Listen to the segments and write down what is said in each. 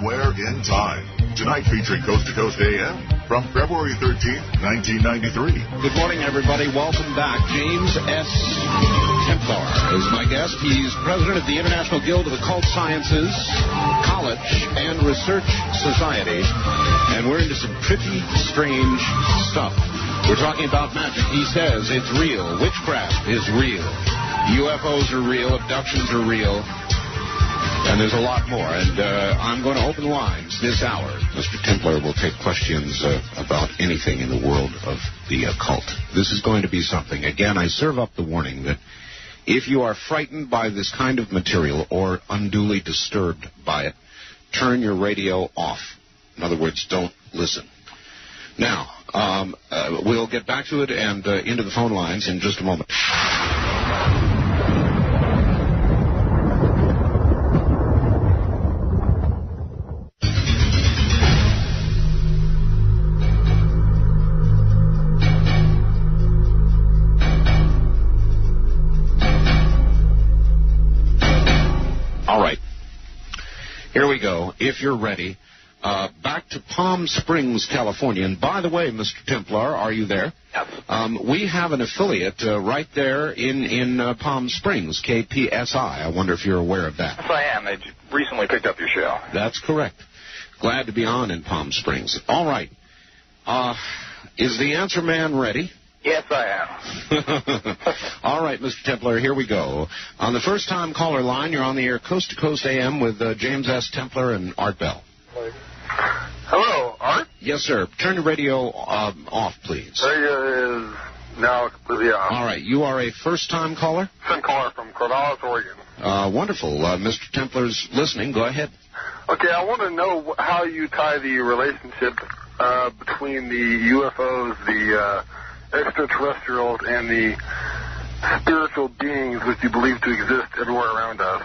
somewhere in time. Tonight featuring Coast to Coast AM from February 13th, 1993. Good morning, everybody. Welcome back. James S. Templar is my guest. He's president of the International Guild of Occult Sciences, College, and Research Society. And we're into some pretty strange stuff. We're talking about magic. He says it's real. Witchcraft is real. UFOs are real. Abductions are real. And there's a lot more. And I'm going to open lines this hour. Mr. Templar will take questions about anything in the world of the occult. This is going to be something. Again, I serve up the warning that if you are frightened by this kind of material or unduly disturbed by it, turn your radio off. In other words, don't listen. Now, we'll get back to it and into the phone lines in just a moment. All right. Here we go. If you're ready. Back to Palm Springs, California. And by the way, Mr. Templar, are you there? Yes. We have an affiliate right there in Palm Springs, KPSI. I wonder if you're aware of that. Yes, I am. I recently picked up your show. That's correct. Glad to be on in Palm Springs. All right. Is the answer man ready? Yes, I am. All right, Mr. Templar, here we go. On the first-time caller line, you're on the air Coast to Coast AM with James S. Templar and Art Bell. Hello, Art? Yes, sir. Turn the radio off, please. Radio is now completely off. All right. You are a first-time caller? First caller from Corvallis, Oregon. Wonderful. Mr. Templar's listening. Go ahead. Okay, I want to know how you tie the relationship between the UFOs, the extraterrestrials, and the spiritual beings which you believe to exist everywhere around us.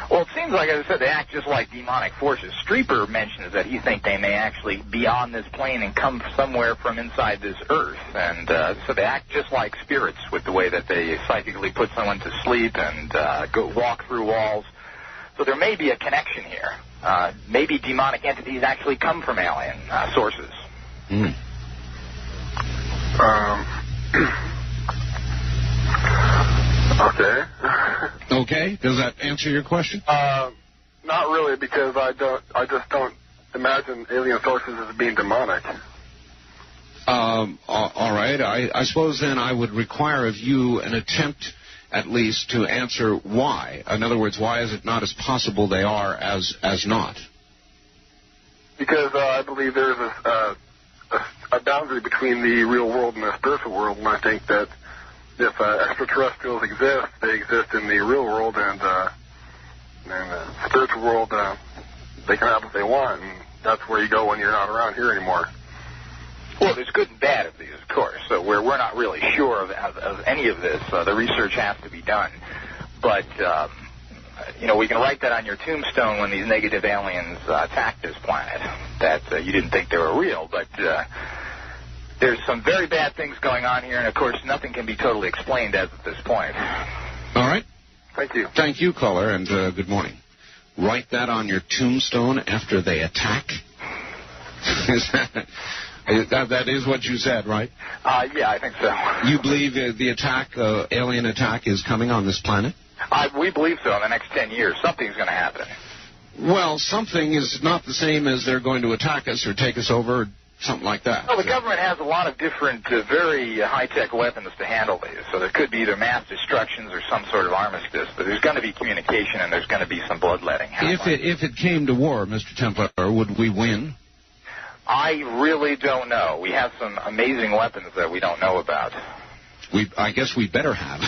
Well, it seems like, as I said, they act just like demonic forces. Streeper mentions that he thinks they may actually be on this plane and come somewhere from inside this earth. And so they act just like spirits with the way that they psychically put someone to sleep and walk through walls. So there may be a connection here. Maybe demonic entities actually come from alien sources. Okay. Okay. Does that answer your question? Not really, because I just don't imagine alien sources as being demonic. All right. I suppose then I would require of you an attempt, at least, to answer why. In other words, why is it not as possible they are as not? Because I believe there's a boundary between the real world and the spiritual world, and I think that if extraterrestrials exist, they exist in the real world, and the spiritual world, they can have what they want, and that's where you go when you're not around here anymore. Well, there's good and bad of these, of course. So we're not really sure of any of this. The research has to be done. But, we can write that on your tombstone when these negative aliens attacked this planet, that you didn't think they were real. But there's some very bad things going on here, and, of course, nothing can be totally explained as of this point. All right. Thank you. Thank you, caller, and good morning. Write that on your tombstone after they attack? That is what you said, right? Yeah, I think so. You believe the attack, alien attack, is coming on this planet? We believe so. In the next 10 years, something's going to happen. Well, something is not the same as they're going to attack us or take us over, or something like that. Well, the government has a lot of different, very high-tech weapons to handle these. So there could be either mass destructions or some sort of armistice. But there's going to be communication, and there's going to be some bloodletting. If it came to war, Mr. Templar, would we win? I really don't know. We have some amazing weapons that we don't know about. I guess we better have.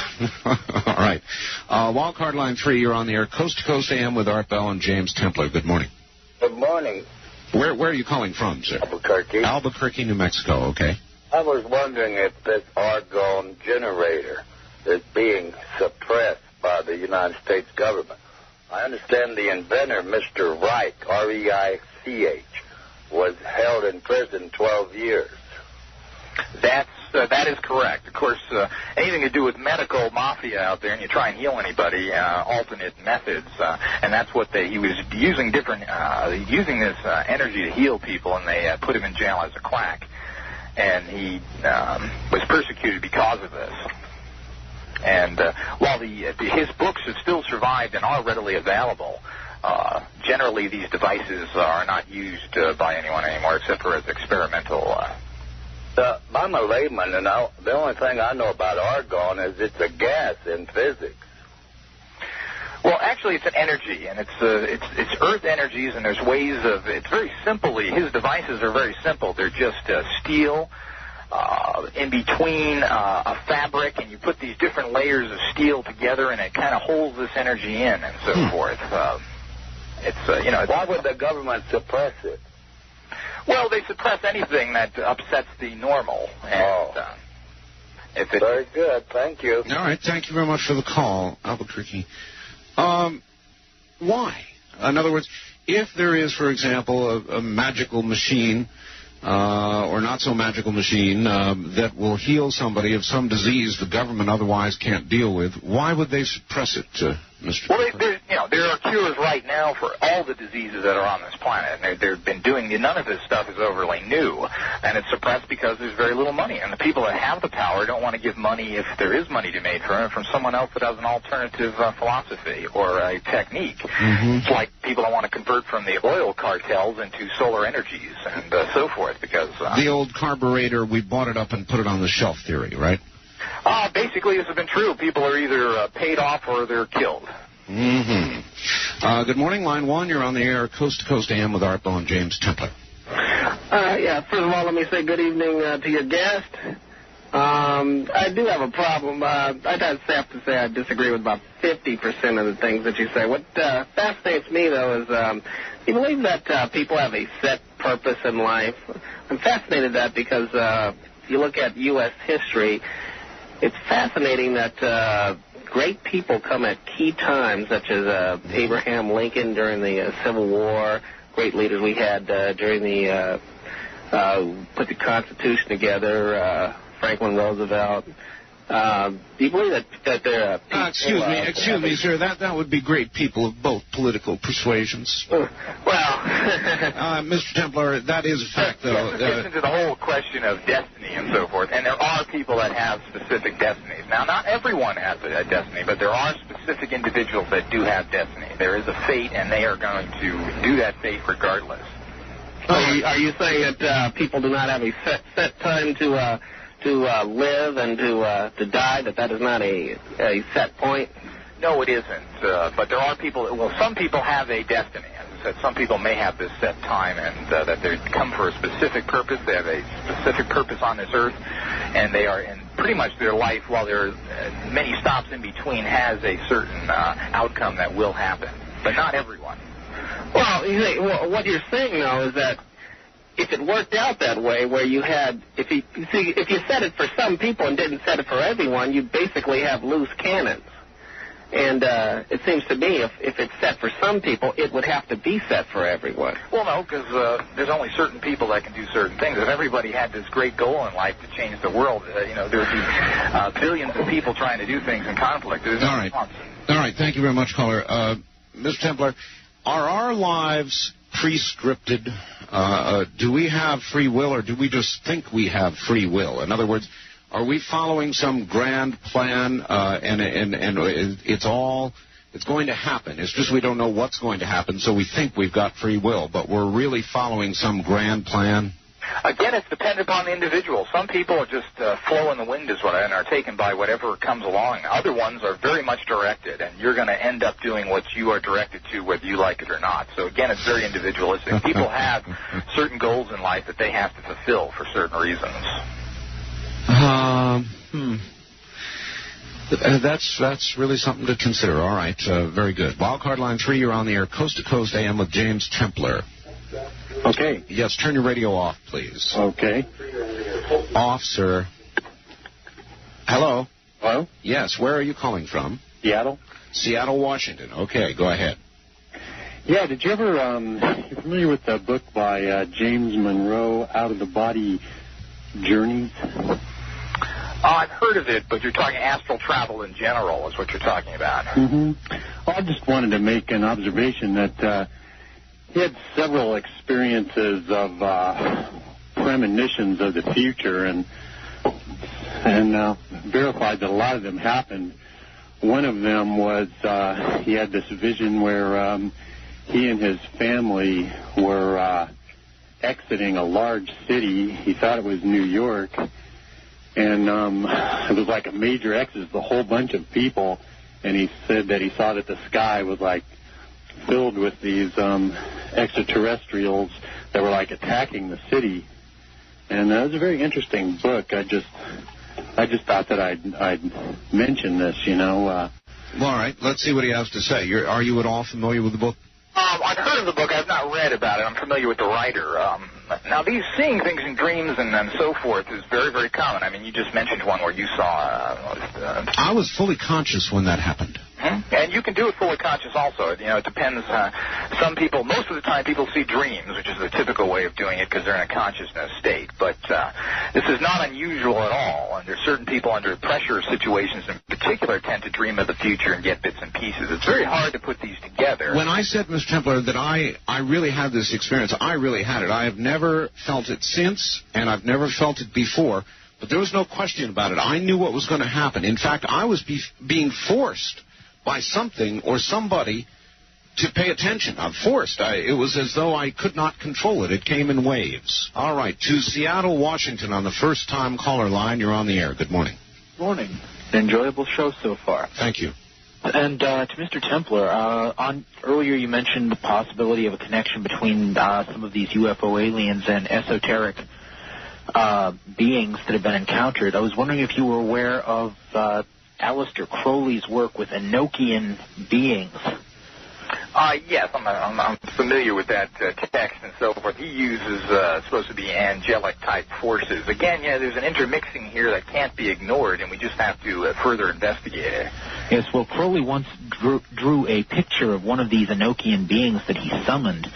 All right. Wildcard line 3, you're on the air. Coast to Coast AM with Art Bell and James Templar. Good morning. Good morning. Where are you calling from, sir? Albuquerque. Albuquerque, New Mexico, okay. I was wondering if this argon generator is being suppressed by the United States government. I understand the inventor, Mr. Reich, R-E-I-C-H, was held in prison 12 years. That's that is correct. Of course, anything to do with medical mafia out there, and you try and heal anybody, alternate methods, and that's what he was using using this energy to heal people, and they put him in jail as a quack, and he was persecuted because of this. And while his books have still survived and are readily available, generally these devices are not used by anyone anymore except for as experimental. I'm a layman, and the only thing I know about argon is it's a gas in physics. Well, actually, it's an energy, and it's Earth energies, and there's ways of. It's very simply. His devices are very simple. They're just steel. In between a fabric, and you put these different layers of steel together, and it kind of holds this energy in, and so forth. Why would the government suppress it? Well, they suppress anything that upsets the normal. And, very good. Thank you. All right. Thank you very much for the call, Albuquerque. Why? In other words, if there is, for example, a magical machine. Or not so magical machine that will heal somebody of some disease the government otherwise can't deal with, why would they suppress it, Mr. Well, there are cures right now for all the diseases that are on this planet. And they've been doing none of this stuff is overly new, and it's suppressed because there's very little money. And the people that have the power don't want to give money, if there is money to be made from someone else that has an alternative philosophy or a technique. Mm-hmm. It's like people don't want to convert from the oil cartels into solar energies and so forth. Because the old carburetor, we bought it up and put it on the shelf theory, right? Basically, this has been true. People are either paid off or they're killed. Mm-hmm. Good morning, line one. You're on the air, Coast to Coast AM with Art Bell and James Templar. First of all, let me say good evening to your guest. I do have a problem. I'd have to say I disagree with about 50% of the things that you say. What fascinates me, though, is you believe that people have a set purpose in life. I'm fascinated that because if you look at U.S. history, it's fascinating that great people come at key times, such as Abraham Lincoln during the Civil War, great leaders we had during the put the Constitution together, Franklin Roosevelt. Do you believe that there are people... Excuse me, sir. That would be great people of both political persuasions. Mr. Templar, that is a fact, though. It gets into the whole question of destiny and so forth, and there are people that have specific destinies. Now, not everyone has a destiny, but there are specific individuals that do have destiny. There is a fate, and they are going to do that fate regardless. Are you saying that people do not have a set time to live and to die, that is not a set point? No, it isn't. But there are people, some people have a destiny. As I said, some people may have this set time and that they come for a specific purpose. They have a specific purpose on this earth, and they are in pretty much their life, while there are many stops in between, has a certain outcome that will happen. But not everyone. Well, what you're saying, though, is that if it worked out that way, where you had, if you set it for some people and didn't set it for everyone, you basically have loose cannons. And it seems to me if it's set for some people, it would have to be set for everyone. Well, no, because there's only certain people that can do certain things. If everybody had this great goal in life to change the world, there would be billions of people trying to do things in conflict. All right. Thank you very much, caller. Mr. Templar, are our lives pre-scripted? Do we have free will, or do we just think we have free will? In other words, are we following some grand plan, and it's going to happen? It's just we don't know what's going to happen, so we think we've got free will, but we're really following some grand plan? Again, it's dependent upon the individual. Some people are just flow in the wind and are taken by whatever comes along. Other ones are very much directed, and you're going to end up doing what you are directed to, whether you like it or not. So, again, it's very individualistic. People have certain goals in life that they have to fulfill for certain reasons. That's really something to consider. All right, very good. Wildcard line 3, you're on the air, Coast to Coast AM with James Templar. Okay. Yes, turn your radio off, please. Okay. Off, sir. Hello? Hello? Yes, where are you calling from? Seattle. Seattle, Washington. Okay, go ahead. Yeah, did you ever, you're familiar with the book by James Monroe, Out of the Body Journeys? I've heard of it, but you're talking astral travel in general is what you're talking about. Mm-hmm. Well, I just wanted to make an observation that he had several experiences of premonitions of the future and verified that a lot of them happened. One of them was he had this vision where he and his family were exiting a large city. He thought it was New York. And it was like a major exodus, a whole bunch of people. And he said that he saw that the sky was like filled with these extraterrestrials that were like attacking the city. And it was a very interesting book. I just thought that I'd mention this, you know. Well, all right. Let's see what he has to say. Are you at all familiar with the book? I've heard of the book. I've not read about it. I'm familiar with the writer. Now, these seeing things in dreams and so forth is very, very common. I mean, you just mentioned one where you saw... I was fully conscious when that happened. And you can do it fully conscious also. You know, it depends. Some people, most of the time, people see dreams, which is the typical way of doing it because they're in a consciousness state. But this is not unusual at all. And there's certain people under pressure situations in particular tend to dream of the future and get bits and pieces. It's very hard to put these together. When I said, Mr. Templar, that I really had this experience, I really had it. I have never felt it since, and I've never felt it before. But there was no question about it. I knew what was going to happen. In fact, I was being forced by something or somebody to pay attention. I'm forced. It was as though I could not control it. It came in waves. All right, to Seattle, Washington, on the first-time caller line. You're on the air. Good morning. Morning. An enjoyable show so far. Thank you. And to Mr. Templar, earlier you mentioned the possibility of a connection between some of these UFO aliens and esoteric beings that have been encountered. I was wondering if you were aware of Aleister Crowley's work with Enochian beings. Yes, I'm familiar with that text and so forth. He uses supposed to be angelic-type forces. Again, there's an intermixing here that can't be ignored, and we just have to further investigate it. Yes, well, Crowley once drew a picture of one of these Enochian beings that he summoned,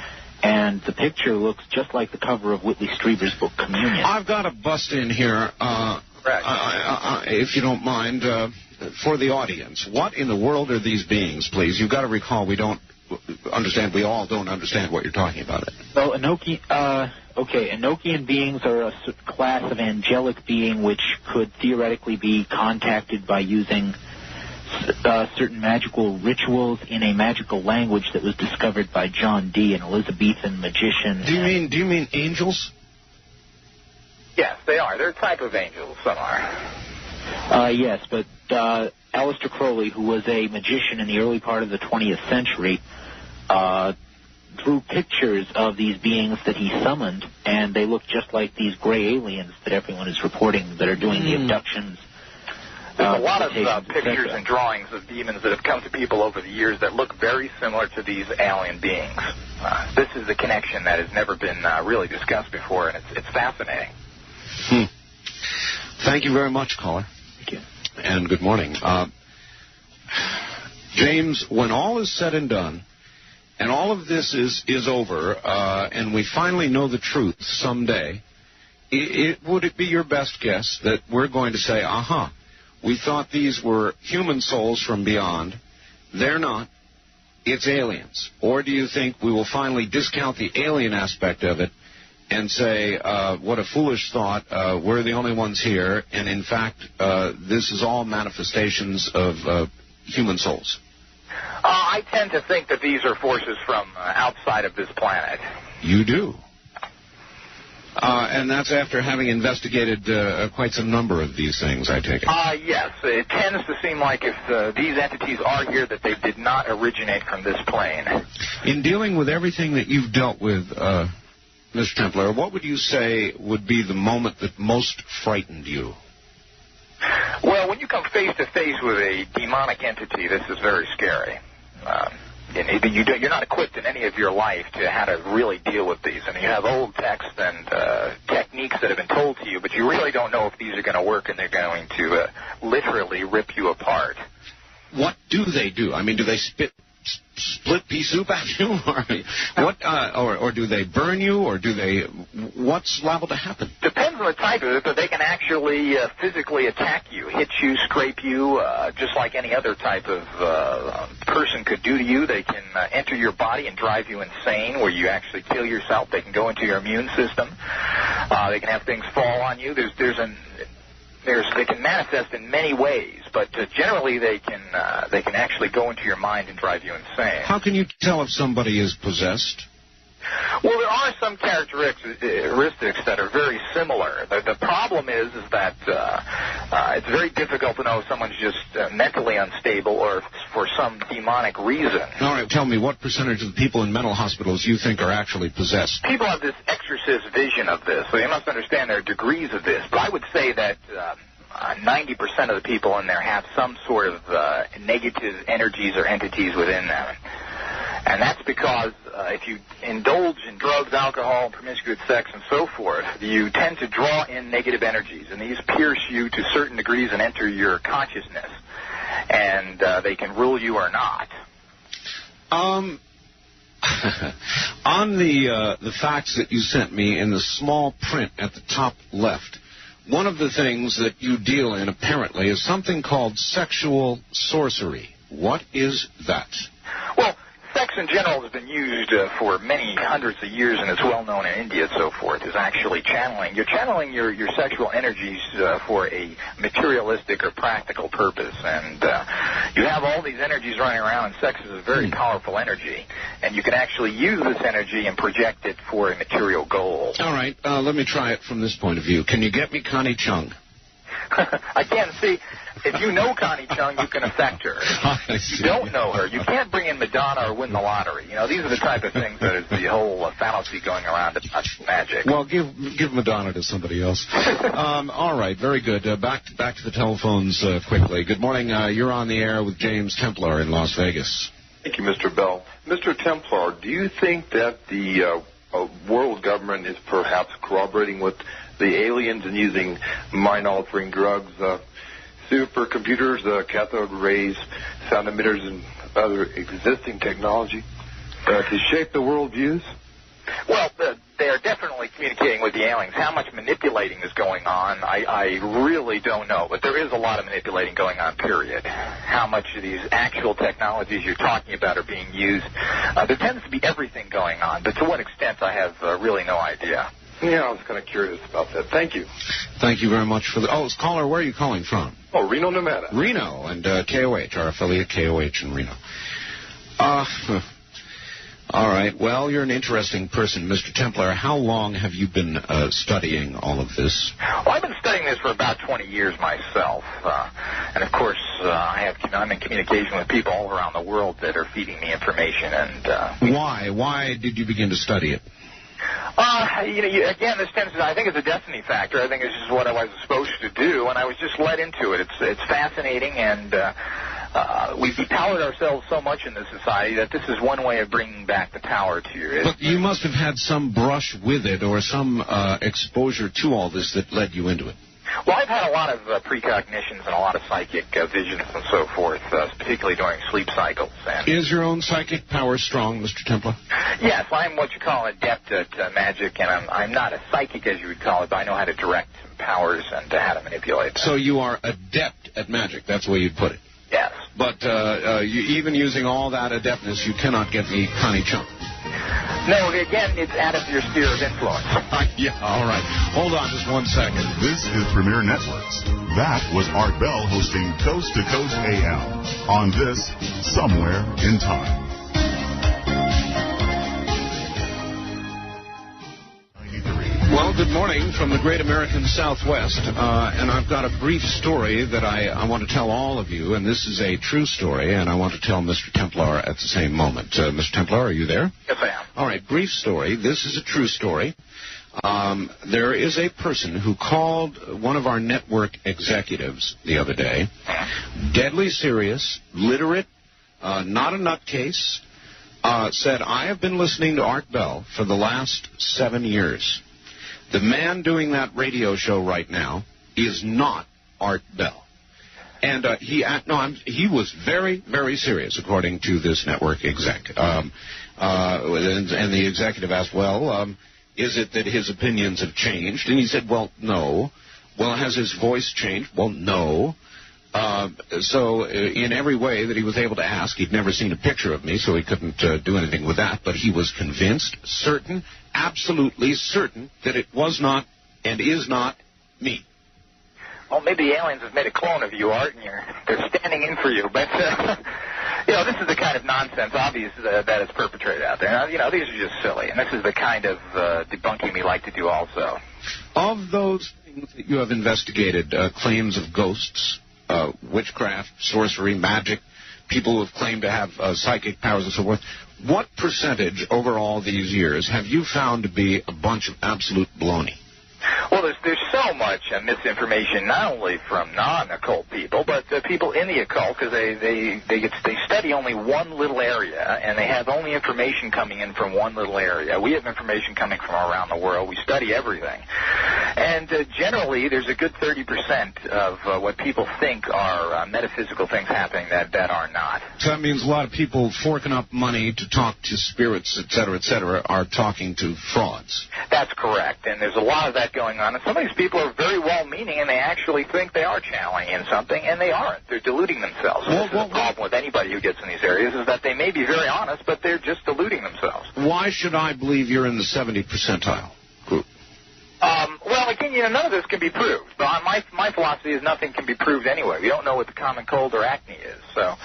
and the picture looks just like the cover of Whitley Strieber's book, Communion. I've got to bust in here, if you don't mind, for the audience. What in the world are these beings, please? You've got to recall we all don't understand what you're talking about. Well, Enochian beings are a class of angelic being which could theoretically be contacted by using certain magical rituals in a magical language that was discovered by John Dee, an Elizabethan magician. Do you mean angels? Yes, they are. They're a type of angels. Some are. Yes, but Aleister Crowley, who was a magician in the early part of the 20th century, drew pictures of these beings that he summoned, and they look just like these gray aliens that everyone is reporting that are doing the abductions. There's a lot of pictures and drawings of demons that have come to people over the years that look very similar to these alien beings. This is the connection that has never been really discussed before, and it's fascinating. Thank you very much, caller. Thank you. And good morning. James, when all is said and done, and all of this is over, and we finally know the truth someday, would it be your best guess that we're going to say, we thought these were human souls from beyond. They're not. It's aliens. Or do you think we will finally discount the alien aspect of it and say, what a foolish thought, we're the only ones here, and in fact, this is all manifestations of human souls? I tend to think that these are forces from outside of this planet. You do? And that's after having investigated quite some number of these things, I take it. Yes. It tends to seem like if these entities are here, that they did not originate from this plane. In dealing with everything that you've dealt with, Mr. Templar, what would you say would be the moment that most frightened you? Well, when you come face to face with a demonic entity, this is very scary. You're not equipped in any of your life to how to really deal with these. I mean, you have old texts and techniques that have been told to you, but you really don't know if these are going to work and they're going to literally rip you apart. What do they do? I mean, do they split pea soup at you, or do they burn you, or what's liable to happen? Depends on the type of it, but they can actually physically attack you, hit you, scrape you, just like any other type of person could do to you. They can enter your body and drive you insane, where you actually kill yourself. They can go into your immune system. They can have things fall on you. They can manifest in many ways, but generally they can actually go into your mind and drive you insane. How can you tell if somebody is possessed? Well, there are some characteristics that are very similar. The problem is that it's very difficult to know if someone's just mentally unstable or for some demonic reason. All right, tell me, what percentage of the people in mental hospitals you think are actually possessed? People have this exorcist vision of this, so you must understand there are degrees of this. But I would say that 90% of the people in there have some sort of negative energies or entities within them. And that's because if you indulge in drugs, alcohol, promiscuous sex, and so forth, you tend to draw in negative energies, and these pierce you to certain degrees and enter your consciousness, and they can rule you or not. On the facts that you sent me in the small print at the top left, one of the things that you deal in, apparently, is something called sexual sorcery. What is that? Well, sex in general has been used for many hundreds of years, and it's well known in India and so forth, is actually channeling. You're channeling your sexual energies for a materialistic or practical purpose, and you have all these energies running around, and sex is a very powerful energy, and you can actually use this energy and project it for a material goal. All right, let me try it from this point of view. Can you get me Connie Chung? Again, see, if you know Connie Chung, you can affect her. If you don't know her, you can't bring in Madonna or win the lottery. You know, these are the type of things that is the whole fallacy going around about magic. Well, give Madonna to somebody else. All right, very good. Back to the telephones quickly. Good morning. You're on the air with James Templar in Las Vegas. Thank you, Mr. Bell. Mr. Templar, do you think that the world government is perhaps corroborating with the aliens and using mind-altering drugs, supercomputers, cathode rays, sound emitters, and other existing technology to shape the world views? Well, they are definitely communicating with the aliens. How much manipulating is going on, I really don't know. But there is a lot of manipulating going on, period. How much of these actual technologies you're talking about are being used, there tends to be everything going on. But to what extent, I have really no idea. Yeah, I was kind of curious about that. Thank you. Thank you very much for the... Oh, caller, where are you calling from? Oh, Reno, Nevada. Reno, and KOH, our affiliate KOH in Reno. All right. Well, you're an interesting person, Mr. Templar. How long have you been studying all of this? Well, I've been studying this for about 20 years myself. And, of course, I'm in communication with people all around the world that are feeding me information. And Why? Why did you begin to study it? Again, this tends to, I think it's a destiny factor. I think it's just what I was supposed to do, and I was just led into it. It's fascinating, and we've empowered ourselves so much in this society that this is one way of bringing back the power to you. But you must have had some brush with it or some exposure to all this that led you into it. Well, I've had a lot of precognitions and a lot of psychic visions and so forth, particularly during sleep cycles. And is your own psychic power strong, Mr. Templar? Yes, I'm what you call an adept at magic, and I'm not a psychic, as you would call it, but I know how to direct powers and how to manipulate them. So you are adept at magic. That's the way you'd put it. Yes. But even using all that adeptness, you cannot get me Connie Chung. No, again, it's out of your sphere of influence. Yeah, all right. Hold on just 1 second. This is Premier Networks. That was Art Bell hosting Coast to Coast AM on this Somewhere in Time. Well, good morning from the great American Southwest, and I've got a brief story that I want to tell all of you, and this is a true story, and I want to tell Mr. Templar at the same moment. Mr. Templar, are you there? Yes, I am. All right, brief story. This is a true story. There is a person who called one of our network executives the other day, deadly serious, literate, not a nutcase, said, I have been listening to Art Bell for the last 7 years. The man doing that radio show right now is not Art Bell. And he was very, very serious, according to this network exec. And the executive asked, well, Is it that his opinions have changed? And he said, well, no. Well, has his voice changed? Well, no. So in every way that he was able to ask, he'd never seen a picture of me, so he couldn't do anything with that, but he was convinced, certain, absolutely certain that it was not and is not me. Well, maybe the aliens have made a clone of you, Art, and they're standing in for you. But, this is the kind of nonsense, obvious, that is perpetrated out there. Now, these are just silly, and this is the kind of debunking we like to do also. Of those things that you have investigated, claims of ghosts, witchcraft, sorcery, magic, people who have claimed to have psychic powers and so forth, what percentage over all these years have you found to be a bunch of absolute baloney? Well, there's so much misinformation, not only from non-occult people, but people in the occult, because they study only one little area, and they have only information coming in from one little area. We have information coming from around the world. We study everything. And generally, there's a good 30% of what people think are metaphysical things happening that are not. So that means a lot of people forking up money to talk to spirits, et cetera, are talking to frauds. That's correct, and there's a lot of that going on. And some of these people are very well-meaning, and they actually think they are channeling in something, and they aren't. They're deluding themselves. This is the problem with anybody who gets in these areas, is that they may be very honest, but they're just deluding themselves. Why should I believe you're in the 70 percentile group? Well, again, none of this can be proved. But my philosophy is nothing can be proved anyway. We don't know what the common cold or acne is. So,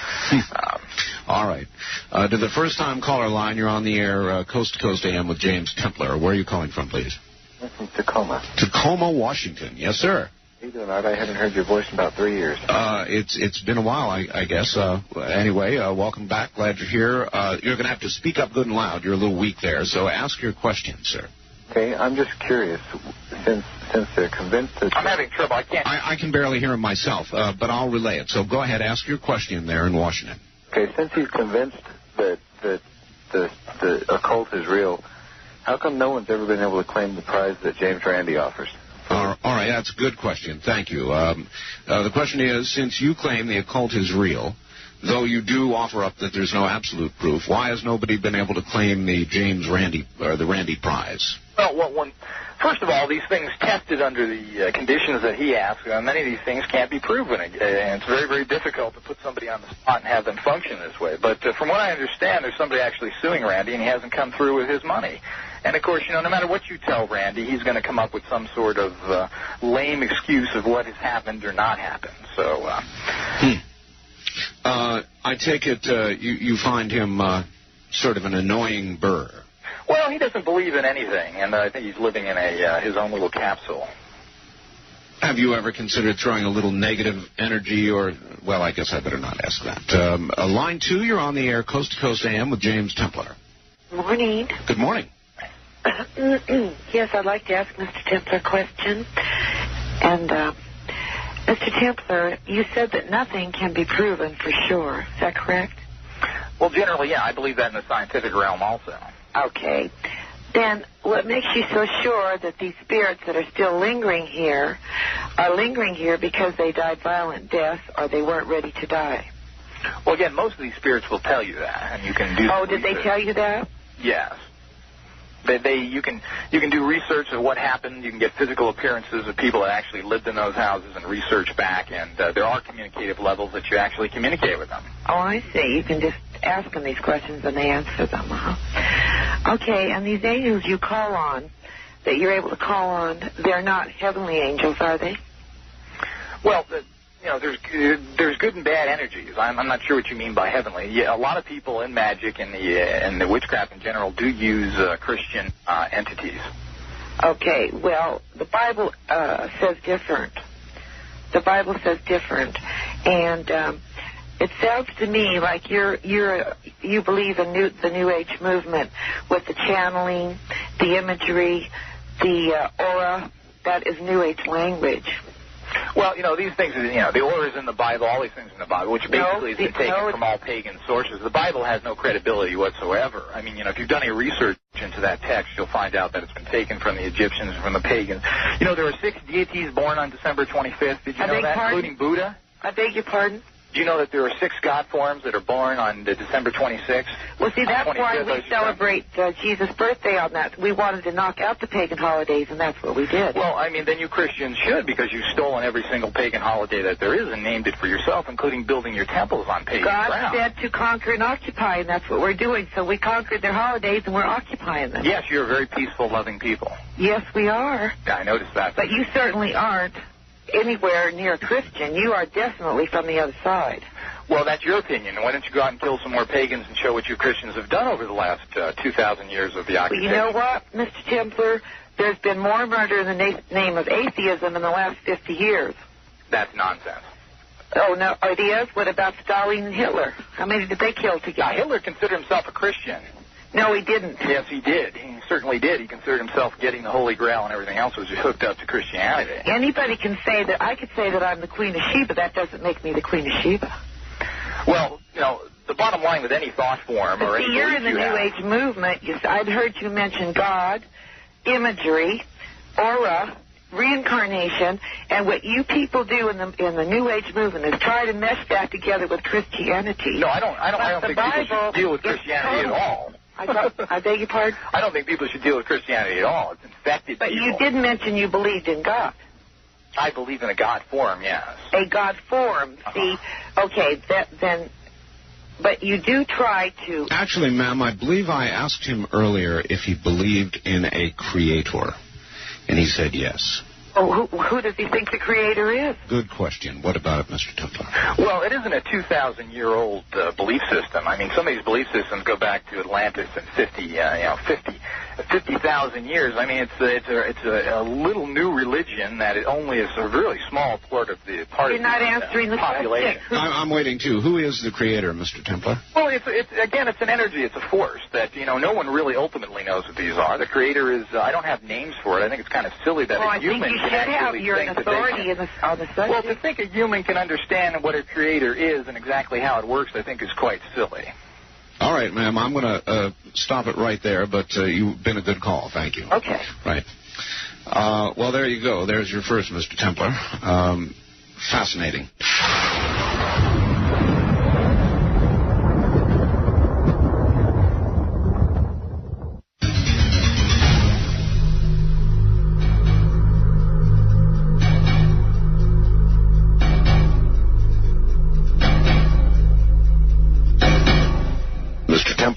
all right. To the first-time caller line, you're on the air, Coast to Coast AM with James Templar. Where are you calling from, please? I'm from Tacoma. Tacoma, Washington. Yes, sir. How you doing, Art? I haven't heard your voice in about 3 years. It's been a while, I guess. Anyway, welcome back. Glad you're here. You're going to have to speak up good and loud. You're a little weak there, so ask your question, sir. Okay, I'm just curious. Since they're convinced that... I'm having trouble. I can barely hear him myself, but I'll relay it. So go ahead, ask your question there in Washington. Okay, since he's convinced that the occult is real, how come no one's ever been able to claim the prize that James Randi offers? All right, that's a good question. Thank you. The question is, since you claim the occult is real, though you do offer up that there's no absolute proof, why has nobody been able to claim the James Randi or the Randi prize? Well, first of all, these things tested under the conditions that he asked, many of these things can't be proven. And it's very, very difficult to put somebody on the spot and have them function this way. But from what I understand, there's somebody actually suing Randi, and he hasn't come through with his money. And, of course, no matter what you tell Randi, he's going to come up with some sort of lame excuse of what has happened or not happened. So, I take it you find him sort of an annoying burr. Well, he doesn't believe in anything, and I think he's living in his own little capsule. Have you ever considered throwing a little negative energy or... Well, I guess I better not ask that. Line 2, you're on the air, Coast to Coast AM with James Templar. Morning. Good morning. Yes, I'd like to ask Mr. Templar a question. And, Mr. Templar, you said that nothing can be proven for sure. Is that correct? Well, generally, yeah. I believe that in the scientific realm also. Okay. Then what makes you so sure that these spirits that are still lingering here are lingering here because they died violent deaths or they weren't ready to die? Well, again, most of these spirits will tell you that, and you can do... Oh, did they tell you that? Yes. You can do research of what happened. You can get physical appearances of people that actually lived in those houses and research back, and there are communicative levels that you actually communicate with them. Oh, I see. You can just ask them these questions and they answer them, huh? Okay, and these angels you call on, that you're able to call on, they're not heavenly angels, are they? Well, there's good and bad energies. I'm not sure what you mean by heavenly. Yeah, a lot of people in magic and the witchcraft in general do use Christian entities. Okay, well, the Bible says different. The Bible says different, and it sounds to me like you believe in the New Age movement with the channeling, the imagery, the aura. That is New Age language. Well, these things, the aura is in the Bible, all these things in the Bible, which basically has been taken from all pagan sources. The Bible has no credibility whatsoever. I mean, if you've done any research into that text, you'll find out that it's been taken from the Egyptians and from the pagans. There were 6 deities born on December 25th. Did you know that, including Buddha? I beg your pardon? Do you know that there are 6 God forms that are born on December 26th? Well, see, that's why we celebrate Jesus' birthday on that. We wanted to knock out the pagan holidays, and that's what we did. Well, I mean, then you Christians should, because you've stolen every single pagan holiday that there is and named it for yourself, including building your temples on pagan ground. God said to conquer and occupy, and that's what we're doing. So we conquered their holidays, and we're occupying them. Yes, you're very peaceful, loving people. Yes, we are. Yeah, I noticed that. But you certainly aren't anywhere near a Christian. You are definitely from the other side. Well, that's your opinion. Why don't you go out and kill some more pagans and show what you Christians have done over the last 2,000 years of the occupation? Well, you know what, Mr. Templar? There's been more murder in the name of atheism in the last 50 years. That's nonsense. Oh, no, it is? What about Stalin and Hitler? How many did they kill together? Now, Hitler considered himself a Christian. No, he didn't. Yes, he did. He certainly did. He considered himself getting the Holy Grail, and everything else was hooked up to Christianity. Anybody can say that. I could say that I'm the Queen of Sheba. That doesn't make me the Queen of Sheba. Well, you know, the bottom line with any thought form or any you're in the New Age movement. I'd heard you mention God, imagery, aura, reincarnation, and what you people do in the New Age movement is try to mesh that together with Christianity. No, I don't think people should deal with Christianity at all. I beg your pardon? I don't think people should deal with Christianity at all. It's infected But people. you did mention you believed in God. I believe in a God form, yes. A God form. See, okay, then, but you do try to... Actually, ma'am, I believe I asked him earlier if he believed in a creator, and he said yes. Oh, who does he think the creator is? Good question. What about it, Mr. Templar? Well, it isn't a 2,000-year-old belief system. I mean, some of these belief systems go back to Atlantis and 50,000 years. I mean, it's a little new religion that it only is a really small part of the You're not answering the population. I'm waiting too. Who is the creator, Mr. Templar? Well, it's an energy. It's a force that no one really ultimately knows what these are. The creator is. I don't have names for it. I think it's kind of silly that a human can actually you're an authority on the subject. Well, to think a human can understand what a creator is and exactly how it works, I think is quite silly. All right, ma'am, I'm going to stop it right there, but you've been a good call. Thank you. Okay. Right. Well, there you go. There's your first, Mr. Templar. Fascinating.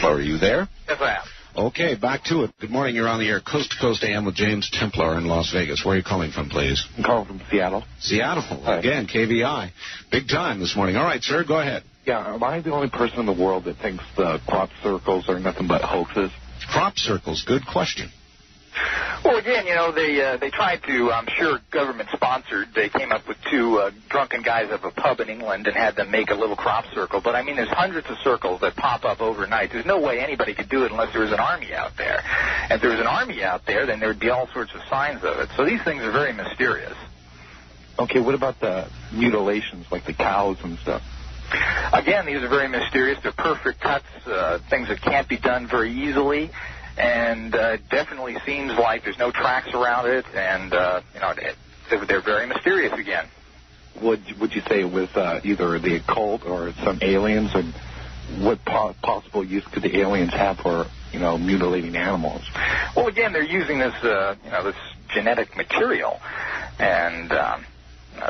Are you there? Yes, I am. Okay, back to it. Good morning. You're on the air, Coast to Coast AM with James Templar in Las Vegas. Where are you calling from, please? I'm calling from Seattle. Seattle. Hi. Again, KVI. Big time this morning. All right, sir, go ahead. Yeah, am I the only person in the world that thinks the crop circles are nothing but hoaxes? Crop circles, good question. Well, again, they tried to, I'm sure government-sponsored, they came up with 2 drunken guys of a pub in England and had them make a little crop circle. But, I mean, there's hundreds of circles that pop up overnight. There's no way anybody could do it unless there was an army out there. And if there was an army out there, then there would be all sorts of signs of it. So these things are very mysterious. Okay, what about the mutilations, like the cows and stuff? Again, these are very mysterious. They're perfect cuts, things that can't be done very easily. And it definitely seems like there's no tracks around it, and they're very mysterious again. Would you say it was either the occult or some aliens, and what possible use could the aliens have for mutilating animals? Well, again, they're using this this genetic material, and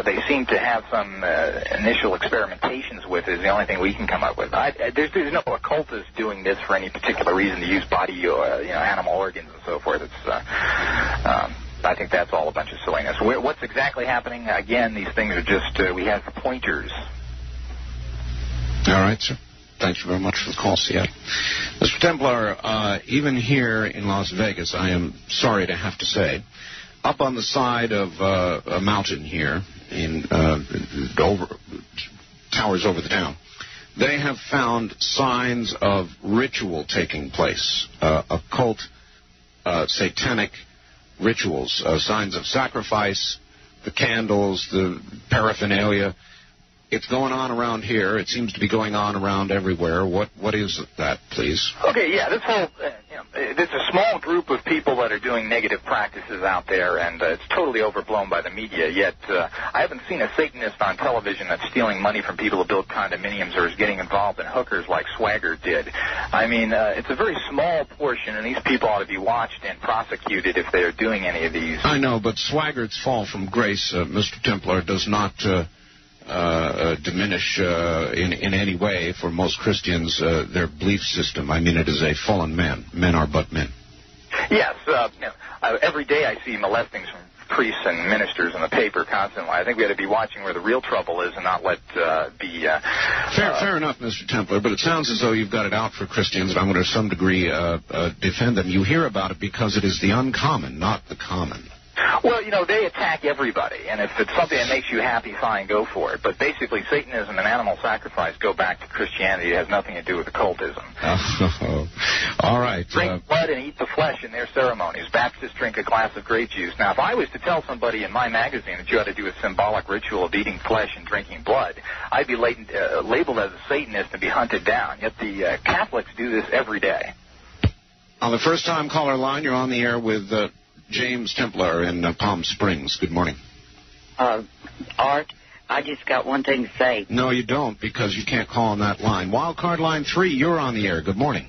they seem to have some initial experimentations with it. Is the only thing we can come up with. There's no occultist doing this for any particular reason to use body, animal organs and so forth. I think that's all a bunch of silliness. What's exactly happening? Again, these things are just we have pointers. All right, sir. Thank you very much for the call, Seattle. Mr. Templar, even here in Las Vegas, I am sorry to have to say, up on the side of a mountain here, towers over the town, they have found signs of ritual taking place, occult, satanic rituals, signs of sacrifice, the candles, the paraphernalia. It's going on around here. It seems to be going on around everywhere. What is that, please? Okay, yeah, this whole there's a small group of people that are doing negative practices out there, and it's totally overblown by the media. Yet I haven't seen a Satanist on television that's stealing money from people to build condominiums or is getting involved in hookers like Swagger did. I mean, it's a very small portion, and these people ought to be watched and prosecuted if they are doing any of these. I know, but Swaggert's fall from grace, Mr. Templar, does not diminish in any way for most Christians their belief system. I mean, it is a fallen man. Men are but men. Yes. Every day I see molestings from priests and ministers in the paper constantly. I think we ought to be watching where the real trouble is and not let be... Fair enough, Mr. Templar, but it sounds as though you've got it out for Christians, and I'm going to some degree defend them. You hear about it because it is the uncommon, not the common. Well, they attack everybody, and if it's something that makes you happy, fine, go for it. But basically, Satanism and animal sacrifice go back to Christianity. It has nothing to do with occultism. All right. Drink blood and eat the flesh in their ceremonies. Baptists drink a glass of grape juice. Now, if I was to tell somebody in my magazine that you had to do a symbolic ritual of eating flesh and drinking blood, I'd be labeled as a Satanist and be hunted down. Yet the Catholics do this every day. On the first-time caller line, you're on the air with... James Templar in Palm Springs. Good morning. Art, I just got one thing to say. No, you don't, because you can't call on that line. Wildcard line 3, you're on the air. Good morning.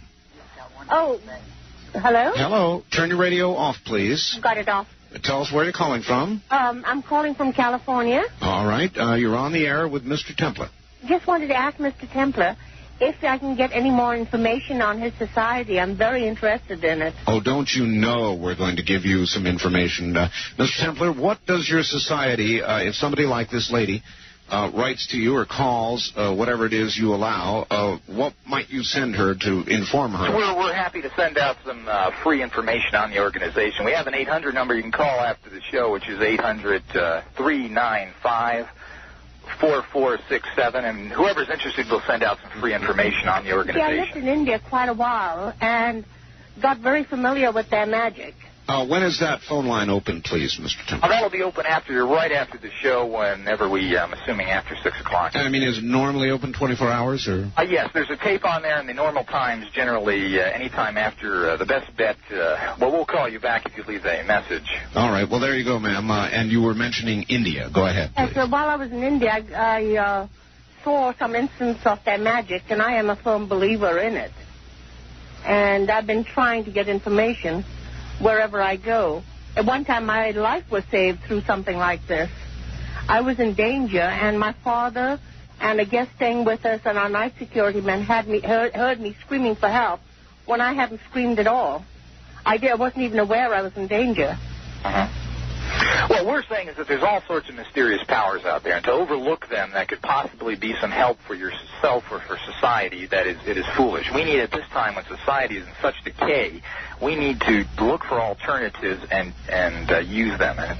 Oh, hello? Hello. Turn your radio off, please. Got it off. Tell us where you're calling from. I'm calling from California. All right. You're on the air with Mr. Templar. Just wanted to ask Mr. Templar if I can get any more information on his society. I'm very interested in it. Oh, don't you know we're going to give you some information. Mr. Templar, what does your society, if somebody like this lady writes to you or calls, whatever it is you allow, what might you send her to inform her? We're happy to send out some free information on the organization. We have an 800 number you can call after the show, which is 800-395 4467, and whoever's interested will send out some free information on the organization. Yeah, I lived in India quite a while and got very familiar with their magic. When is that phone line open, please, Mr. Templar? That'll be open right after the show, whenever I'm assuming after 6 o'clock. I mean, is it normally open 24 hours? Or? Yes, there's a tape on there, and the normal times generally anytime after the best bet. We'll call you back if you leave a message. All right. Well, there you go, ma'am. And you were mentioning India. Go ahead, please. So while I was in India, I saw some instance of their magic, and I am a firm believer in it. And I've been trying to get information wherever I go. At one time, my life was saved through something like this. I was in danger, and my father and a guest staying with us and our night security men heard me screaming for help when I hadn't screamed at all. I wasn't even aware I was in danger. What we're saying is that there's all sorts of mysterious powers out there, and to overlook them that could possibly be some help for yourself or for society, it is foolish. We need, at this time when society is in such decay, we need to look for alternatives and use them. And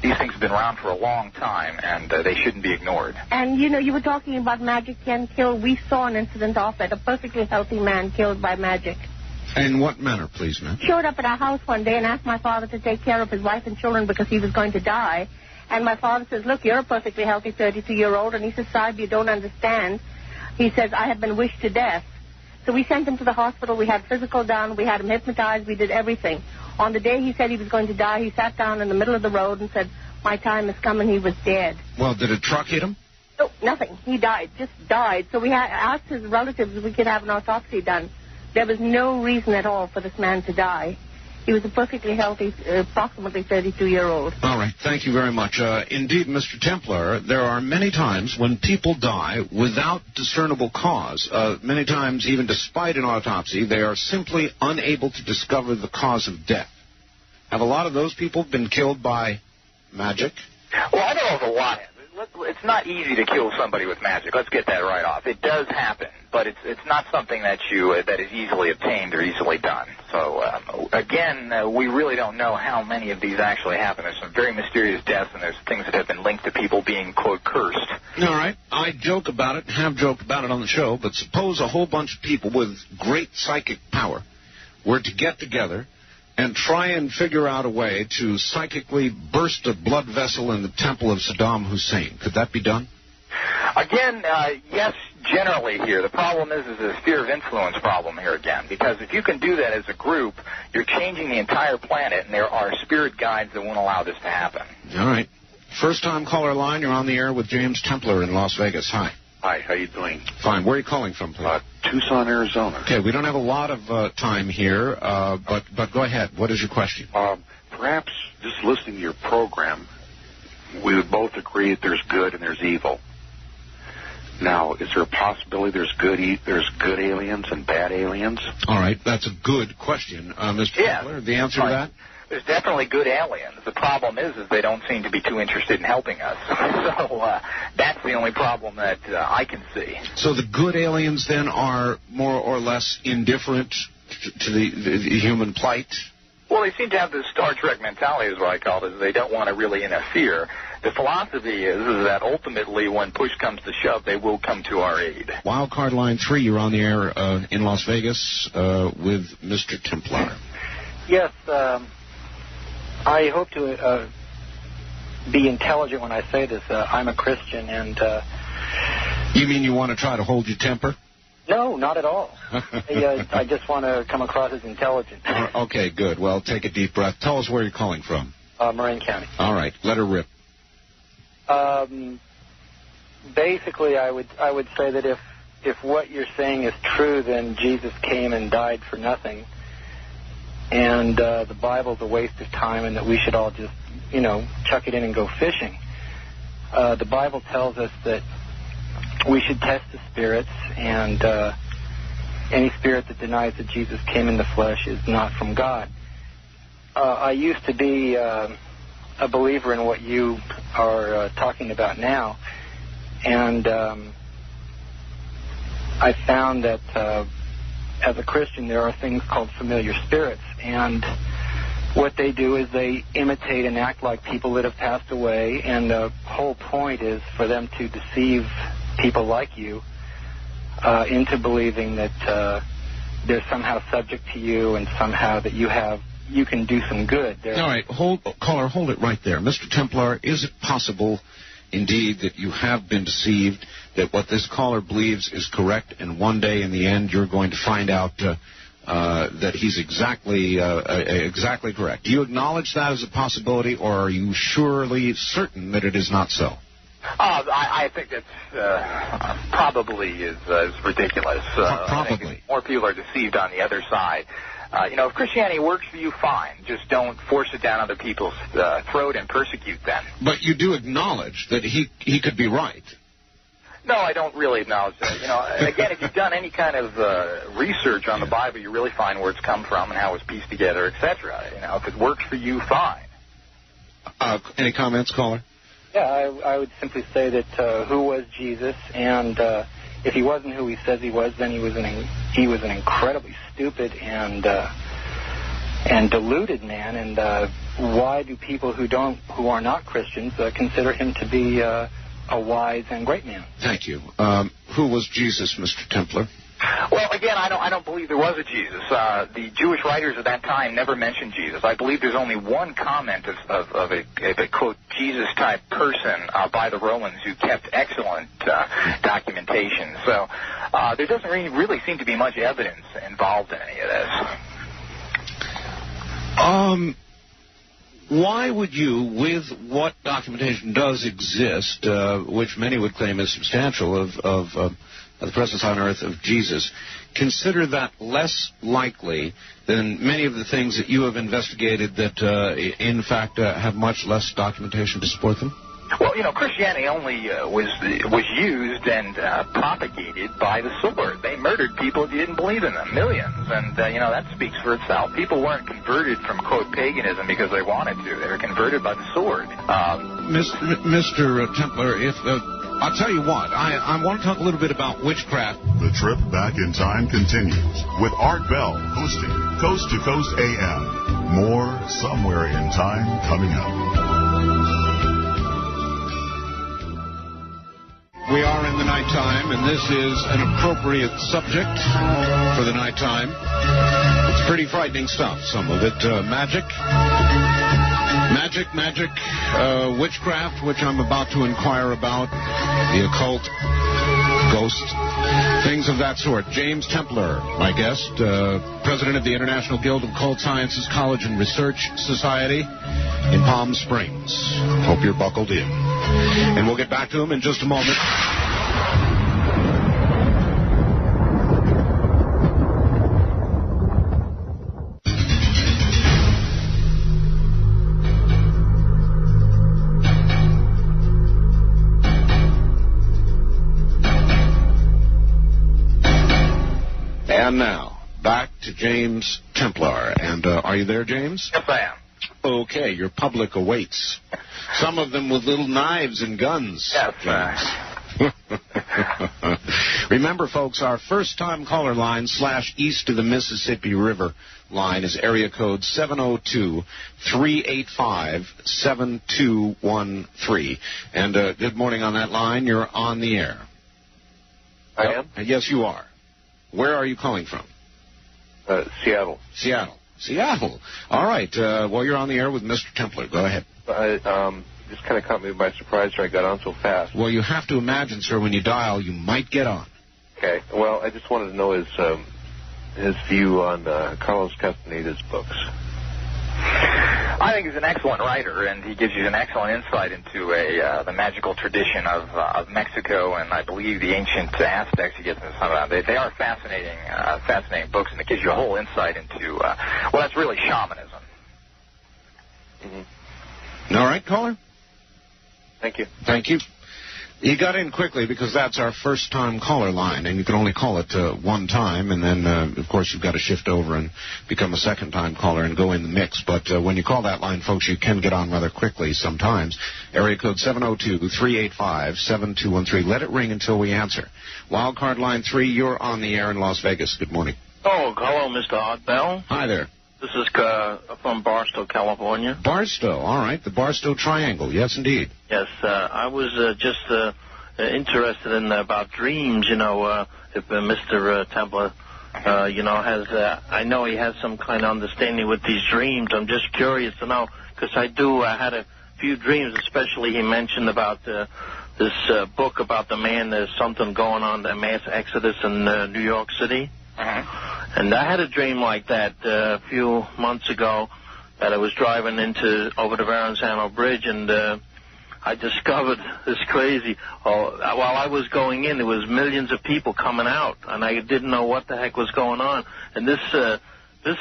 these things have been around for a long time, and they shouldn't be ignored. And, you were talking about magic can kill. We saw an incident off it, a perfectly healthy man killed by magic. In what manner, please, ma'am? Showed up at our house one day and asked my father to take care of his wife and children because he was going to die. And my father says, look, you're a perfectly healthy 32-year-old. And he says, Saib, you don't understand. He says, I have been wished to death. So we sent him to the hospital. We had physical done. We had him hypnotized. We did everything. On the day he said he was going to die, he sat down in the middle of the road and said, my time has come, and he was dead. Well, did a truck hit him? No, nothing. He died, just died. So we asked his relatives if we could have an autopsy done. There was no reason at all for this man to die. He was a perfectly healthy, approximately 32-year-old. All right. Thank you very much. Indeed, Mr. Templar, there are many times when people die without discernible cause. Many times, even despite an autopsy, they are simply unable to discover the cause of death. Have a lot of those people been killed by magic? Well, I don't know if a lot have. It's not easy to kill somebody with magic. Let's get that right off. It does happen, but it's not something that is easily obtained or easily done. So, again, we really don't know how many of these actually happen. There's some very mysterious deaths, and there's things that have been linked to people being, quote, cursed. All right. I joke about it, have joked about it on the show, but suppose a whole bunch of people with great psychic power were to get together and try and figure out a way to psychically burst a blood vessel in the temple of Saddam Hussein. Could that be done? Again, yes, generally here. The problem is a sphere of influence problem here again, because if you can do that as a group, you're changing the entire planet, and there are spirit guides that won't allow this to happen. All right. First-time caller line, you're on the air with James Templar in Las Vegas. Hi. Hi, how you doing? Fine. Where are you calling from, please? Tucson, Arizona. Okay, we don't have a lot of time here, but go ahead. What is your question? Perhaps just listening to your program, we would both agree that there's good and there's evil. Now, is there a possibility there's good aliens and bad aliens? All right, that's a good question, Mr. Templar. The answer to that? There's definitely good aliens. The problem is they don't seem to be too interested in helping us. So that's the only problem that I can see. So the good aliens then are more or less indifferent to the human plight? Well, they seem to have this Star Trek mentality, is what I call it. They don't want to really interfere. The philosophy is that ultimately, when push comes to shove, they will come to our aid. Wildcard line 3, you're on the air in Las Vegas with Mr. Templar. Yes, I hope to be intelligent when I say this. I'm a Christian, and... You mean you want to try to hold your temper? No, not at all. I just want to come across as intelligent. Okay, good. Well, take a deep breath. Tell us where you're calling from. Marin County. All right, let her rip. Basically, I would say that if what you're saying is true, then Jesus came and died for nothing, and the Bible's a waste of time, and that we should all just, chuck it in and go fishing. The Bible tells us that we should test the spirits, and any spirit that denies that Jesus came in the flesh is not from God. I used to be a believer in what you are talking about now, and I found that as a Christian there are things called familiar spirits, and what they do is they imitate and act like people that have passed away, and the whole point is for them to deceive people like you into believing that they're somehow subject to you, and somehow that you can do some good. All right, caller, hold it right there. Mr. Templar, is it possible, indeed, that you have been deceived, that what this caller believes is correct, and one day in the end you're going to find out that he's exactly correct? Do you acknowledge that as a possibility, or are you surely certain that it is not so? I think that's probably is ridiculous. Probably. More people are deceived on the other side. If Christianity works for you, fine. Just don't force it down other people's throat and persecute them. But you do acknowledge that he could be right. No, I don't really acknowledge that. Again, if you've done any kind of research on the Bible, you really find where it's come from and how it's pieced together, etc. If it works for you, fine. Any comments, caller? Yeah, I would simply say that who was Jesus, and if he wasn't who he says he was, then he was an incredibly stupid and deluded man. And why do people who are not Christians consider him to be a wise and great man? Thank you. Who was Jesus, Mr. Templar? Well, again, I don't believe there was a Jesus. The Jewish writers at that time never mentioned Jesus. I believe there's only one comment of a quote, Jesus-type person by the Romans who kept excellent documentation. So there doesn't really seem to be much evidence involved in any of this. Why would you, with what documentation does exist, which many would claim is substantial, of the presence on earth of Jesus, consider that less likely than many of the things that you have investigated that, in fact, have much less documentation to support them? Well, Christianity only was used and propagated by the sword. They murdered people if you didn't believe in them, millions. And, that speaks for itself. People weren't converted from, quote, paganism because they wanted to. They were converted by the sword. Mr. Templar, I'll tell you what, I want to talk a little bit about witchcraft. The trip back in time continues with Art Bell hosting Coast to Coast AM. More Somewhere in Time coming up. We are in the nighttime, and this is an appropriate subject for the nighttime. It's pretty frightening stuff, some of it. Magic Magic, witchcraft, which I'm about to inquire about, the occult, ghosts, things of that sort. James Templar, my guest, president of the International Guild of Occult Sciences College and Research Society in Palm Springs. Hope you're buckled in. And we'll get back to him in just a moment. And now, back to James Templar. And are you there, James? Yes, I am. Okay, your public awaits. Some of them with little knives and guns. Yes, Remember, folks, our first-time caller line / east of the Mississippi River line is area code 702-385-7213. And good morning on that line. You're on the air. I am? Yes, you are. Where are you calling from? Seattle. Seattle. All right. Well, you're on the air with Mr. Templar. Go ahead. Just kind of caught me by surprise when I got on so fast. Well, you have to imagine, sir, when you dial, you might get on. Okay. Well, I just wanted to know his view on Carlos Castaneda's books. I think he's an excellent writer, and he gives you an excellent insight into the magical tradition of Mexico, and I believe the ancient Aztecs. He gets into some of that. They are fascinating books, and it gives you a whole insight into that's really shamanism. Mm-hmm. All right, caller. Thank you. Thank you. You got in quickly because that's our first-time caller line, and you can only call it one time, and then, of course, you've got to shift over and become a second-time caller and go in the mix. But when you call that line, folks, you can get on rather quickly sometimes. Area code 702-385-7213. Let it ring until we answer. Wildcard line 3, you're on the air in Las Vegas. Good morning. Oh, hello, Mr. Art Bell. Hi there. This is from Barstow, California. Barstow, all right. The Barstow Triangle, yes, indeed. Yes, I was just interested in about dreams, if Mr. Templar, has, I know he has some kind of understanding with these dreams. I'm just curious to know, because I had a few dreams, especially he mentioned about this book about the man, there's something going on, the mass exodus in New York City. And I had a dream like that a few months ago that I was driving over the Verrazano Bridge, and I discovered this crazy. While I was going in, there was millions of people coming out, and I didn't know what the heck was going on. And this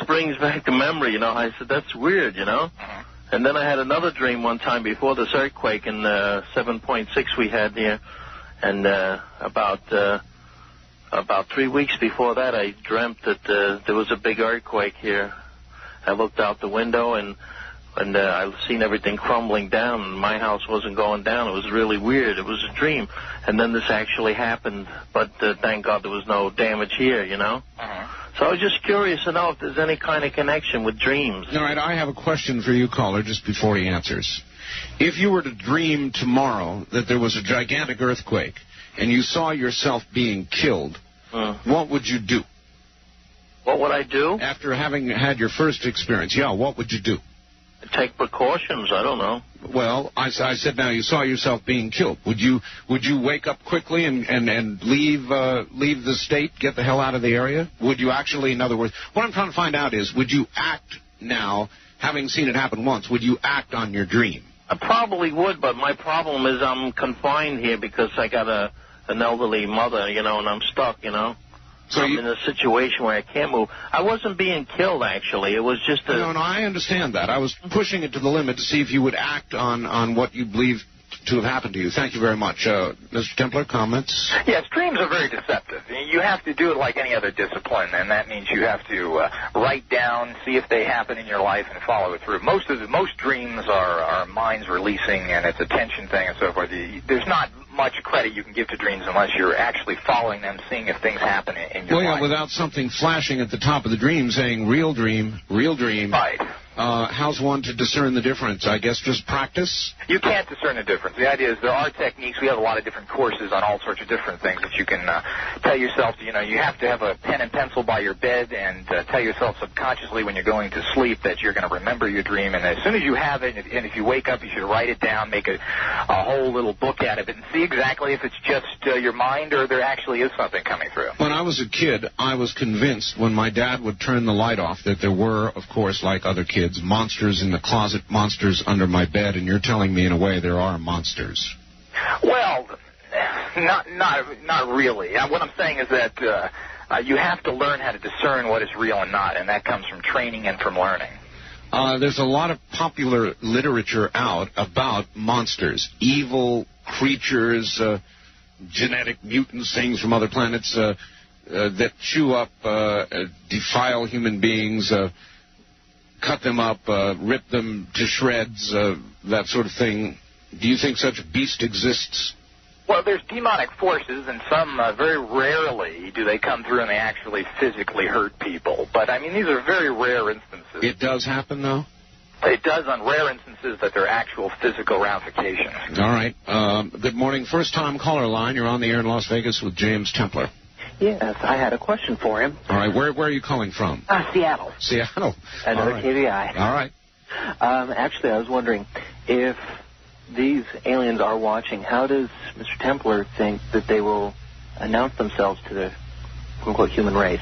brings back the memory, I said, that's weird, And then I had another dream one time before this earthquake in 7.6 we had here, and about 3 weeks before that, I dreamt that there was a big earthquake here. I looked out the window, and I seen everything crumbling down, and my house wasn't going down. It was really weird. It was a dream. And then this actually happened, but thank God there was no damage here, So I was just curious to know if there's any kind of connection with dreams. All right, I have a question for you, caller, just before he answers. If you were to dream tomorrow that there was a gigantic earthquake, and you saw yourself being killed, what would you do? What would I do? After having had your first experience, what would you do? Take precautions, I don't know. Well, I said now you saw yourself being killed. Would you wake up quickly and leave the state, get the hell out of the area? Would you actually, in other words, what I'm trying to find out is, would you act now, having seen it happen once, would you act on your dream? I probably would, but my problem is I'm confined here because I got an elderly mother, and I'm stuck, So I'm in a situation where I can't move. I wasn't being killed, actually. It was just No, I understand that. I was pushing it to the limit to see if you would act on what you believe to have happened to you. Thank you very much. Mr. Templar, comments? Yes, dreams are very deceptive. You have to do it like any other discipline, and that means you have to write down, see if they happen in your life, and follow it through. Most dreams are minds releasing, and it's a tension thing and so forth. There's not much credit you can give to dreams unless you're actually following them, seeing if things happen in your life. Well, without something flashing at the top of the dream saying, real dream, real dream. Right. How's one to discern the difference? I guess just practice? You can't discern the difference. The idea is there are techniques. We have a lot of different courses on all sorts of different things that you can tell yourself. You have to have a pen and pencil by your bed and tell yourself subconsciously when you're going to sleep that you're going to remember your dream. And as soon as you have it, and if you wake up, you should write it down, make a whole little book out of it, and see exactly if it's just your mind or there actually is something coming through. When I was a kid, I was convinced when my dad would turn the light off that there were, of course, like other kids, monsters in the closet, monsters under my bed, and you're telling me in a way there are monsters. Well, not really. What I'm saying is that you have to learn how to discern what is real and not, and that comes from training and from learning. There's a lot of popular literature out about monsters, evil creatures, genetic mutants, things from other planets that chew up, defile human beings, cut them up, rip them to shreds, that sort of thing. Do you think such a beast exists? Well, there's demonic forces, and some very rarely do they come through and they actually physically hurt people. But, I mean, these are very rare instances. It does happen, though? It does on rare instances that there are actual physical ramifications. All right. Good morning. First-time caller line. You're on the air in Las Vegas with James Templar. Yes, I had a question for him. All right. Where are you calling from? Seattle. Seattle. Another right. KVI. All right. Actually, I was wondering if these aliens are watching, how does Mr. Templar think that they will announce themselves to the quote-unquote human race?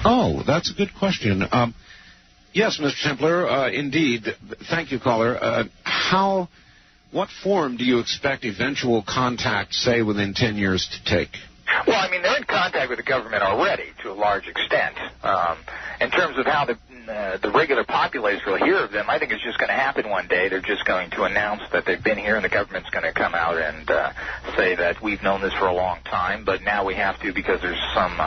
Oh, that's a good question. Yes, Mr. Templar, indeed. Thank you, caller. What form do you expect eventual contact, say, within 10 years to take? Well, I mean, they're in contact with the government already to a large extent. In terms of how the regular populace will hear of them, I think it's just going to happen one day. They're just going to announce that they've been here, and the government's going to come out and say that we've known this for a long time, but now we have to because there's some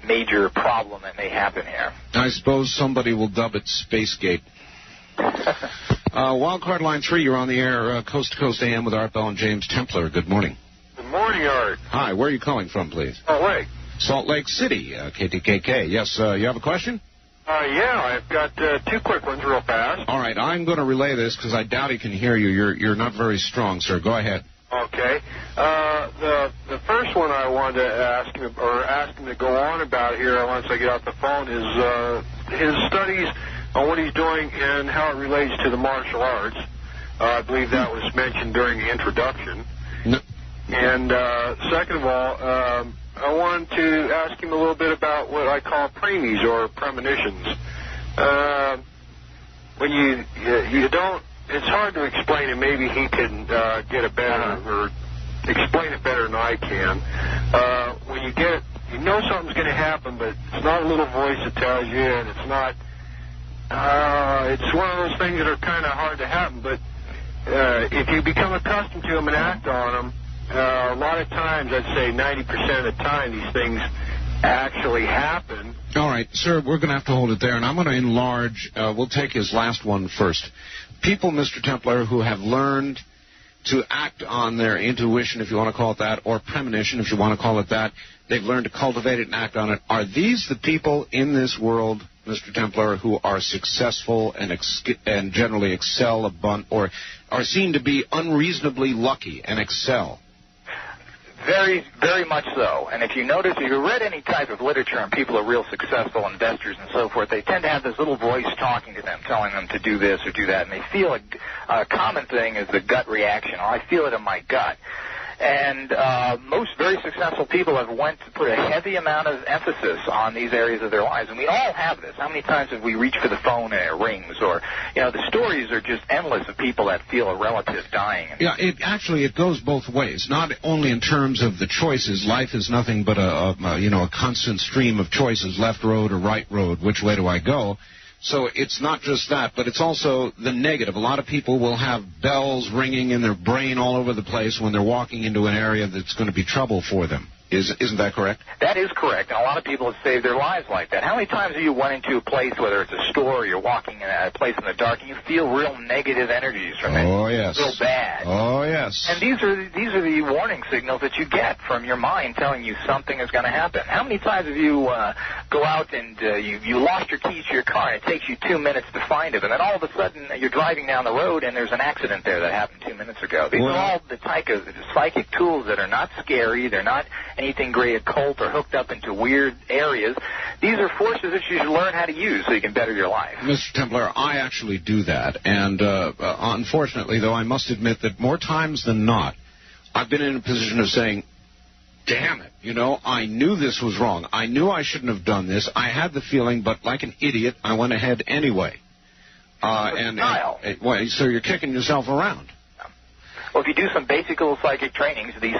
major problem that may happen here. I suppose somebody will dub it Spacegate. Wildcard line 3, you're on the air, Coast to Coast AM with Art Bell and James Templar. Good morning. Good morning, Art. Hi, where are you calling from, please? Salt Lake. Salt Lake City, KTKK. Yes, you have a question? Yeah, I've got two quick ones real fast. All right, I'm going to relay this because I doubt he can hear you. You're not very strong, sir. Go ahead. Okay. The first one I wanted to ask him to go on about here once I get off the phone is his studies on what he's doing and how it relates to the martial arts. I believe that was mentioned during the introduction. No. And second of all, I wanted to ask him a little bit about what I call preemies or premonitions. When you don't, it's hard to explain it. Maybe he can get it better or explain it better than I can. When you know something's going to happen, but it's not a little voice that tells you, and it's not. It's one of those things that are kind of hard to happen. But if you become accustomed to them and act on them, a lot of times, I'd say 90% of the time, these things actually happen. All right, sir, we're going to have to hold it there, and I'm going to enlarge. We'll take his last one first. People, Mr. Templar, who have learned to act on their intuition, if you want to call it that, or premonition, if you want to call it that, they've learned to cultivate it and act on it. Are these the people in this world, Mr. Templar, who are successful and generally excel or are seen to be unreasonably lucky and excel? Very, very much so. And if you notice, if you read any type of literature on people who are real successful investors and so forth, they tend to have this little voice talking to them, telling them to do this or do that. And they feel a common thing is the gut reaction. Oh, I feel it in my gut. And most very successful people have put a heavy amount of emphasis on these areas of their lives. And we all have this. How many times have we reached for the phone and it rings? Or, the stories are just endless of people that feel a relative dying. Yeah, it goes both ways. Not only in terms of the choices. Life is nothing but a constant stream of choices, left road or right road. Which way do I go? So it's not just that, but it's also the negative. A lot of people will have bells ringing in their brain all over the place when they're walking into an area that's going to be trouble for them. Isn't that correct? That is correct, and a lot of people have saved their lives like that. How many times have you went into a place, whether it's a store or you're walking in a place in the dark, and you feel real negative energies from it? Oh, yes. Real bad. Oh, yes. And these are the warning signals that you get from your mind telling you something is going to happen. How many times have you go out and you lost your keys to your car, and it takes you 2 minutes to find it, and then all of a sudden you're driving down the road and there's an accident there that happened 2 minutes ago? These are all the type of psychic tools that are not scary. They're not anything great occult or hooked up into weird areas. These are forces that you should learn how to use so you can better your life. Mr. Templar, I actually do that. And unfortunately, though, I must admit that more times than not, I've been in a position of saying, damn it, I knew this was wrong. I knew I shouldn't have done this. I had the feeling, but like an idiot, I went ahead anyway. So you're kicking yourself around. Well, if you do some basic little psychic trainings, these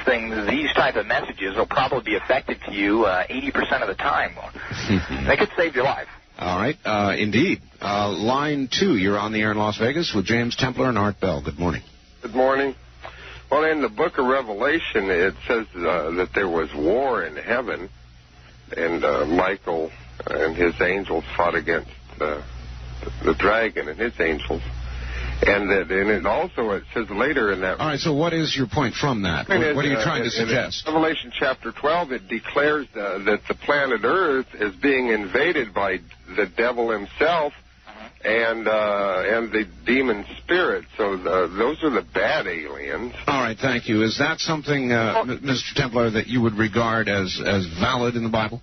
type of messages will probably be effective to you 80% of the time. They could save your life. All right, indeed. Line 2, you're on the air in Las Vegas with James Templar and Art Bell. Good morning. Good morning. Well, in the book of Revelation, it says that there was war in heaven, and Michael and his angels fought against the dragon and his angels. And it also says later in that... All right, so what is your point from that? What are you trying to suggest? In Revelation chapter 12, it declares that the planet Earth is being invaded by the devil himself and the demon spirit. So those are the bad aliens. All right, thank you. Is that something, Mr. Templar, that you would regard as valid in the Bible?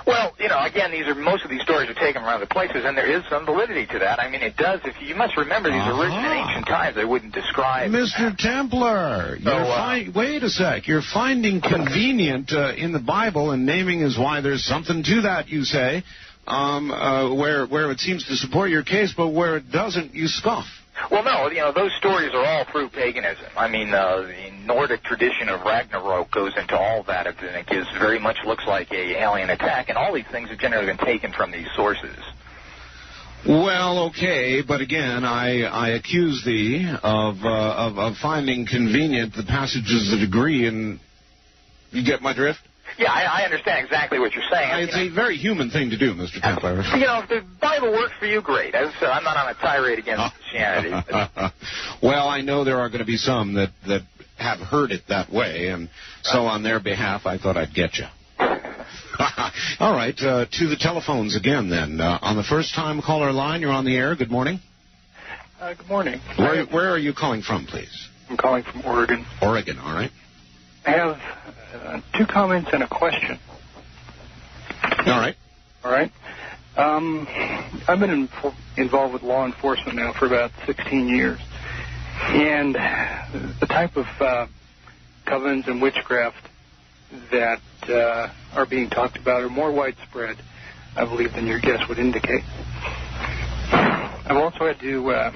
Well, again, most of these stories are taken from other places, and there is some validity to that. I mean, it does. You must remember these are written in ancient times. They wouldn't describe. Mr. Templar, wait a sec. You're finding convenient in the Bible, and naming is why there's something to that, you say, where it seems to support your case, but where it doesn't, you scoff. Well, no, those stories are all through paganism. I mean, the Nordic tradition of Ragnarok goes into all that, and it very much looks like a alien attack, and all these things have generally been taken from these sources. Well, okay, but again, I accuse thee of finding convenient the passages that agree, and you get my drift? Yeah, I understand exactly what you're saying. It's a very human thing to do, Mr. Templar. If the Bible works for you, great. As I said, I'm not on a tirade against Christianity. Well, I know there are going to be some that have heard it that way, and so on their behalf, I thought I'd get you. All right, to the telephones again, then. On the first-time caller line, you're on the air. Good morning. Good morning. Where are you calling from, please? I'm calling from Oregon. Oregon, all right. I have 2 comments and a question. All right. All right. I've been involved with law enforcement now for about 16 years. And the type of covens and witchcraft that are being talked about are more widespread, I believe, than your guess would indicate. I've also had to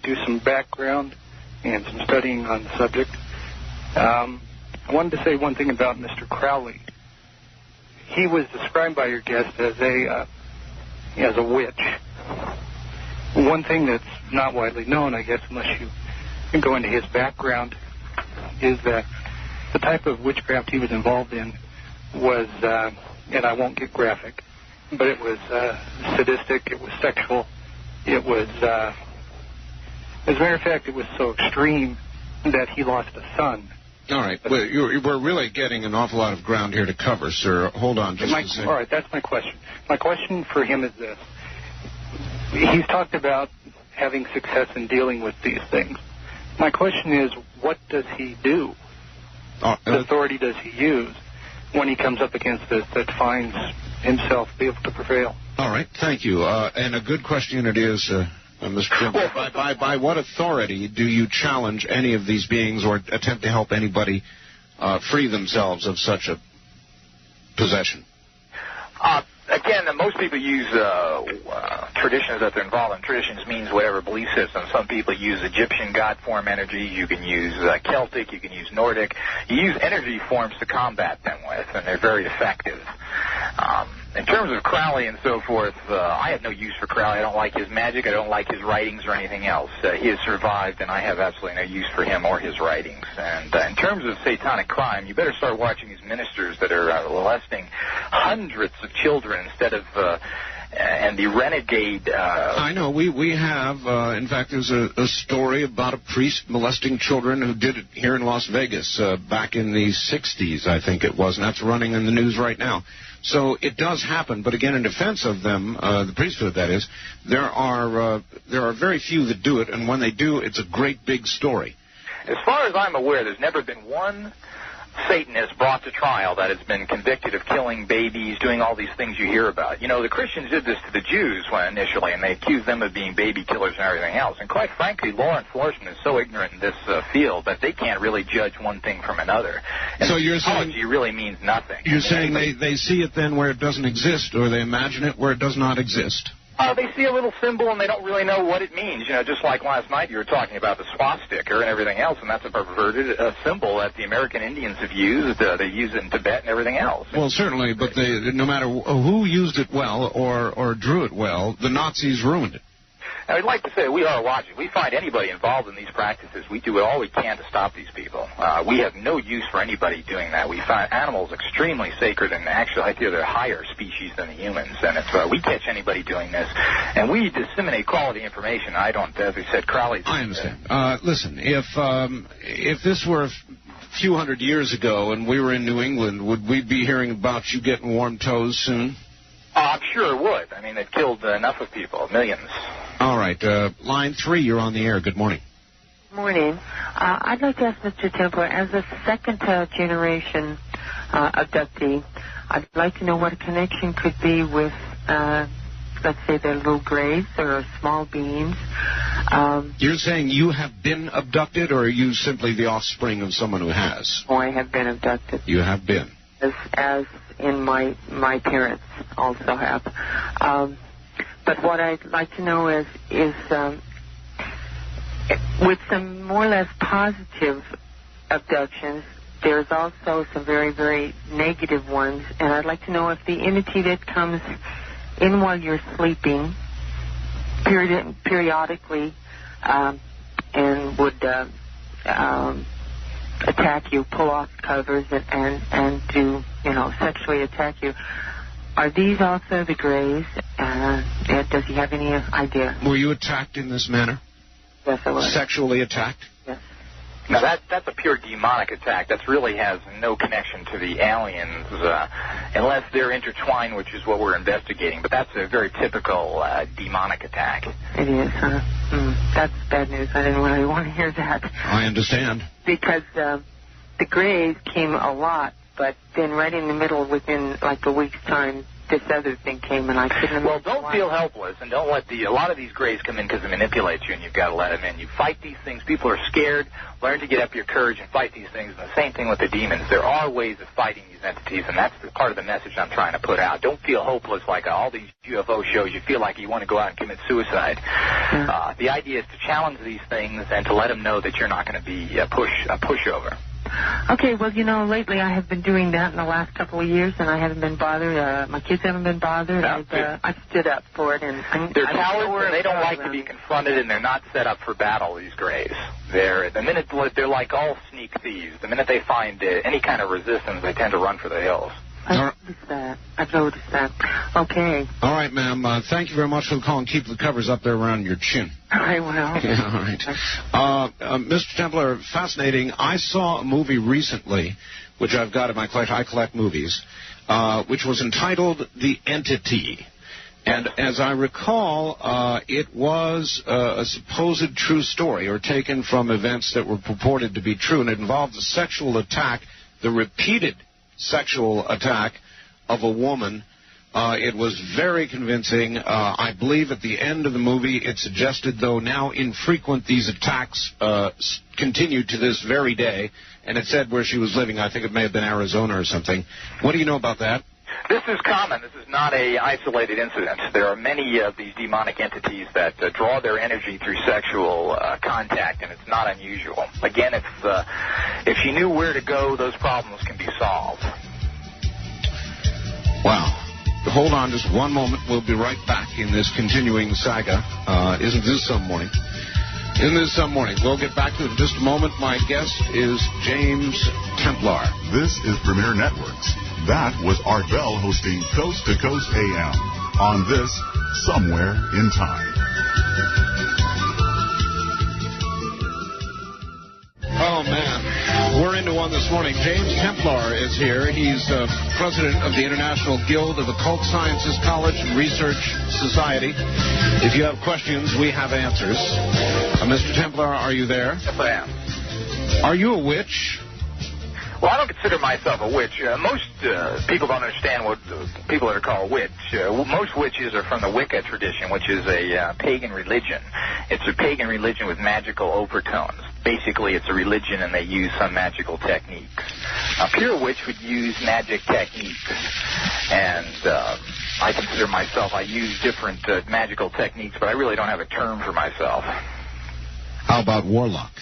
do some background and some studying on the subject. I wanted to say one thing about Mr. Crowley. He was described by your guest as a witch. One thing that's not widely known, I guess, unless you can go into his background, is that the type of witchcraft he was involved in was, and I won't get graphic, but it was sadistic, it was sexual, it was, as a matter of fact, it was so extreme that he lost a son. All right. Well, we're really getting an awful lot of ground here to cover, sir. Hold on just a second. All right, that's my question. My question for him is this. He's talked about having success in dealing with these things. My question is, what does he do? What authority does he use when he comes up against this that finds himself be able to prevail? All right. Thank you. And a good question it is, Mr. Templar. By what authority do you challenge any of these beings or attempt to help anybody free themselves of such a possession? Again, most people use traditions that they're involved in. Traditions means whatever belief system. Some people use Egyptian god form energy. You can use Celtic. You can use Nordic. You use energy forms to combat them with, and they're very effective. In terms of Crowley and so forth, I have no use for Crowley. I don't like his magic. I don't like his writings or anything else. He has survived, and I have absolutely no use for him or his writings. And in terms of satanic crime, you better start watching these ministers that are molesting hundreds of children instead of... and the renegade... I know. We have, in fact, there's a story about a priest molesting children who did it here in Las Vegas back in the 60s, I think it was, and that's running in the news right now. So it does happen, but again, in defense of them, the priesthood, that is, there are very few that do it, and when they do, it's a great big story. As far as I'm aware, there's never been one Satanist brought to trial that has been convicted of killing babies, doing all these things you hear about. You know, the Christians did this to the Jews initially, and they accused them of being baby killers and everything else. And quite frankly, law enforcement is so ignorant in this field that they can't really judge one thing from another. And so you're saying really means nothing. You're saying they see it then where it doesn't exist, or they imagine it where it does not exist? They see a little symbol and they don't really know what it means. You know, just like last night you were talking about the swastika and everything else, and that's a perverted symbol that the American Indians have used. They use it in Tibet and everything else. Well, certainly, but no matter who used it well or drew it well, the Nazis ruined it. I'd like to say we are watching. We find anybody involved in these practices. We do all we can to stop these people. We have no use for anybody doing that. We find animals extremely sacred, and actually I feel they're higher species than the humans. And if we catch anybody doing this, and we disseminate quality information, I don't, as I said, Crowley's... I understand. Listen, if this were a few hundred years ago and we were in New England, would we be hearing about you getting warm toes soon? I'm sure it would. I mean, they've killed enough of people, millions. All right. Line 3, you're on the air. Good morning. Morning. I'd like to ask Mr. Templar, as a second-generation abductee, I'd like to know what a connection could be with, let's say, the little grays or small beings. You're saying you have been abducted, or are you simply the offspring of someone who has? Oh, I have been abducted. You have been. As in my parents also have. But what I'd like to know is with some more or less positive abductions, there's also some very, very negative ones. And I'd like to know if the entity that comes in while you're sleeping periodically and would attack you, pull off covers and do, sexually attack you. Are these also the grays? Does he have any idea? Were you attacked in this manner? Yes, I was. Sexually attacked? Yes. Now, that's a pure demonic attack. That really has no connection to the aliens, unless they're intertwined, which is what we're investigating. But that's a very typical demonic attack. It is, huh? That's bad news. I didn't really want to hear that. I understand. Because the grays came a lot, but then right in the middle, within like a week's time, this other thing came, and I couldn't... Well, don't feel helpless, and don't let a lot of these grays come in because they manipulate you, and you've got to let them in. You fight these things. People are scared. Learn to get up your courage and fight these things. And the same thing with the demons. There are ways of fighting these entities, and that's the part of the message I'm trying to put out. Don't feel hopeless like all these UFO shows. You feel like you want to go out and commit suicide. The idea is to challenge these things and to let them know that you're not going to be a pushover. Okay, well, lately I have been doing that in the last couple of years, and I haven't been bothered. My kids haven't been bothered. I've stood up for it. And they're cowards, and they don't like to be confronted, and they're not set up for battle, these grays. They're like all sneak thieves. The minute they find any kind of resistance, they tend to run for the hills. I've noticed that. Okay. All right, ma'am. Thank you very much for the call, and keep the covers up there around your chin. I will. Yeah, all right. Mr. Templar, fascinating. I saw a movie recently, which I've got in my collection. I collect movies, which was entitled The Entity. And as I recall, it was a supposed true story, or taken from events that were purported to be true, and it involved a sexual attack, the repeated sexual attack of a woman. It was very convincing. I believe at the end of the movie it suggested, though now infrequent, these attacks continue to this very day. And it said where she was living. I think it may have been Arizona or something. What do you know about that? This is common. This is not an isolated incident. There are many of these demonic entities that draw their energy through sexual contact, and it's not unusual. Again, if you knew where to go, those problems can be solved. Wow. hold on just one moment. We'll be right back in this continuing saga. Isn't this some morning? Isn't this some morning? We'll get back to it in just a moment. My guest is James Templar. This is Premier Networks. That was Art Bell hosting Coast to Coast AM on this Somewhere in Time. Oh, man. We're into one this morning. James Templar is here. He's president of the International Guild of Occult Sciences College and Research Society. If you have questions, we have answers. Mr. Templar, are you there? Yes, I am. Are you a witch? Well, I don't consider myself a witch. Most people don't understand what people that are called witch. Most witches are from the Wicca tradition, which is a pagan religion. It's a pagan religion with magical overtones. Basically, it's a religion, and they use some magical techniques. A pure witch would use magic techniques, and I consider myself, I use different magical techniques, but I really don't have a term for myself. How about warlock?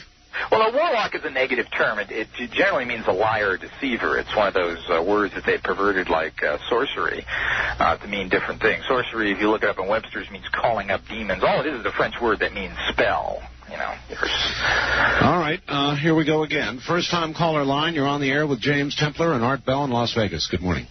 Well, a warlock is a negative term. It generally means a liar or deceiver. It's one of those words that they perverted like sorcery to mean different things. Sorcery, if you look it up in Webster's, means calling up demons. All it is a French word that means spell. You know. All right, here we go again. First-time caller line. You're on the air with James Templar and Art Bell in Las Vegas. Good morning.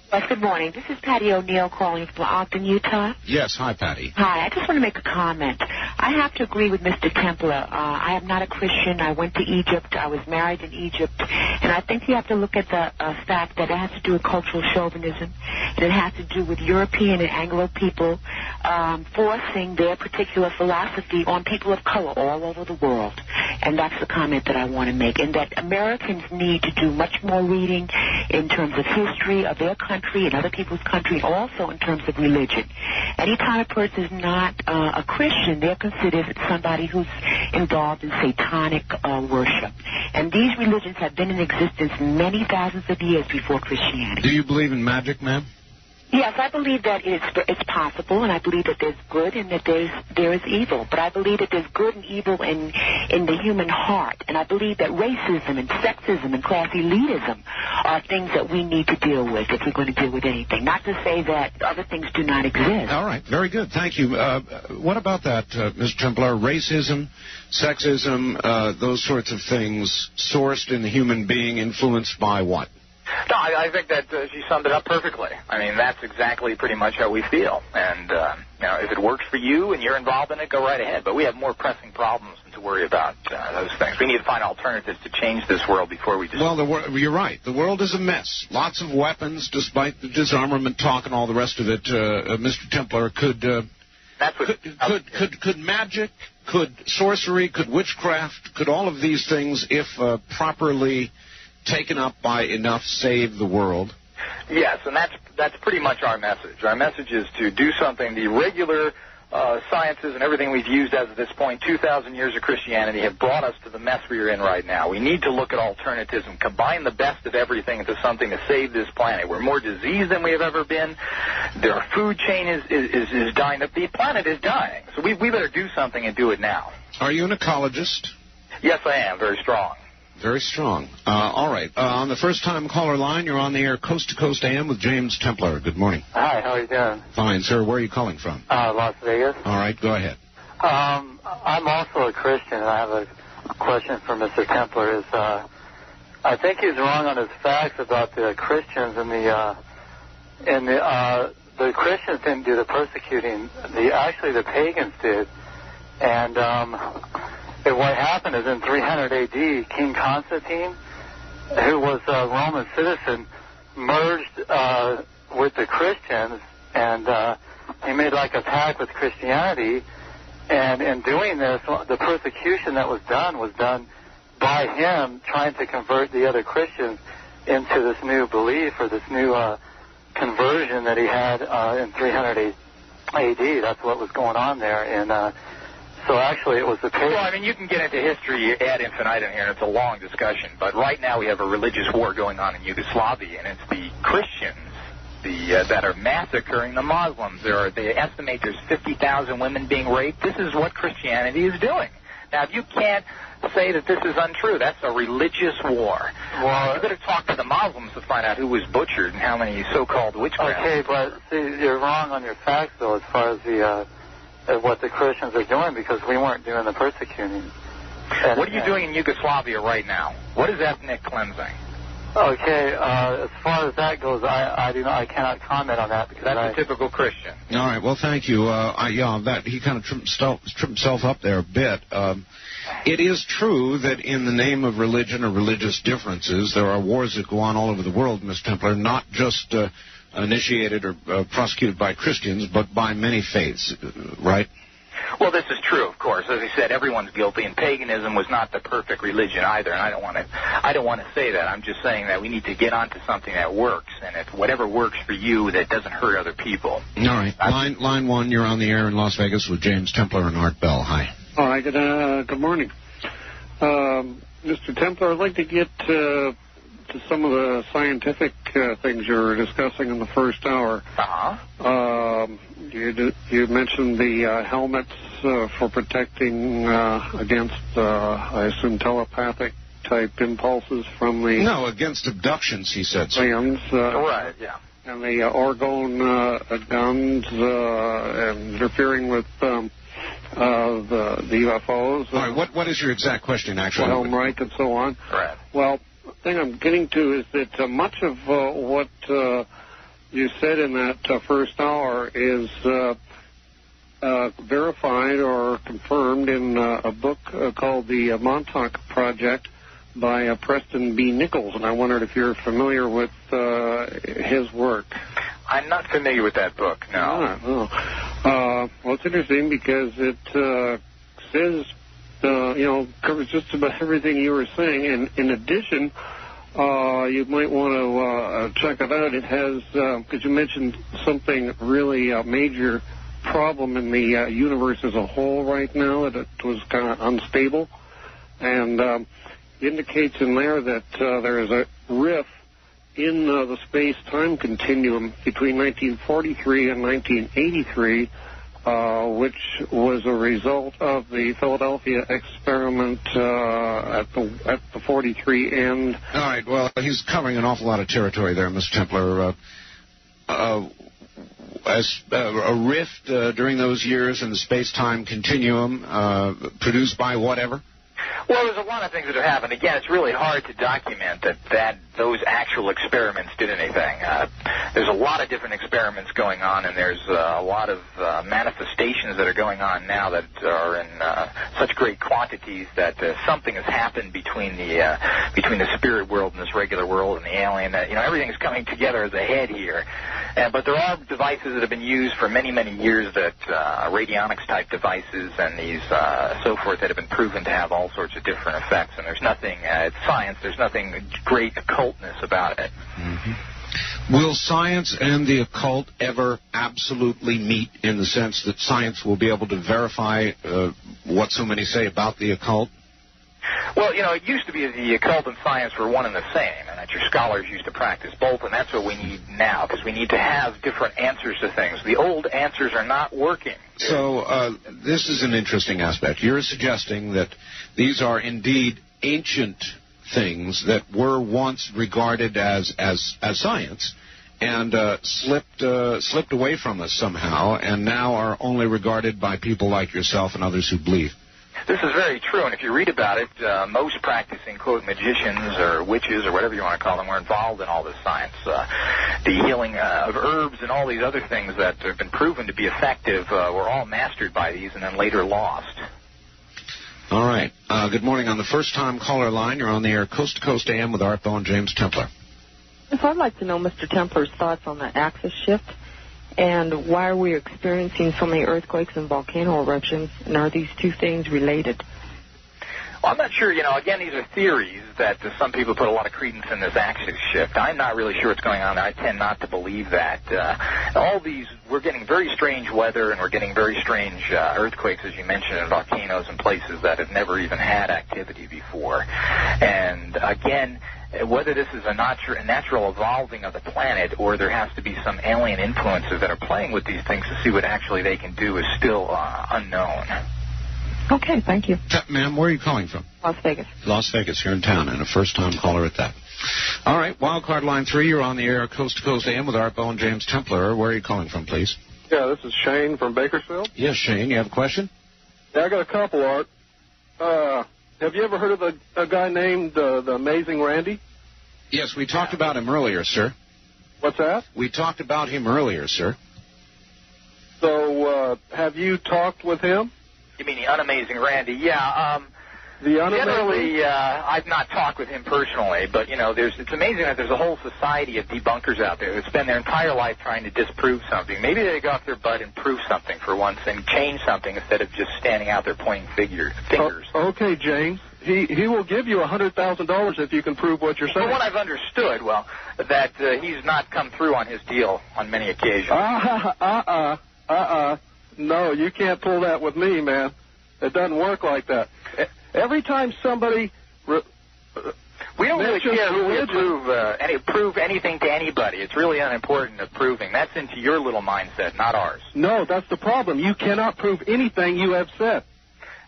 Yes, good morning. This is Patty O'Neill calling from Ogden, Utah. Yes, hi, Patty. Hi, I just want to make a comment. I have to agree with Mr. Templar. I am not a Christian. I went to Egypt. I was married in Egypt. And I think you have to look at the fact that it has to do with cultural chauvinism. And it has to do with European and Anglo people forcing their particular philosophy on people of color all over the world. And that's the comment that I want to make. And that Americans need to do much more reading in terms of history of their country and other people's country, and also in terms of religion. Anytime a person is not a Christian, they're considered somebody who's involved in satanic worship. And these religions have been in existence many thousands of years before Christianity. Do you believe in magic, ma'am? Yes, I believe that it's possible, and I believe that there's good and that there is evil. But I believe that there's good and evil in the human heart. And I believe that racism and sexism and class elitism are things that we need to deal with if we're going to deal with anything. Not to say that other things do not exist. All right, very good. Thank you. What about that, Mr. Templar? Racism, sexism, those sorts of things sourced in the human being, influenced by what? No, I think that she summed it up perfectly. I mean, that's exactly pretty much how we feel. And, you know, if it works for you and you're involved in it, go right ahead. But we have more pressing problems than to worry about those things. We need to find alternatives to change this world before we just... Well, you're right. The world is a mess. Lots of weapons, despite the disarmament talk and all the rest of it. Mr. Templar, could magic, could sorcery, could witchcraft, could all of these things, if properly taken up by enough, save the world? Yes, and that's pretty much our message. Our message is to do something. The regular sciences and everything we've used as of this point, 2,000 years of Christianity, have brought us to the mess we're in right now. We need to look at alternatives and combine the best of everything into something to save this planet. We're more diseased than we have ever been. Our food chain is dying. The planet is dying. So we better do something and do it now. Are you an ecologist? Yes, I am. Very strong. Very strong. All right. On the first-time caller line, you're on the air Coast to Coast AM with James Templar. Good morning. Hi, how are you doing? Fine, sir. Where are you calling from? Las Vegas. All right, go ahead. I'm also a Christian, and I have a question for Mr. Templar. I think he's wrong on his facts about the Christians and the Christians didn't do the persecuting. The pagans did, and what happened is in 300 A.D., King Constantine, who was a Roman citizen, merged with the Christians, and he made like a pact with Christianity. And in doing this, the persecution that was done by him trying to convert the other Christians into this new belief or this new conversion that he had in 300 A.D. That's what was going on there. And so actually it was the pagans. Well, I mean, you can get into history ad infinitum here, and it's a long discussion. But right now we have a religious war going on in Yugoslavia, and it's the Christians that are massacring the Muslims. They estimate there's 50,000 women being raped. This is what Christianity is doing. Now, if you can't say that this is untrue. That's a religious war. Well, you better talk to the Muslims to find out who was butchered and how many so-called witchcraft. Okay, but see, you're wrong on your facts, though, as far as the what the Christians are doing, because we weren't doing the persecuting. What are you doing in Yugoslavia right now? What is ethnic cleansing? Okay, as far as that goes, I cannot comment on that because that's a typical Christian. All right, well, thank you. That he kind of tripped himself up there a bit. It is true that in the name of religion or religious differences, there are wars that go on all over the world, Ms. Templar, not just initiated or prosecuted by Christians, but by many faiths, right? Well, this is true, of course. As I said, everyone's guilty, and paganism was not the perfect religion either. And I don't want to say that. I'm just saying that we need to get onto something that works, and if whatever works for you, that doesn't hurt other people. All right, line one. You're on the air in Las Vegas with James Templar and Art Bell. Hi. All right. Good morning, Mr. Templar. I'd like to get to some of the scientific things you were discussing in the first hour. You mentioned the helmets for protecting against, I assume, telepathic type impulses from the... No, against abductions, he said. Aliens. Right, yeah. And the orgone guns and interfering with the UFOs. All right, what is your exact question, actually? Helm right and so on. Right. Well, the thing I'm getting to is that much of what you said in that first hour is verified or confirmed in a book called The Montauk Project by Preston B. Nichols, and I wondered if you're familiar with his work. I'm not familiar with that book, no. Well, it's interesting because it says, covers just about everything you were saying, and in addition, you might want to check it out. It has, because you mentioned something really major problem in the universe as a whole right now, that it was kind of unstable, and indicates in there that there is a rift in the space-time continuum between 1943 and 1983, which was a result of the Philadelphia experiment at the 43 end. All right, well, he's covering an awful lot of territory there, Mr. Templar. As a rift during those years in the space-time continuum produced by whatever? Well, there's a lot of things that have happened. Again, it's really hard to document that those actual experiments did anything. There's a lot of different experiments going on, and there's a lot of manifestations that are going on now that are in such great quantities that something has happened between the spirit world and this regular world and the alien. Everything's coming together as a head here. But there are devices that have been used for many, many years, that radionics-type devices and these so forth, that have been proven to have all sorts of different effects. And there's nothing, it's science, there's nothing great occultness about it. Mm-hmm. Will science and the occult ever absolutely meet, in the sense that science will be able to verify what so many say about the occult? Well, it used to be the occult and science were one and the same, and that your scholars used to practice both, and that's what we need now, because we need to have different answers to things. The old answers are not working. So this is an interesting aspect. You're suggesting that these are indeed ancient things that were once regarded as science, and slipped away from us somehow, and now are only regarded by people like yourself and others who believe. This is very true, and if you read about it, most practicing, quote, magicians or witches or whatever you want to call them were involved in all this science. The healing of herbs and all these other things that have been proven to be effective were all mastered by these and then later lost. All right. Good morning. On the first-time caller line, you're on the air Coast to Coast AM with Art Bell and James Templar. Yes, I'd like to know Mr. Templar's thoughts on the axis shift. And why are we experiencing so many earthquakes and volcano eruptions? And are these two things related? Well, I'm not sure. Again, these are theories that some people put a lot of credence in this axis shift. I'm not really sure what's going on. I tend not to believe that. All these, we're getting very strange weather, and we're getting very strange earthquakes, as you mentioned, and volcanoes in places that have never even had activity before. And again, whether this is a natural evolving of the planet or there has to be some alien influences that are playing with these things to see what actually they can do is still unknown. Okay, thank you. Ma'am, where are you calling from? Las Vegas. Las Vegas, here in town, and a first-time caller at that. All right, wildcard line 3, you're on the air, Coast to Coast AM with Art Bell and James Templar. Where are you calling from, please? Yeah, this is Shane from Bakersfield. Yes, Shane, you have a question? Yeah, I got a couple, Art. Have you ever heard of a guy named the Amazing Randy? Yes, we talked about him earlier, sir. What's that? We talked about him earlier, sir. So, have you talked with him? You mean the unamazing Randy? Yeah. Generally, I've not talked with him personally, but, it's amazing that there's a whole society of debunkers out there that spend their entire life trying to disprove something. Maybe they go off their butt and prove something for once and change something instead of just standing out there pointing fingers. Okay, James. He will give you $100,000 if you can prove what you're saying. From what I've understood, that he's not come through on his deal on many occasions. No, you can't pull that with me, man. It doesn't work like that. Every time somebody... we don't really care who we prove anything to anybody. It's really unimportant of proving. That's into your little mindset, not ours. No, that's the problem. You cannot prove anything you have said.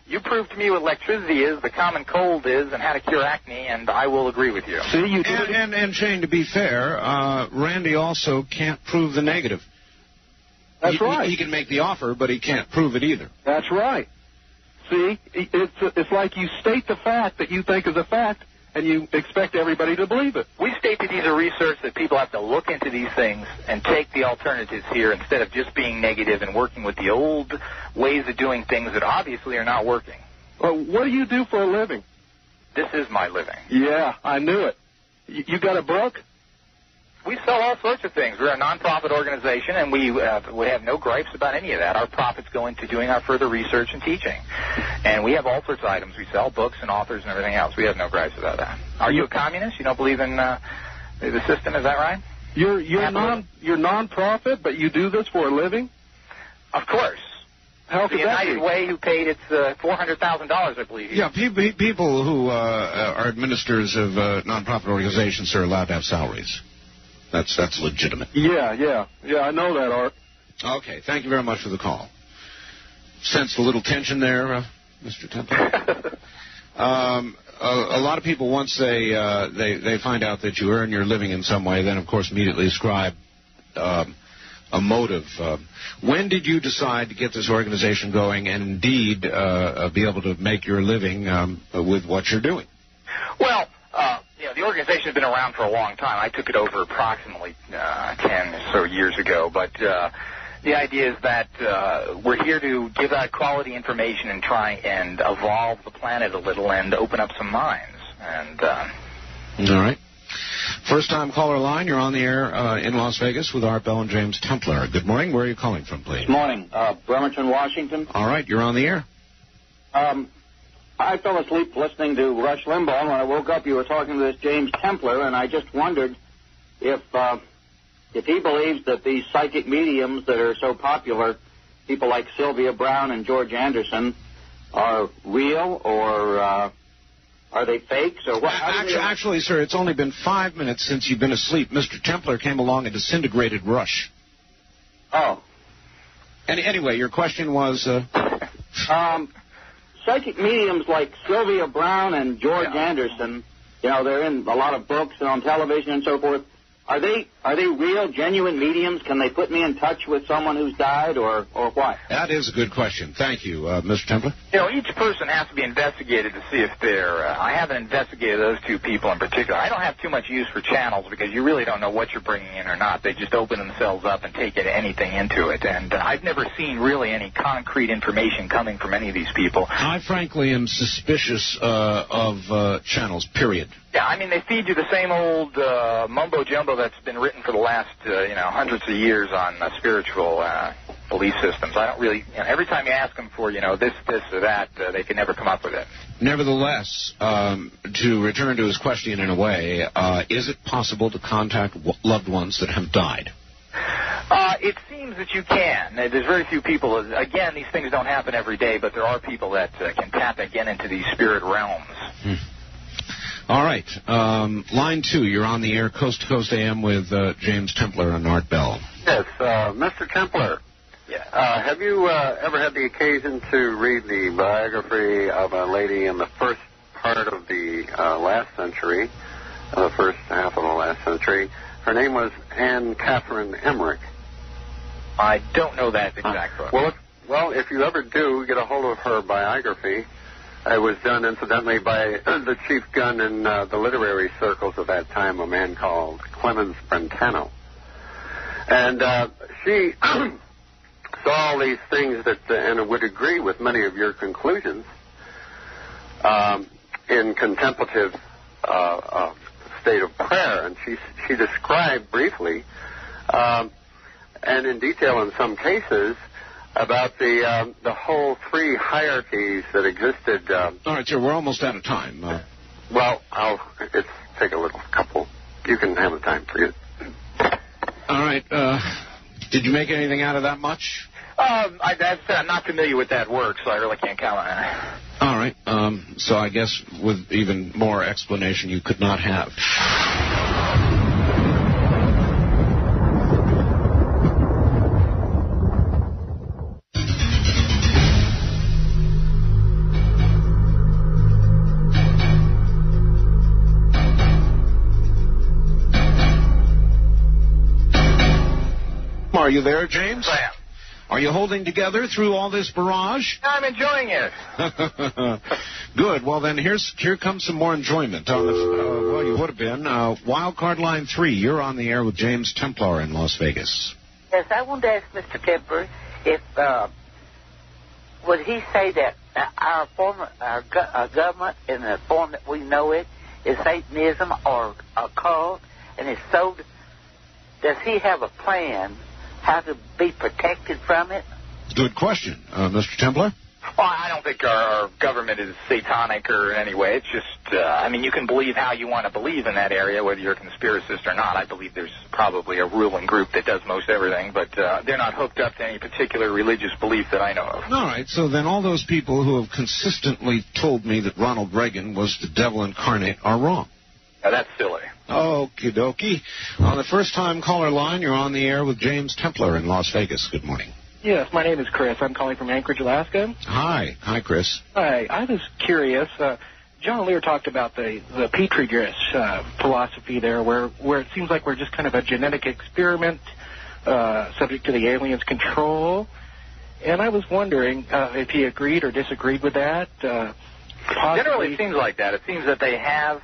You prove to me what electricity is, the common cold is, and how to cure acne, and I will agree with you. See, you did and Shane, to be fair, Randy also can't prove the negative. That's right. He can make the offer, but he can't prove it either. That's right. See, it's like you state the fact that you think is a fact, and you expect everybody to believe it. We state that these are research, that people have to look into these things and take the alternatives here instead of just being negative and working with the old ways of doing things that obviously are not working. Well, what do you do for a living? This is my living. Yeah, I knew it. You got a book? We sell all sorts of things. We're a non-profit organization, and we have no gripes about any of that. Our profits go into doing our further research and teaching. And we have all sorts of items. We sell books and authors and everything else. We have no gripes about that. Are you a communist? You don't believe in the system? Is that right? You're non-profit, but you do this for a living? Of course. How could that be? The United Way, who paid its $400,000, I believe. Yeah, people who are administrators of non-profit organizations are allowed to have salaries. That's legitimate. Yeah, I know that, Art. Okay, thank you very much for the call. Sensed a little tension there, Mr. Templar. A lot of people, once they find out that you earn your living in some way, then, of course, immediately ascribe a motive. When did you decide to get this organization going and, indeed, be able to make your living with what you're doing? Well, the organization has been around for a long time. I took it over approximately 10 or so years ago. But the idea is that we're here to give out quality information and try and evolve the planet a little and open up some minds. And all right. First-time caller line. You're on the air in Las Vegas with Art Bell and James Templar. Good morning. Where are you calling from, please? Good morning. Bremerton, Washington. All right. You're on the air. I fell asleep listening to Rush Limbaugh, and when I woke up, you were talking to this James Templar, and I just wondered if he believes that these psychic mediums that are so popular, people like Sylvia Brown and George Anderson, are real, or are they fakes, or what? Actually, sir, it's only been 5 minutes since you've been asleep. Mr. Templar came along and disintegrated Rush. Oh. Anyway, your question was... Psychic mediums like Sylvia Brown and George Anderson, they're in a lot of books and on television and so forth. Are they real, genuine mediums? Can they put me in touch with someone who's died, or what? That is a good question. Thank you, Mr. Templar. Each person has to be investigated to see if they're... I haven't investigated those two people in particular. I don't have too much use for channels because you really don't know what you're bringing in or not. They just open themselves up and take anything into it. And I've never seen really any concrete information coming from any of these people. I frankly am suspicious of channels, period. Yeah, I mean, they feed you the same old mumbo-jumbo that's been written for the last, hundreds of years on spiritual belief systems. I don't really... every time you ask them for, this or that, they can never come up with it. Nevertheless, to return to his question in a way, is it possible to contact loved ones that have died? It seems that you can. There's very few people... Again, these things don't happen every day, but there are people that can tap again into these spirit realms. All right. Line 2, you're on the air, Coast to Coast AM with James Templar and Art Bell. Yes, Mr. Templar, Yeah. Have you ever had the occasion to read the biography of a lady in the first part of the last century, the first half of the last century? Her name was Anne Catherine Emmerich. I don't know that exact book. Well, if you ever do get a hold of her biography, it was done, incidentally, by the chief gun in the literary circles of that time, a man called Clemens Brentano. And she saw all these things that, and would agree with many of your conclusions, in contemplative state of prayer. And she described briefly, and in detail in some cases, about the whole three hierarchies that existed. All right, sir, we're almost out of time. Well, it's take a little couple. You can have the time for you. All right. Did you make anything out of that much? I said I'm not familiar with that work, so I really can't comment on it. All right. So I guess with even more explanation you could not have. Are you there, James? I am. Are you holding together through all this barrage? I'm enjoying it. Good. Well, then here comes some more enjoyment. Well, you would have been. Wildcard line 3, you're on the air with James Templar in Las Vegas. Yes, I wanted to ask Mr. Templar if would he say that our government in the form that we know it is Satanism or a cult, and if so, does he have a plan how to be protected from it? Good question. Mr. Templar? Well, I don't think our government is satanic or in any way. It's just, you can believe how you want to believe in that area, whether you're a conspiracist or not. I believe there's probably a ruling group that does most everything, but they're not hooked up to any particular religious belief that I know of. All right, so then all those people who have consistently told me that Ronald Reagan was the devil incarnate are wrong. Now, that's silly. Okie dokie. On the first-time caller line, you're on the air with James Templar in Las Vegas. Good morning. Yes, my name is Chris. I'm calling from Anchorage, Alaska. Hi. Hi, Chris. Hi. I was curious. John Lear talked about the Petri dish philosophy there, where it seems like we're just kind of a genetic experiment subject to the aliens' control. And I was wondering if he agreed or disagreed with that. Generally, it seems like that. It seems that they have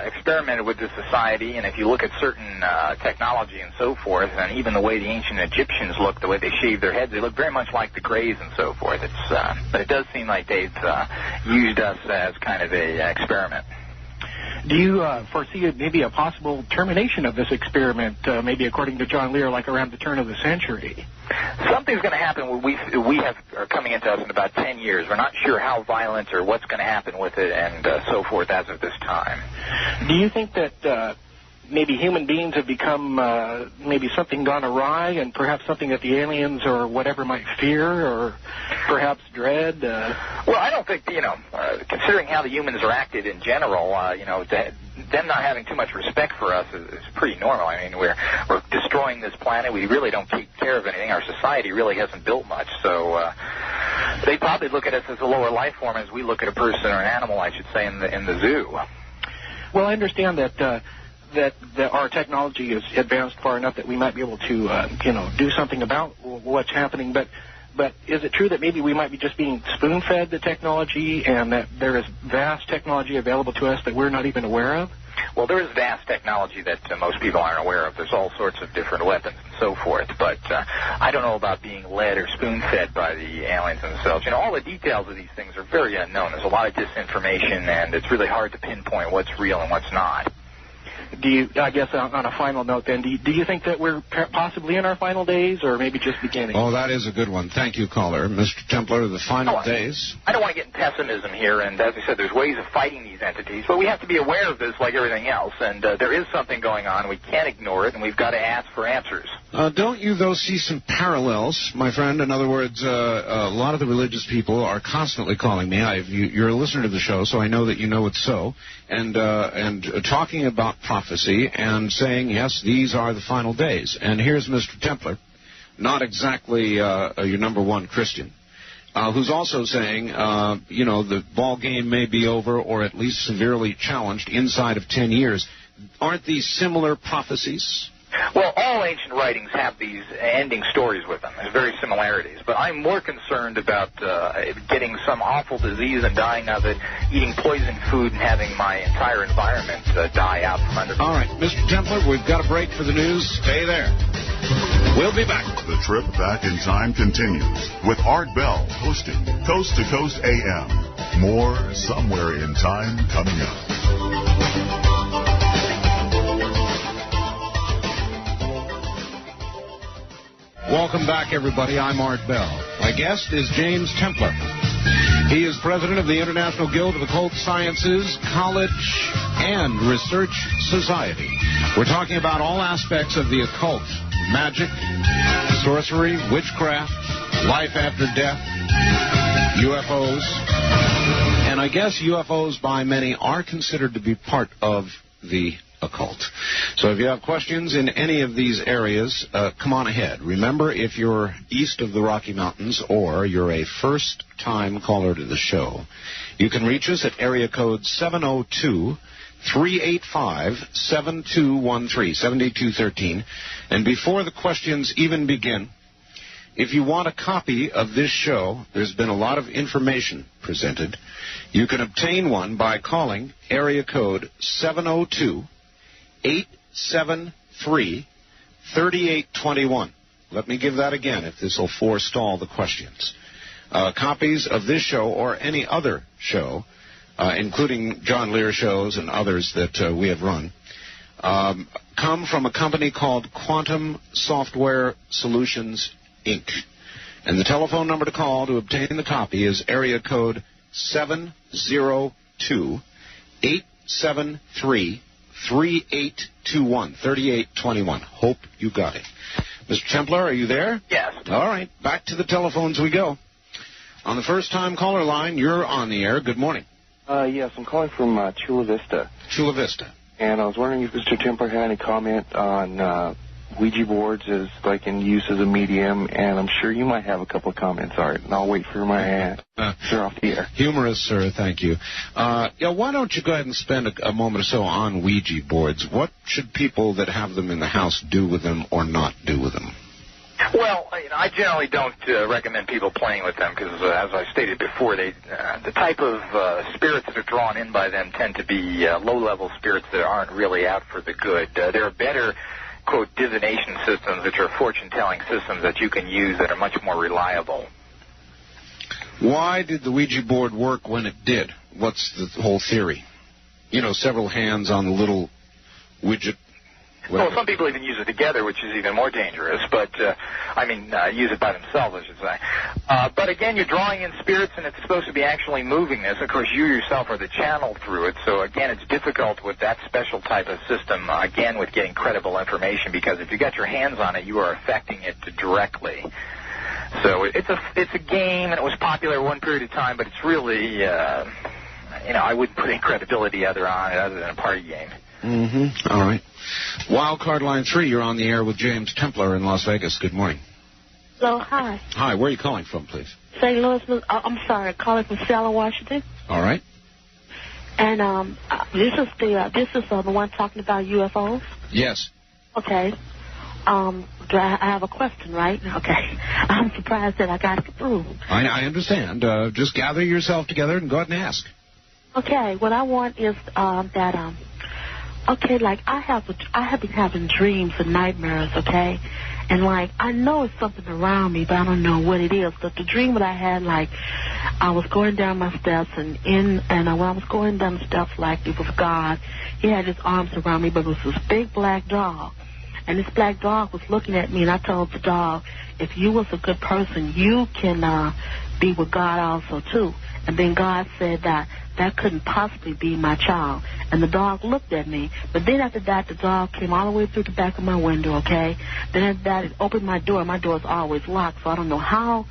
experimented with this society, and if you look at certain technology and so forth, and even the way the ancient Egyptians looked, the way they shaved their heads, they look very much like the Greys and so forth. But it does seem like they've used us as kind of a experiment. Do you foresee maybe a possible termination of this experiment, maybe according to John Lear, like around the turn of the century? Something's going to happen. We are coming into us in about 10 years. We're not sure how violent or what's going to happen with it and so forth as of this time. Do you think that maybe human beings have become maybe something gone awry and perhaps something that the aliens or whatever might fear or perhaps dread? Well, I don't think, considering how the humans are acted in general, them not having too much respect for us is pretty normal. I mean, we're destroying this planet. We really don't take care of anything. Our society really hasn't built much. So they probably look at us as a lower life form as we look at a person or an animal, I should say, in the zoo. Well, I understand that our technology is advanced far enough that we might be able to, do something about what's happening. But is it true that maybe we might be just being spoon-fed the technology and that there is vast technology available to us that we're not even aware of? Well, there is vast technology that most people aren't aware of. There's all sorts of different weapons and so forth. But I don't know about being led or spoon-fed by the aliens themselves. All the details of these things are very unknown. There's a lot of disinformation, and it's really hard to pinpoint what's real and what's not. I guess on a final note then, do you think that we're possibly in our final days or maybe just beginning? Oh, that is a good one. Thank you, caller. Mr. Templar, the final days. I don't want to get in pessimism here, and as I said, there's ways of fighting these entities, but we have to be aware of this like everything else, and there is something going on. We can't ignore it, and we've got to ask for answers. Don't you, though, see some parallels, my friend? In other words, a lot of the religious people are constantly calling me. You're a listener to the show, so I know that you know it's so, and talking about prophecy and saying, yes, these are the final days. And here's Mr. Templar not exactly your number one Christian, who's also saying, the ball game may be over or at least severely challenged inside of 10 years. Aren't these similar prophecies? Well, all ancient writings have these ending stories with them. There's very similarities. But I'm more concerned about getting some awful disease and dying of it, eating poison food and having my entire environment die out from under me. All right, Mr. Templar, we've got a break for the news. Stay there. We'll be back. The trip back in time continues with Art Bell hosting Coast to Coast AM. More somewhere in time coming up. Welcome back, everybody. I'm Art Bell. My guest is James Templar. He is president of the International Guild of Occult Sciences, College, and Research Society. We're talking about all aspects of the occult: magic, sorcery, witchcraft, life after death, UFOs. And I guess UFOs by many are considered to be part of the occult. So if you have questions in any of these areas, come on ahead. Remember, if you're east of the Rocky Mountains or you're a first-time caller to the show, you can reach us at area code 702-385-7213, 7213. And before the questions even begin, if you want a copy of this show, there's been a lot of information presented. You can obtain one by calling area code 702-873-3821. Let me give that again if this will forestall the questions. Copies of this show or any other show, including John Lear shows and others that we have run, come from a company called Quantum Software Solutions, Inc. And the telephone number to call to obtain the copy is area code 702-873-3821, 3821. Hope you got it. Mr. Templar, are you there? Yes. All right, back to the telephones we go. On the first-time caller line, you're on the air. Good morning. Yes, I'm calling from Chula Vista. Chula Vista. And I was wondering if Mr. Templar had any comment on Ouija boards as like in use as a medium, and I'm sure you might have a couple of comments, Art, and I'll wait for my answer off the air. Humorous, sir. Thank you. Why don't you go ahead and spend a moment or so on Ouija boards? What should people that have them in the house do with them or not do with them? Well, I generally don't recommend people playing with them because, as I stated before, the type of spirits that are drawn in by them tend to be low-level spirits that aren't really out for the good. There are better, quote, divination systems, which are fortune-telling systems that you can use that are much more reliable. Why did the Ouija board work when it did? What's the whole theory? Several hands on the little widget. Well, some people even use it together, which is even more dangerous, but, use it by themselves, I should say. But again, you're drawing in spirits, and it's supposed to be actually moving this. Of course, you yourself are the channel through it, so again, it's difficult with that special type of system, again, with getting credible information, because if you got your hands on it, you are affecting it directly. So it's a game, and it was popular one period of time, but it's really, I wouldn't put any credibility on it other than a party game. Mm-hmm. All right. Wild card line 3, you're on the air with James Templar in Las Vegas. Good morning. Hello, hi. Hi, where are you calling from, please? St. Louis, I'm sorry, calling from Seattle, Washington. All right. And this is the one talking about UFOs? Yes. Okay. I have a question, right? Okay. I'm surprised that I got it through. I understand. Just gather yourself together and go ahead and ask. Okay. What I want is okay, like I have been having dreams and nightmares, okay? And like I know it's something around me, but I don't know what it is. But the dream that I had, like I was going down my steps, and when I was going down the steps, like it was God. He had his arms around me, but it was this big black dog. And this black dog was looking at me, and I told the dog, if you was a good person, you can be with God also, too. And then God said that couldn't possibly be my child. And the dog looked at me. But then after that, the dog came all the way through the back of my window, okay? Then after that, it opened my door. My door is always locked, so I don't know how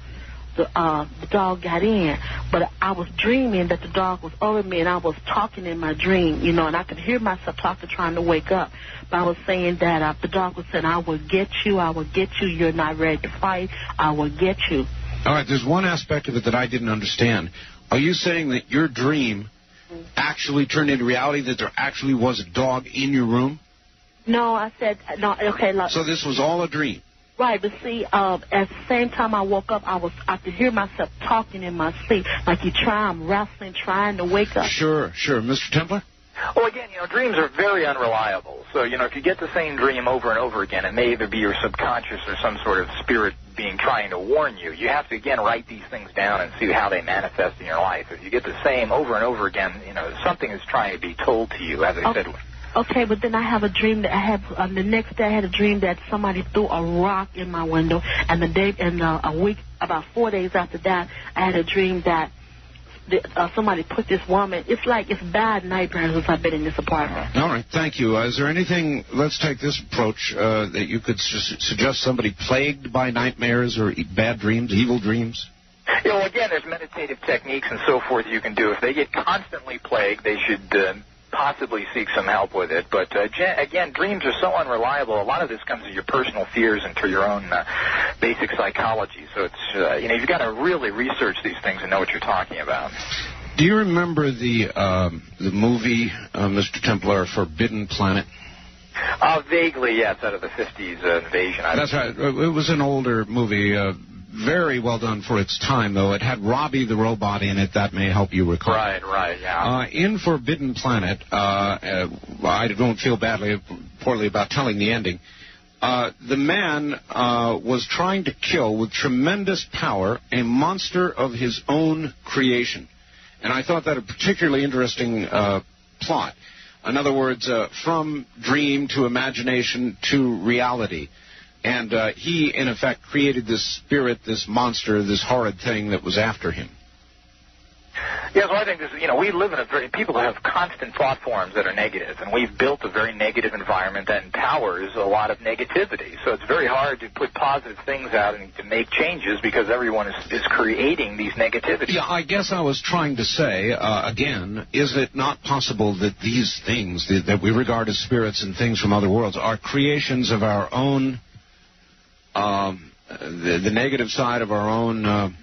the dog got in, but I was dreaming that the dog was over me, and I was talking in my dream, you know, and I could hear myself talking, trying to wake up. But I was saying that the dog was saying, I will get you, you're not ready to fight, I will get you. All right, there's one aspect of it that I didn't understand. Are you saying that your dream actually turned into reality, that there actually was a dog in your room? No, I said, no, okay. Look. So this was all a dream? Right, but see, at the same time I woke up, I could hear myself talking in my sleep, like I'm wrestling, trying to wake up. Sure. Mr. Templar? Well, again, dreams are very unreliable. So, if you get the same dream over and over again, it may either be your subconscious or some sort of spirit being trying to warn you. You have to, again, write these things down and see how they manifest in your life. If you get the same over and over again, something is trying to be told to you, as I said. Okay, but then I have a dream that the next day I had a dream that somebody threw a rock in my window, and a week, about 4 days after that, I had a dream that somebody put this woman. It's bad nightmares since I've been in this apartment. All right, thank you. Is there anything? Let's take this approach that you could suggest somebody plagued by nightmares or bad dreams, evil dreams. Well, again, there's meditative techniques and so forth you can do. If they get constantly plagued, they should possibly seek some help with it. But again, dreams are so unreliable. A lot of this comes to your personal fears and to your own basic psychology. So it's you've got to really research these things and know what you're talking about. Do you remember the movie, Mr. Templar, Forbidden Planet? Vaguely, yes, out of the 50s invasion. That's right. It was an older movie. Very well done for its time, though. It had Robbie the robot in it. That may help you recall. Right, yeah. In Forbidden Planet, I don't feel poorly about telling the ending. The man was trying to kill, with tremendous power, a monster of his own creation. And I thought that a particularly interesting plot. In other words, from dream to imagination to reality. And he, in effect, created this spirit, this monster, this horrid thing that was after him. Yeah, so I think we live in people have constant thought forms that are negative, and we've built a very negative environment that empowers a lot of negativity. So it's very hard to put positive things out and to make changes because everyone is creating these negativities. Yeah, I guess I was trying to say, again, is it not possible that these things that we regard as spirits and things from other worlds are creations of our own, the negative side of our own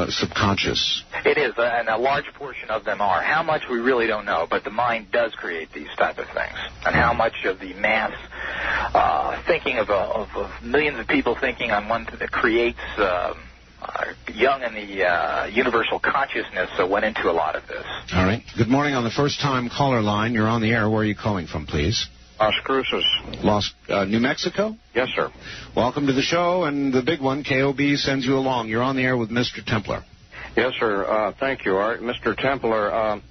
subconscious? It is, and a large portion of them are. How much, we really don't know, but the mind does create these type of things. And how much of the mass thinking of millions of people thinking on one that creates young in the universal consciousness went into a lot of this. All right. Good morning on the first-time caller line. You're on the air. Where are you calling from, please? Las Cruces. New Mexico? Yes, sir. Welcome to the show, and the big one, KOB, sends you along. You're on the air with Mr. Templar. Yes, sir. Thank you, Art. Mr. Templar,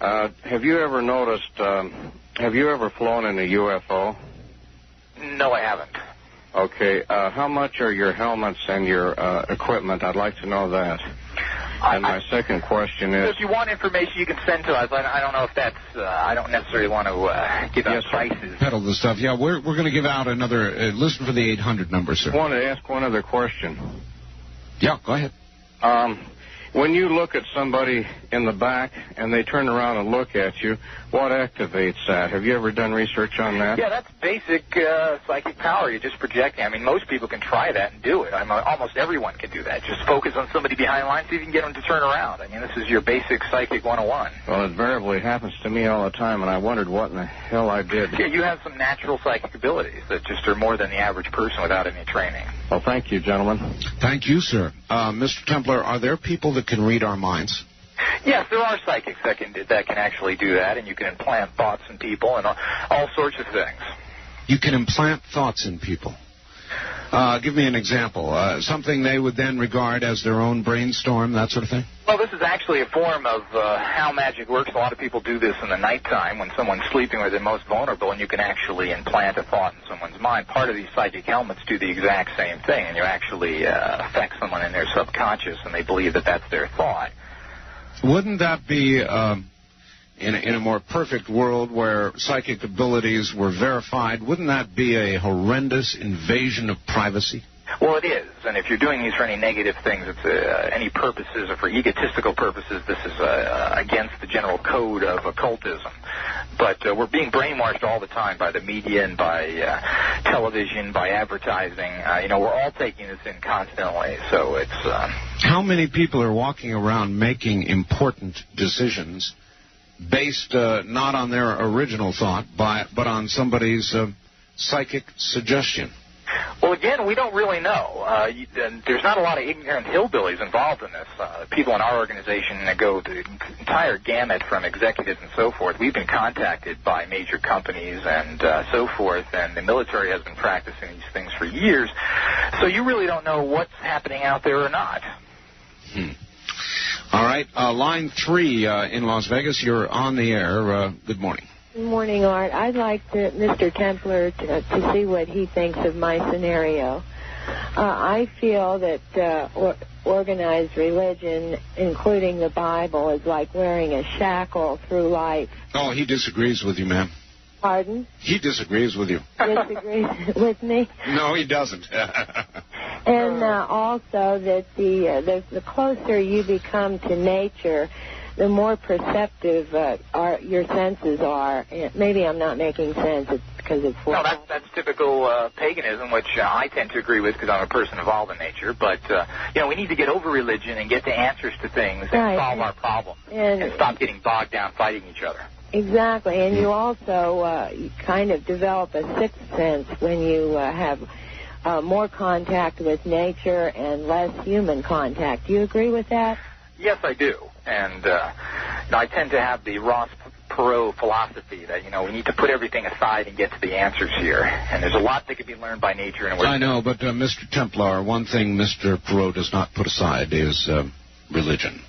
have you ever noticed, have you ever flown in a UFO? No, I haven't. Okay. How much are your helmets and your equipment? I'd like to know that. And my second question is... If you want information, you can send to us. I don't know if that's... I don't necessarily want to give out prices. Peddle the stuff. Yeah, we're going to give out another... listen for the 800 number, sir. I want to ask one other question. Yeah, go ahead. When you look at somebody in the back and they turn around and look at you, what activates that? Have you ever done research on that? Yeah, that's basic psychic power. You're just projecting. I mean, most people can try that and do it. Almost everyone can do that. Just focus on somebody behind the line, see if you can get them to turn around. I mean, this is your basic psychic 101. Well, invariably it happens to me all the time, and I wondered what in the hell I did. Yeah, you have some natural psychic abilities that just are more than the average person without any training. Well, thank you, gentlemen. Thank you, sir. Mr. Templar, are there people that can read our minds? Yes, there are psychics that can actually do that, and you can implant thoughts in people and all sorts of things. You can implant thoughts in people. Give me an example. Something they would then regard as their own brainstorm, that sort of thing? Well, this is actually a form of how magic works. A lot of people do this in the nighttime when someone's sleeping or they're most vulnerable, and you can actually implant a thought in someone's mind. Part of these psychic helmets do the exact same thing, and you actually affect someone in their subconscious, and they believe that that's their thought. Wouldn't that be, in a more perfect world where psychic abilities were verified, wouldn't that be a horrendous invasion of privacy? Well, it is, and if you're doing these for any negative things, it's any purposes or for egotistical purposes, this is against the general code of occultism. But we're being brainwashed all the time by the media and by television, by advertising. We're all taking this in constantly, so it's... How many people are walking around making important decisions based not on their original thought, but on somebody's psychic suggestion? Well, again, we don't really know. There's not a lot of ignorant hillbillies involved in this. People in our organization that go the entire gamut from executives and so forth. We've been contacted by major companies and so forth, and the military has been practicing these things for years. So you really don't know what's happening out there or not. All right. Line 3 in Las Vegas. You're on the air. Good morning. Good morning, Art. I'd like Mr. Templar to see what he thinks of my scenario. I feel that organized religion, including the Bible, is like wearing a shackle through life. Oh, he disagrees with you, ma'am. Pardon? He disagrees with you. Disagrees with me? No, he doesn't. And also that the closer you become to nature, the more perceptive your senses are. Maybe I'm not making sense. It's because it's... No, that's typical paganism, which I tend to agree with because I'm a person involved in nature. But, we need to get over religion and get the answers to things and solve our problems and stop getting bogged down fighting each other. Exactly. And you also you kind of develop a sixth sense when you have more contact with nature and less human contact. Do you agree with that? Yes, I do. And I tend to have the Ross Perot philosophy that, we need to put everything aside and get to the answers here. And there's a lot that can be learned by nature. And I know, but Mr. Templar, one thing Mr. Perot does not put aside is religion.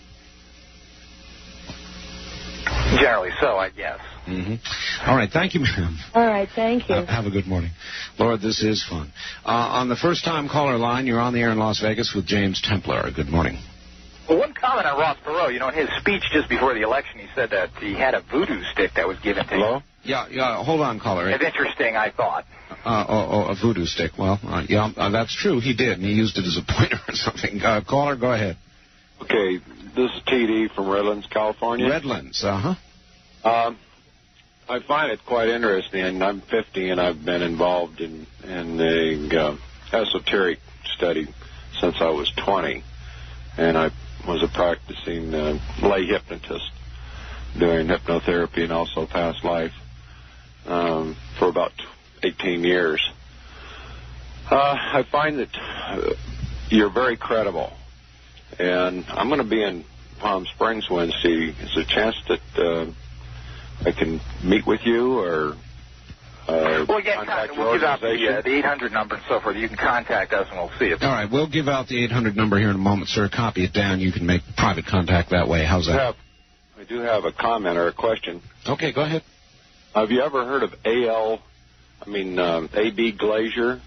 Generally so, I guess. Mm-hmm. All right, thank you, ma'am. All right, thank you. Have a good morning. Lord, this is fun. On the first-time caller line, you're on the air in Las Vegas with James Templar. Good morning. Well, one comment on Ross Perot, in his speech just before the election, he said that he had a voodoo stick that was given to him. Yeah, hold on, caller. It's interesting, I thought. A voodoo stick. Well, that's true. He did, and he used it as a pointer or something. Caller, go ahead. Okay, this is TD from Redlands, California. Redlands, I find it quite interesting. I'm 50, and I've been involved in the esoteric study since I was 20. And I was a practicing lay hypnotist doing hypnotherapy and also past life for about 18 years. I find that you're very credible. And I'm going to be in Palm Springs Wednesday. Is there a chance that I can meet with you or well, again, we'll give out the 800 number and so forth. You can contact us and we'll see it. All right, we'll give out the 800 number here in a moment, sir. Copy it down. You can make private contact that way. How's that? I do have a comment or a question. Okay, go ahead. Have you ever heard of A.B. Glazier?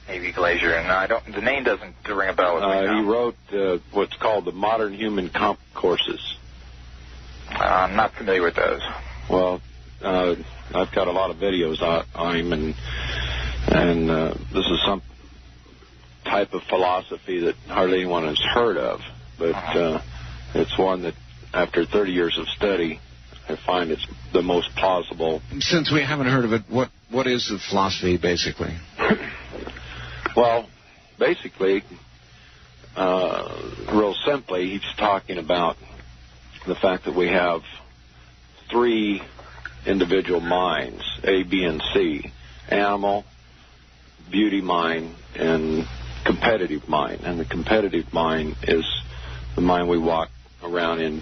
A.B. Glazier, and I don't. The name doesn't ring a bell with me now. He wrote what's called the Modern Human Comp Courses. I'm not familiar with those. Well, I've got a lot of videos on him, and this is some type of philosophy that hardly anyone has heard of, but it's one that, after 30 years of study, I find it's the most plausible. Since we haven't heard of it, what is the philosophy, basically? Well, basically, real simply, he's talking about the fact that we have three individual minds, A, B, and C: animal, beauty mind, and competitive mind. And the competitive mind is the mind we walk around in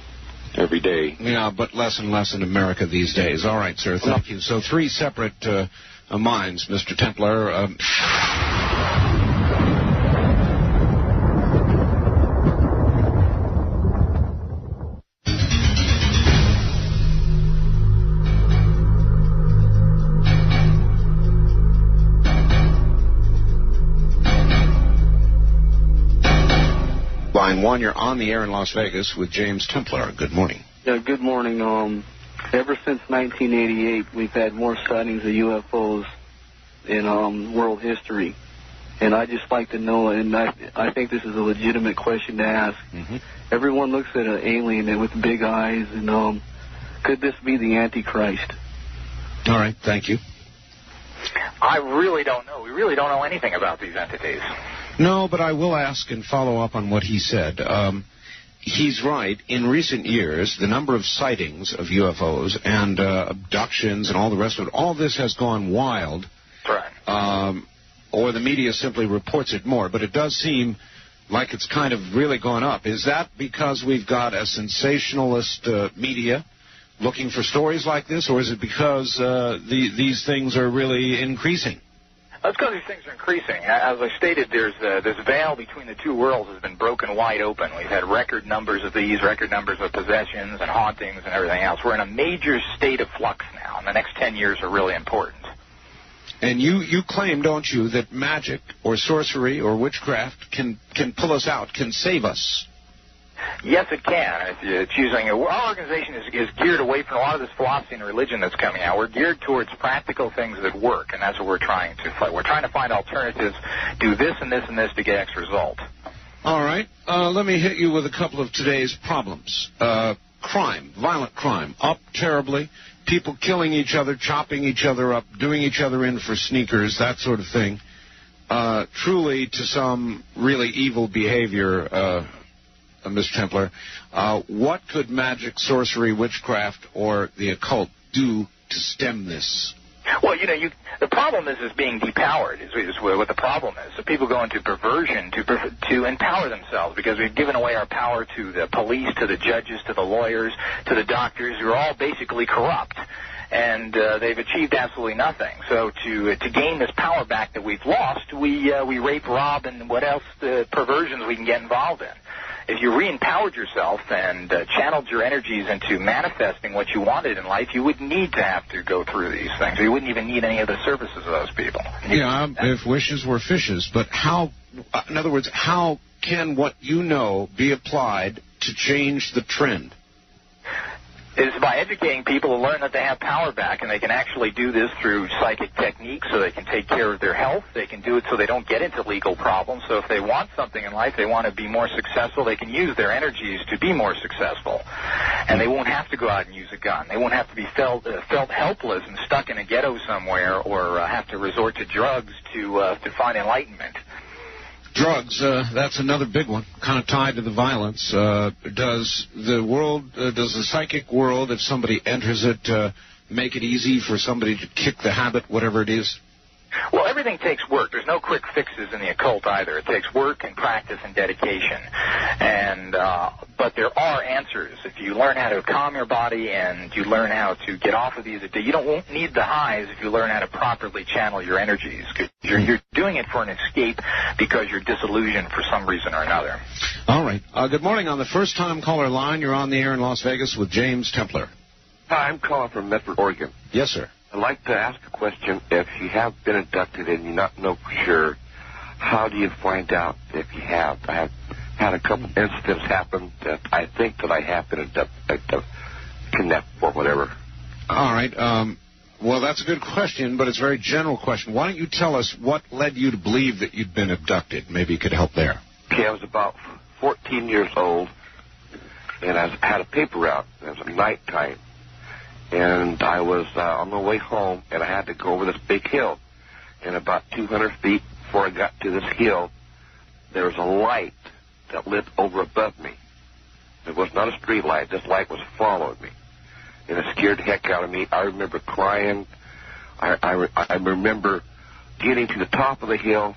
every day. Yeah, but less and less in America these days. All right, sir, thank you. So three separate minds, Mr. Templar. Line 1, you're on the air in Las Vegas with James Templar. Good morning. Yeah, good morning. Ever since 1988, we've had more sightings of UFOs in world history. And I just like to know, and I think this is a legitimate question to ask. Mm-hmm. Everyone looks at an alien with big eyes, and could this be the Antichrist? All right, thank you. I really don't know. We really don't know anything about these entities. No, but I will ask and follow up on what he said. He's right. In recent years, the number of sightings of UFOs and abductions and all the rest of it, all this has gone wild. Right. Or the media simply reports it more. But it does seem like it's kind of really gone up. Is that because we've got a sensationalist media looking for stories like this, or is it because these things are really increasing? That's because these things are increasing. As I stated, this veil between the two worlds has been broken wide open. We've had record numbers of these, record numbers of possessions and hauntings and everything else. We're in a major state of flux now, and the next 10 years are really important. And you claim, don't you, that magic or sorcery or witchcraft can pull us out, can save us? Yes, it can. It's using our organization is geared away from a lot of this philosophy and religion that's coming out. We're geared towards practical things that work, and that's what we're trying to fight. We're trying to find alternatives. Do this and this and this to get X result. All right. Let me hit you with a couple of today's problems. Crime, violent crime, up terribly. People killing each other, chopping each other up, doing each other in for sneakers, that sort of thing. Truly, to some really evil behavior, Mr. Templar. What could magic, sorcery, witchcraft, or the occult do to stem this? Well, the problem is being depowered is what the problem is. So people go into perversion to empower themselves because we've given away our power to the police, to the judges, to the lawyers, to the doctors, who are all basically corrupt. And they've achieved absolutely nothing. So to gain this power back that we've lost, we rape, rob, and what else perversions we can get involved in. If you re-empowered yourself and channeled your energies into manifesting what you wanted in life, you wouldn't need to have to go through these things. You wouldn't even need any of the services of those people. Yeah, if wishes were fishes. But how, in other words, how can what you know be applied to change the trend? Is by educating people to learn that they have power back, and they can actually do this through psychic techniques so they can take care of their health. They can do it so they don't get into legal problems. So if they want something in life, they want to be more successful, they can use their energies to be more successful. And they won't have to go out and use a gun. They won't have to be felt helpless and stuck in a ghetto somewhere or have to resort to drugs to find enlightenment. Drugs, that's another big one, kind of tied to the violence. Does the psychic world, if somebody enters it, make it easy for somebody to kick the habit, whatever it is? Well, everything takes work. There's no quick fixes in the occult either. It takes work and practice and dedication. But there are answers. If you learn how to calm your body and you learn how to get off of these, you won't need the highs if you learn how to properly channel your energies. You're doing it for an escape because you're disillusioned for some reason or another. All right. Good morning. On the first-time caller line, you're on the air in Las Vegas with James Templar. Hi, I'm calling from Medford, Oregon. Yes, sir. I'd like to ask a question. If you have been abducted and you not know for sure, how do you find out if you have? I have had a couple incidents happen that I think that I have been kidnapped or whatever. All right. Well, that's a good question, but it's a very general question. Why don't you tell us what led you to believe that you'd been abducted? Maybe you could help there. Okay, I was about 14 years old, and I had a paper route. It was nighttime. And I was on my way home, and I had to go over this big hill. And about 200 feet before I got to this hill, there was a light that lit over above me. It was not a street light. This light was following me. And it scared the heck out of me. I remember crying. I remember getting to the top of the hill.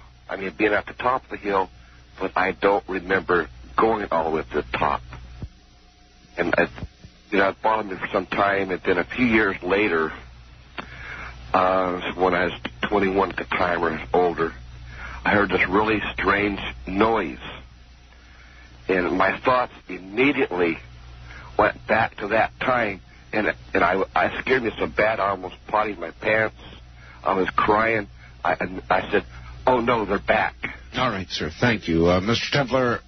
Being at the top of the hill, but I don't remember going all the way to the top. And it bothered me for some time, and then a few years later, when I was 21 at the time or older, I heard this really strange noise. And my thoughts immediately went back to that time, and I scared me so bad I almost potted my pants. I was crying. I said, oh, no, they're back. All right, sir. Thank you. Mr. Templar,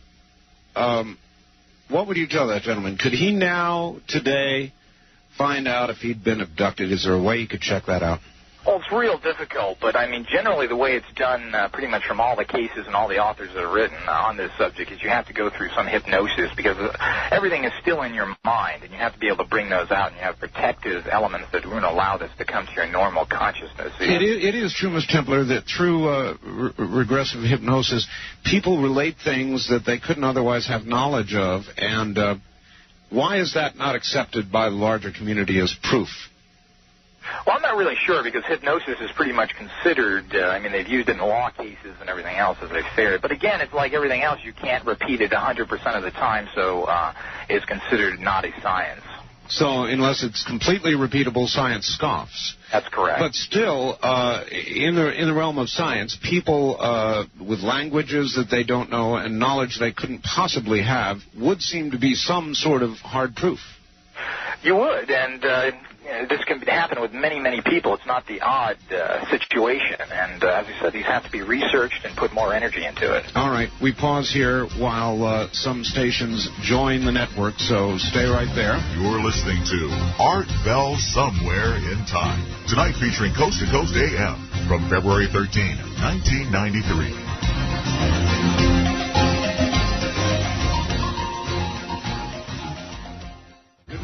what would you tell that gentleman? Could he now, today, find out if he'd been abducted? Is there a way you could check that out? Well, it's real difficult, but I mean, generally the way it's done pretty much from all the cases and all the authors that have written on this subject is you have to go through some hypnosis because everything is still in your mind, and you have to be able to bring those out, and you have protective elements that won't allow this to come to your normal consciousness. It is true, Ms. Templar, that through regressive hypnosis, people relate things that they couldn't otherwise have knowledge of, and why is that not accepted by the larger community as proof? Well, I'm not really sure because hypnosis is pretty much considered, I mean, they've used it in law cases and everything else as they've fared. But again, it's like everything else. You can't repeat it 100% of the time, so it's considered not a science. So unless it's completely repeatable, science scoffs. That's correct. But still, in the realm of science, people with languages that they don't know and knowledge they couldn't possibly have would seem to be some sort of hard proof. You would, and this can happen with many, many people. It's not the odd situation. And as I said, these have to be researched and put more energy into it. All right. We pause here while some stations join the network, so stay right there. You're listening to Art Bell Somewhere in Time. Tonight featuring Coast to Coast AM from February 13, 1993.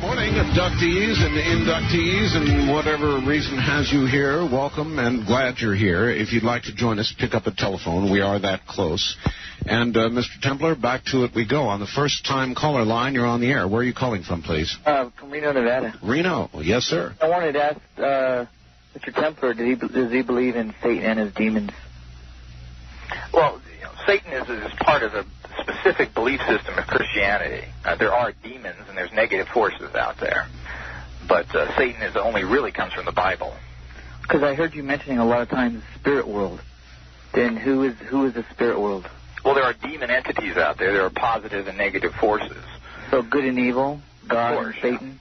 Morning, abductees and inductees and whatever reason has you here. Welcome and glad you're here. If you'd like to join us, pick up a telephone. We are that close. And, Mr. Templar, back to it we go. On the first-time caller line, you're on the air. Where are you calling from, please? From Reno, Nevada. Reno. Yes, sir. I wanted to ask Mr. Templar, does he believe in Satan and his demons? Well, Satan is part of a specific belief system of Christianity. There are demons and there's negative forces out there, but Satan only really comes from the Bible. Because I heard you mentioning a lot of times spirit world. Then who is the spirit world? Well, there are demon entities out there. There are positive and negative forces. So good and evil, God and Satan,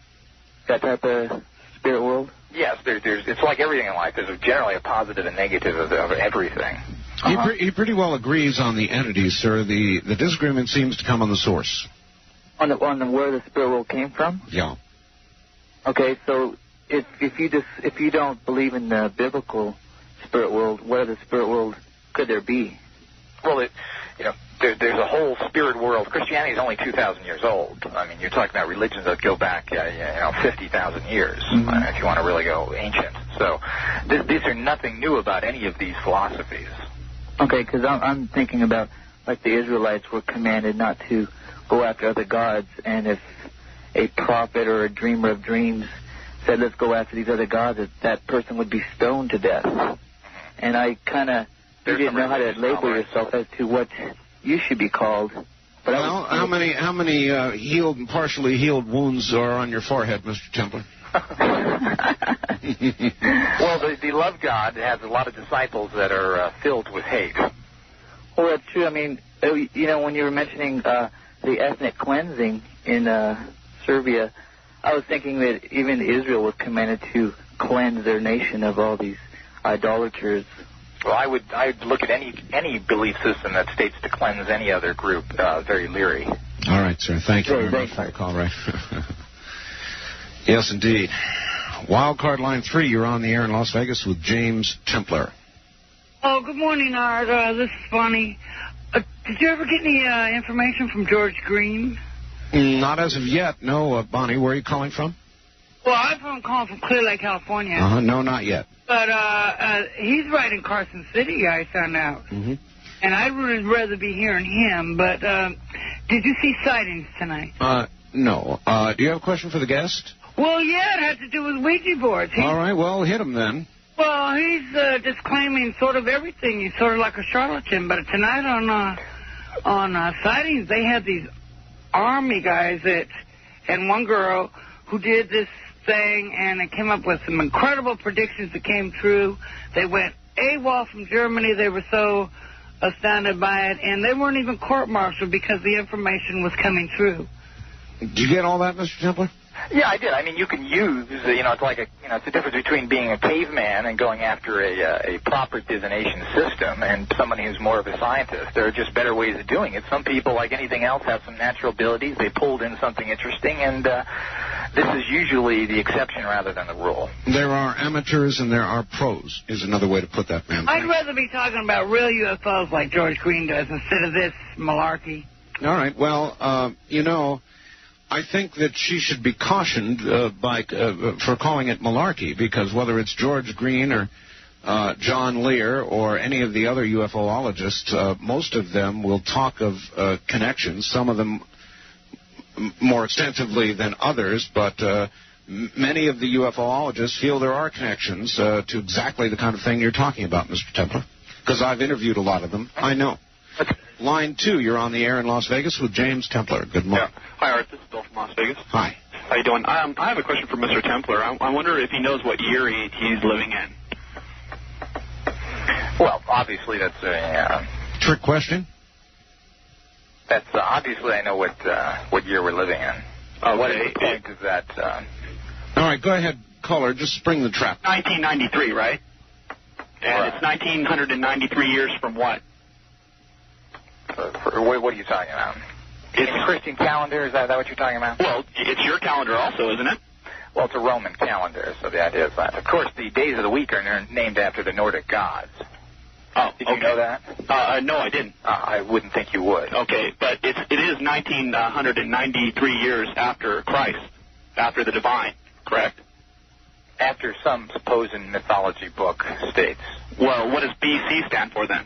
that type of spirit world? Yes, it's like everything in life. There's generally a positive and negative of everything. He pretty well agrees on the entities, sir. The disagreement seems to come on the source. On the where the spirit world came from? Yeah. Okay, so if you don't believe in the biblical spirit world, what other spirit world could there be? Well, there's a whole spirit world. Christianity is only 2,000 years old. I mean, you're talking about religions that go back, 50,000 years, if you want to really go ancient. So these are nothing new about any of these philosophies. Okay, because I'm thinking about, like, the Israelites were commanded not to go after other gods, and if a prophet or a dreamer of dreams said, let's go after these other gods, that person would be stoned to death. And I kind of didn't know how to label yourself as to what you should be called. But well, how many healed and partially healed wounds are on your forehead, Mr. Templar? Well, the love God has a lot of disciples that are filled with hate. Well, that's true. I mean, when you were mentioning the ethnic cleansing in Serbia, I was thinking that even Israel was commanded to cleanse their nation of all these idolaters. Well, I'd look at any belief system that states to cleanse any other group very leery. All right, sir. Thank you very much for the call. Right. Yes, indeed. Wildcard line 3, you're on the air in Las Vegas with James Templar. Oh, good morning, Art. This is Bonnie. Did you ever get any information from George Green? Not as of yet. No, Bonnie, where are you calling from? Well, I'm calling from Clear Lake, California. No, not yet. But he's right in Carson City, I found out. Mm-hmm. And I'd really rather be hearing him. But did you see sightings tonight? No. Do you have a question for the guest? Well, yeah, it had to do with Ouija boards. All right, well, hit him then. Well, he's just claiming sort of everything. He's sort of like a charlatan. But tonight on sightings, they had these army guys and one girl who did this thing, and it came up with some incredible predictions that came true. They went AWOL from Germany. They were so astounded by it, and they weren't even court-martialed because the information was coming true. Did you get all that, Mr. Templar? Yeah, I did. I mean, you can use, it's like it's the difference between being a caveman and going after a proper divination system and somebody who's more of a scientist. There are just better ways of doing it. Some people, like anything else, have some natural abilities. They pulled in something interesting, and this is usually the exception rather than the rule. There are amateurs and there are pros, is another way to put that, man. I'd rather be talking about real UFOs like George Green does instead of this malarkey. All right. Well, I think that she should be cautioned for calling it malarkey, because whether it's George Green or John Lear or any of the other UFOologists, most of them will talk of connections, some of them more extensively than others, but many of the UFOologists feel there are connections to exactly the kind of thing you're talking about, Mr. Templar, because I've interviewed a lot of them. I know. Line 2, you're on the air in Las Vegas with James Templar. Good morning. Yeah. Hi, Art. This is Bill from Las Vegas. Hi. How you doing? I have a question for Mr. Templar. I wonder if he knows what year he's living in. Well, obviously that's a trick question. That's obviously I know what year we're living in. What is the point of that? All right, go ahead, caller. Just spring the trap. 1993, right? And it's 1993 years from what? What are you talking about? It's a Christian calendar? Is that what you're talking about? Well, it's your calendar also, isn't it? Well, it's a Roman calendar, so the idea is that. Of course, the days of the week are named after the Nordic gods. Oh, Did you know that? No, I didn't. I wouldn't think you would. Okay, but it is 1993 years after Christ, after the divine, correct? After some supposed mythology book states. Well, what does BC stand for then?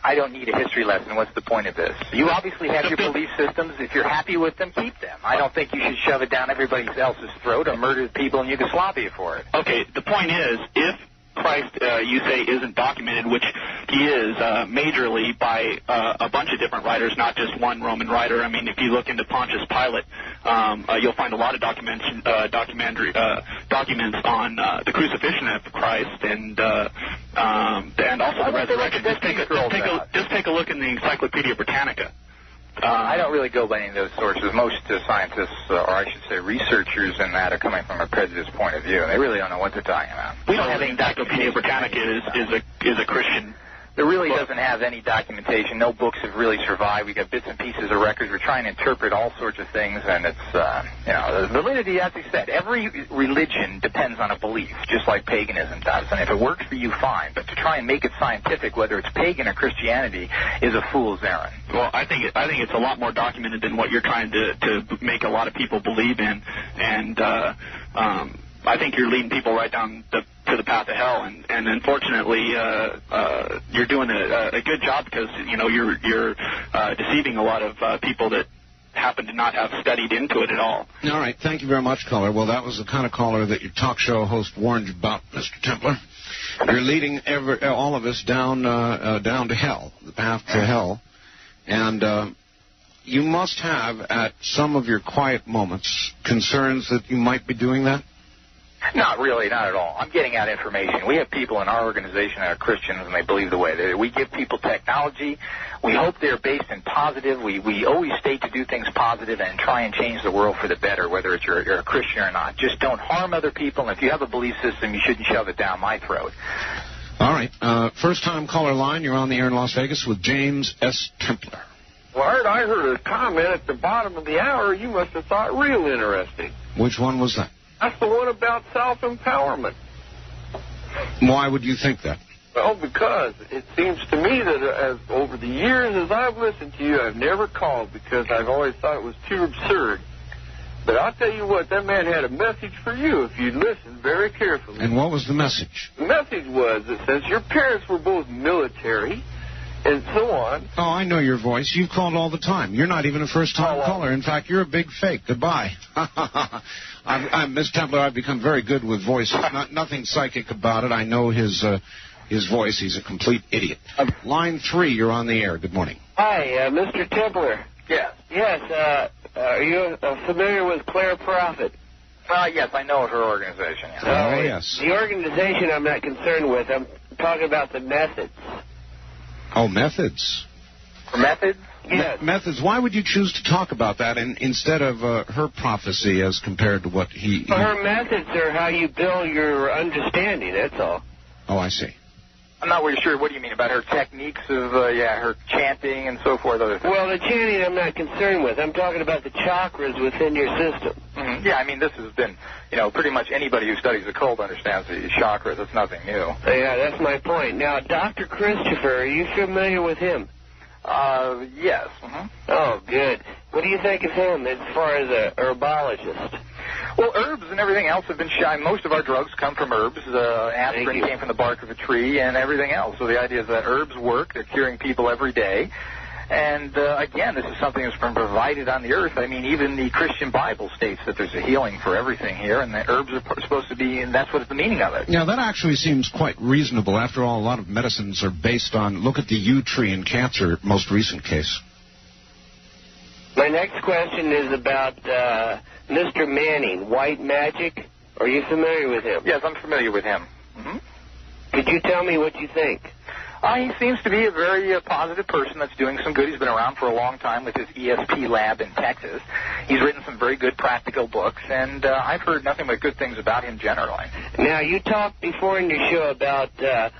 I don't need a history lesson. What's the point of this? You obviously have your belief systems. If you're happy with them, keep them. I don't think you should shove it down everybody else's throat or murder people in Yugoslavia for it. Okay, the point is, if Christ, you say, isn't documented, which he is majorly by a bunch of different writers, not just one Roman writer. I mean, if you look into Pontius Pilate, you'll find a lot of documents on the crucifixion of Christ and also the resurrection. Just take a look in the Encyclopedia Britannica. I don't really go by any of those sources. Most scientists, or I should say researchers in that, are coming from a prejudiced point of view, and they really don't know what they're talking about. We don't have any Encyclopedia Britannica is a Christian. There really doesn't have any documentation. No books have really survived. We got bits and pieces of records. We're trying to interpret all sorts of things, and it's, the validity, as I said, every religion depends on a belief, just like paganism does. And if it works for you, fine. But to try and make it scientific, whether it's pagan or Christianity, is a fool's errand. Well, I think it's a lot more documented than what you're trying to make a lot of people believe in, and I think you're leading people right down to the path of hell, and unfortunately, you're doing a good job because you're deceiving a lot of people that happen to not have studied into it at all. All right, thank you very much, caller. Well, that was the kind of caller that your talk show host warned you about, Mr. Templar. You're leading all of us down to hell, the path to hell, and you must have at some of your quiet moments concerns that you might be doing that. Not really, not at all. I'm getting out information. We have people in our organization that are Christians, and they believe the way they do. We give people technology. We hope they're based in positive. We always state to do things positive and try and change the world for the better, whether it's you're a Christian or not. Just don't harm other people, and if you have a belief system, you shouldn't shove it down my throat. All right. First-time caller line. You're on the air in Las Vegas with James S. Templar. Well, Art, I heard a comment at the bottom of the hour you must have thought real interesting. Which one was that? That's the one about self-empowerment. Why would you think that? Well, because it seems to me that over the years as I've listened to you, I've never called because I've always thought it was too absurd. But I'll tell you what, that man had a message for you if you'd listen very carefully. And what was the message? The message was that since your parents were both military and so on. Oh, I know your voice. You've called all the time. You're not even a first-time caller. In fact, you're a big fake. Goodbye. Miss Templar, I've become very good with voices. Nothing psychic about it. I know his voice. He's a complete idiot. Line 3, you're on the air. Good morning. Hi, Mr. Templar. Yes. Yes, are you familiar with Claire Prophet? Yes, I know of her organization. Oh, yes. The organization I'm not concerned with. I'm talking about the methods. Oh, methods. Methods? Yes. Methods. Why would you choose to talk about that instead of her prophecy as compared to what he... Her methods are how you build your understanding, that's all. Oh, I see. I'm not really sure. What do you mean about her techniques of, her chanting and so forth? Other things? Well, the chanting I'm not concerned with. I'm talking about the chakras within your system. Mm-hmm. Yeah, I mean, this has been, pretty much anybody who studies occult understands the chakras. It's nothing new. Yeah, that's my point. Now, Dr. Christopher, are you familiar with him? Yes. Mm-hmm. Oh, good. What do you think of him as far as a herbologist? Well, herbs and everything else have been shown. Most of our drugs come from herbs. Aspirin came from the bark of a tree and everything else. So the idea is that herbs work. They're curing people every day. And, again, this is something that's been provided on the earth. I mean, even the Christian Bible states that there's a healing for everything here, and the herbs are supposed to be, and that's what the meaning of it. Yeah, that actually seems quite reasonable. After all, a lot of medicines are based on, look at the yew tree in cancer, most recent case. My next question is about Mr. Manning, White Magic. Are you familiar with him? Yes, I'm familiar with him. Mm-hmm. Could you tell me what you think? He seems to be a very positive person that's doing some good. He's been around for a long time with his ESP lab in Texas. He's written some very good practical books, and I've heard nothing but good things about him generally. Now, you talked before in your show about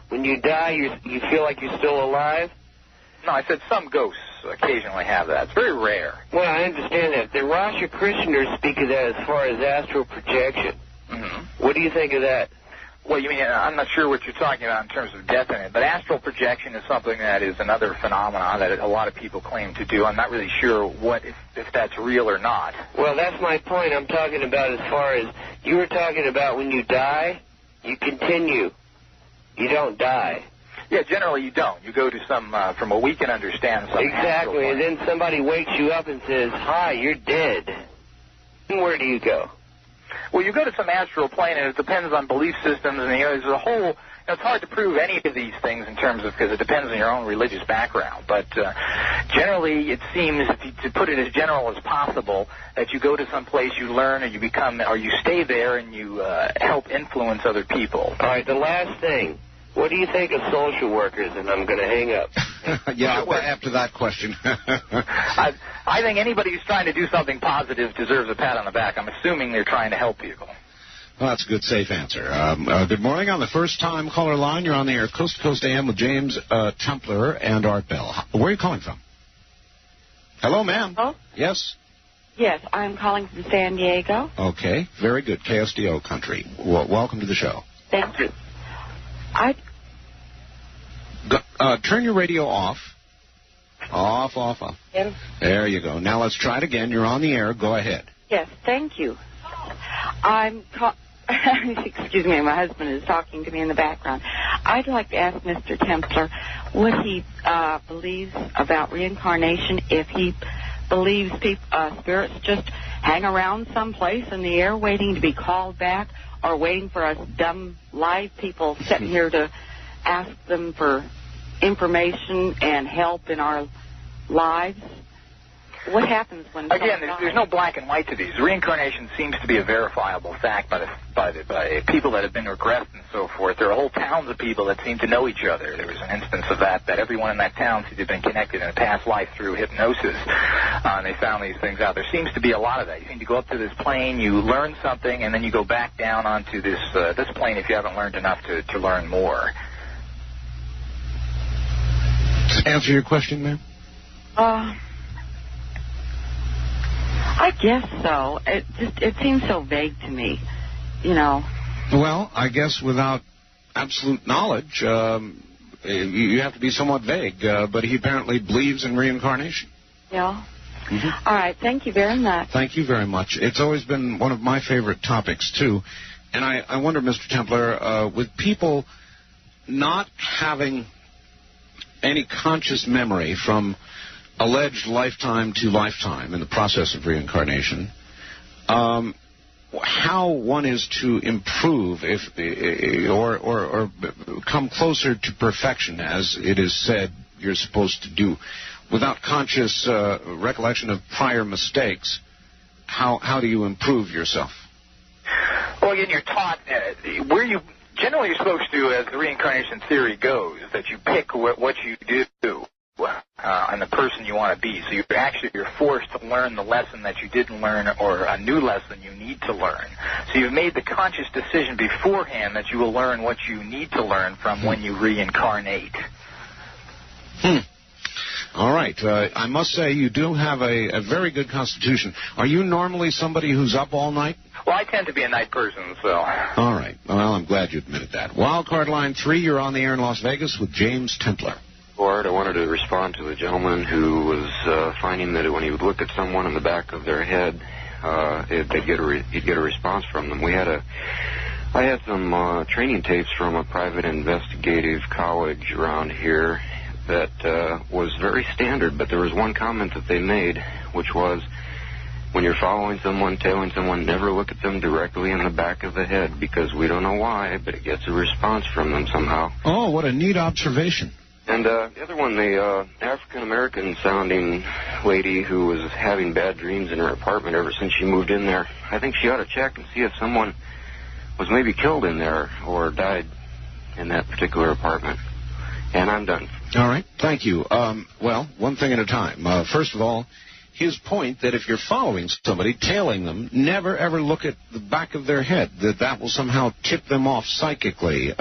when you die, you feel like you're still alive? No, I said some ghosts occasionally have that. It's very rare. Well, I understand that. The Rosicrucians speak of that as far as astral projection. Mm-hmm. What do you think of that? Well, you mean, I'm not sure what you're talking about in terms of death in it, but astral projection is something that is another phenomenon that a lot of people claim to do. I'm not really sure if that's real or not. Well, that's my point. I'm talking about as far as you were talking about when you die, you continue. You don't die. Yeah, generally you don't. You go to some, from what we can understand, some exactly, and then somebody wakes you up and says, "Hi, you're dead." And where do you go? Well, you go to some astral plane, and it depends on belief systems, and there's a whole. It's hard to prove any of these things in terms of because it depends on your own religious background. But generally, it seems, to put it as general as possible, that you go to some place, you learn, or you stay there, and you help influence other people. All right. The last thing. What do you think of social workers? And I'm going to hang up. Yeah, well, after that question. I think anybody who's trying to do something positive deserves a pat on the back. I'm assuming they're trying to help people. Well, that's a good, safe answer. Good morning. On the first-time caller line, you're on the air, Coast to Coast AM with James Templar and Art Bell. Where are you calling from? Hello, ma'am. Hello? Yes? Yes, I'm calling from San Diego. Okay, very good. KSDO country. Welcome to the show. Thank you. Turn your radio off. Off. Yes. There you go. Now let's try it again. You're on the air. Go ahead. Yes, thank you. Excuse me, my husband is talking to me in the background. I'd like to ask Mr. Templar what he believes about reincarnation, if he believes spirits just hang around someplace in the air waiting to be called back, or waiting for us dumb live people sitting here to ask them for information and help in our lives. What happens when... Again, there's no black and white to these. Reincarnation seems to be a verifiable fact by people that have been regressed and so forth. There are whole towns of people that seem to know each other. There was an instance of that everyone in that town seemed to have been connected in a past life through hypnosis, and they found these things out. There seems to be a lot of that. You seem to go up to this plane, you learn something, and then you go back down onto this plane if you haven't learned enough to learn more. Answer your question, ma'am? I guess so. It seems so vague to me, Well, I guess without absolute knowledge, you have to be somewhat vague. But he apparently believes in reincarnation. Yeah. Mm-hmm. All right. Thank you very much. Thank you very much. It's always been one of my favorite topics, too. And I wonder, Mr. Templar, with people not having any conscious memory from alleged lifetime to lifetime in the process of reincarnation, how one is to improve or come closer to perfection, as it is said you're supposed to do, without conscious recollection of prior mistakes. How do you improve yourself? Well, again, you're taught generally you're supposed to, as the reincarnation theory goes, that you pick what you do and the person you want to be. So you're forced to learn the lesson that you didn't learn, or a new lesson you need to learn. So you've made the conscious decision beforehand that you will learn what you need to learn from when you reincarnate. All right. I must say you do have a very good constitution. Are you normally somebody who's up all night? Well, I tend to be a night person, so... All right. Well, I'm glad you admitted that. Wildcard line 3, you're on the air in Las Vegas with James Templar. I wanted to respond to a gentleman who was finding that when he would look at someone in the back of their head, he'd get a response from them. I had some training tapes from a private investigative college around here that was very standard, but there was one comment that they made, which was, when you're following someone, tailing someone, never look at them directly in the back of the head, because we don't know why, but it gets a response from them somehow. Oh, what a neat observation. And the other one, the African-American sounding lady who was having bad dreams in her apartment ever since she moved in there, I think she ought to check and see if someone was maybe killed in there or died in that particular apartment. And I'm done. All right. Thank you. Well, one thing at a time. First of all, his point that if you're following somebody, tailing them, never, ever look at the back of their head, that will somehow tip them off psychically.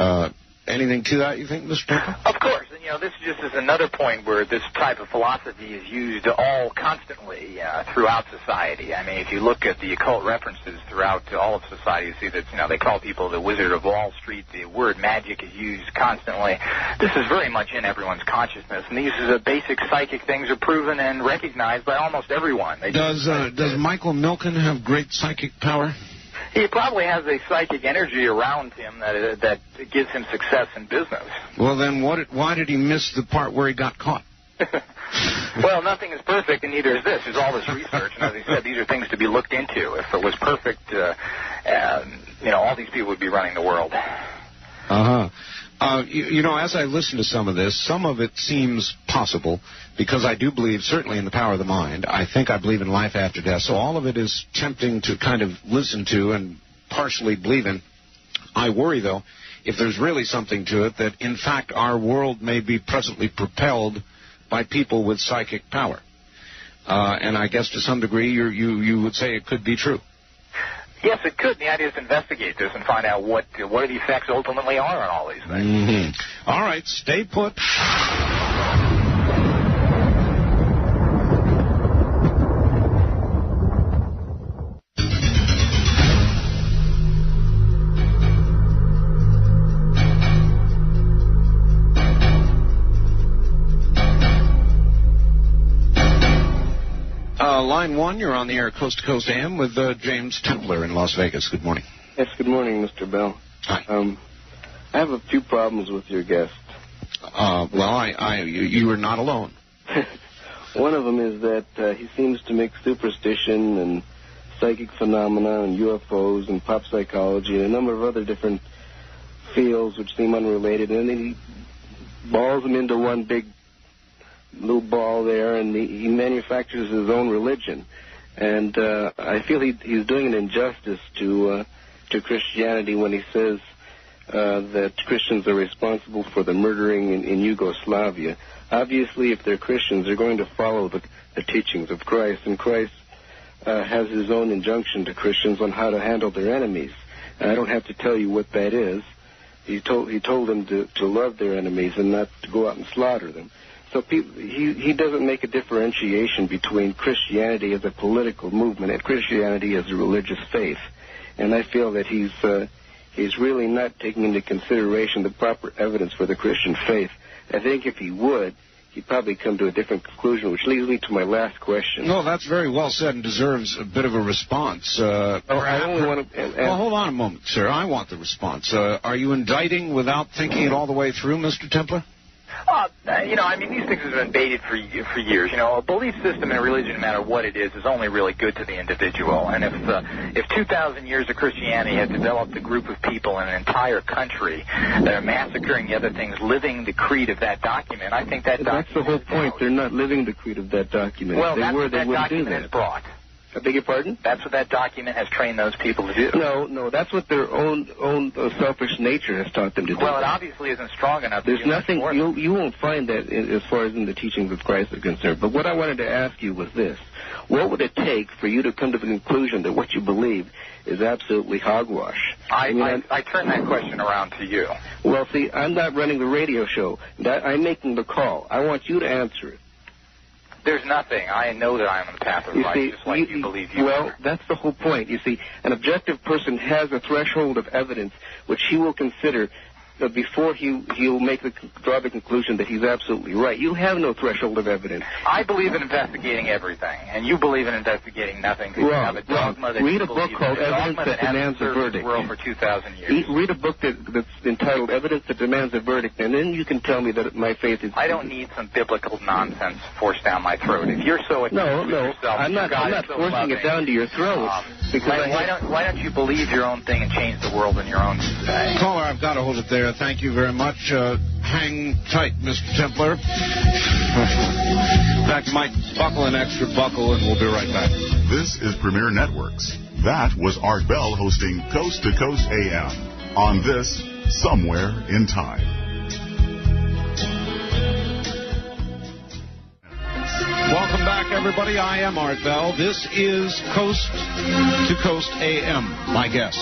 Anything to that, you think, Mr. Temple? Of course. And, this just is another point where this type of philosophy is used constantly throughout society. I mean, if you look at the occult references throughout all of society, you see that, they call people the Wizard of Wall Street. The word magic is used constantly. This is very much in everyone's consciousness. And these basic psychic things are proven and recognized by almost everyone. Does Michael Milken have great psychic power? He probably has a psychic energy around him that gives him success in business. Well, then why did he miss the part where he got caught? Well, nothing is perfect, and neither is this. There's all this research, and as he said, these are things to be looked into. If it was perfect, all these people would be running the world. Uh-huh. As I listen to some of this, some of it seems possible, because I do believe, certainly, in the power of the mind. I believe in life after death, so all of it is tempting to kind of listen to and partially believe in. I worry, though, if there's really something to it, that, in fact, our world may be presently propelled by people with psychic power. And I guess, to some degree, you would say it could be true. Yes, it could. The idea is to investigate this and find out what the effects ultimately are on all these things. Mm-hmm. All right, stay put. Line 1, you're on the air Coast to Coast AM with James Templar in Las Vegas. Good morning. Yes, good morning, Mr. Bell. Hi. I have a few problems with your guest. You are not alone. One of them is that he seems to mix superstition and psychic phenomena and UFOs and pop psychology and a number of other different fields which seem unrelated, and then he balls them into one big little ball there, and he manufactures his own religion. And I feel he's doing an injustice to Christianity when he says that Christians are responsible for the murdering in Yugoslavia. Obviously, if they're Christians, they're going to follow the teachings of Christ, and Christ has his own injunction to Christians on how to handle their enemies. And I don't have to tell you what that is. He told them to love their enemies and not to go out and slaughter them. So he doesn't make a differentiation between Christianity as a political movement and Christianity as a religious faith. And I feel that he's really not taking into consideration the proper evidence for the Christian faith. I think if he would, he'd probably come to a different conclusion, which leads me to my last question. No, that's very well said and deserves a bit of a response. I only want to... Well, hold on a moment, sir. I want the response. Are you indicting without thinking it all the way through, Mr. Templar? These things have been baited for years. A belief system in a religion, no matter what it is only really good to the individual. And if 2,000 years of Christianity had developed a group of people in an entire country that are massacring the other things, living the creed of that document, I think that document... That's the whole point. They're not living the creed of that document. Well, that's what that document has brought. I beg your pardon? That's what that document has trained those people to do. No, that's what their own selfish nature has taught them to do. Well, it obviously isn't strong enough. There's nothing, you won't find that as far as in the teachings of Christ are concerned. But what I wanted to ask you was this. What would it take for you to come to the conclusion that what you believe is absolutely hogwash? I turn that question around to you. Well, see, I'm not running the radio show. I'm making the call. I want you to answer it. There's nothing. I know that I'm on the path of light, just like you believe you are. Well, that's the whole point. You see, an objective person has a threshold of evidence which he will consider before he'll draw the conclusion that he's absolutely right. You have no threshold of evidence. I believe in investigating everything, and you believe in investigating nothing. You have a dogma that read a book called Evidence That Demands a Verdict. World for 2,000 years. Read a book that's entitled Evidence That Demands a Verdict, and then you can tell me that my faith is... I don't need some biblical nonsense forced down my throat. If you're so at No, yourself, I'm not forcing it down to your throat. Why don't you believe your own thing and change the world in your own way? Caller, I've got to hold it there. Thank you very much. Hang tight, Mr. Templar. In fact, Mike, buckle an extra buckle, and we'll be right back. This is Premier Networks. That was Art Bell hosting Coast to Coast AM on this Somewhere in Time. Welcome back, everybody. I am Art Bell. This is Coast to Coast AM. My guest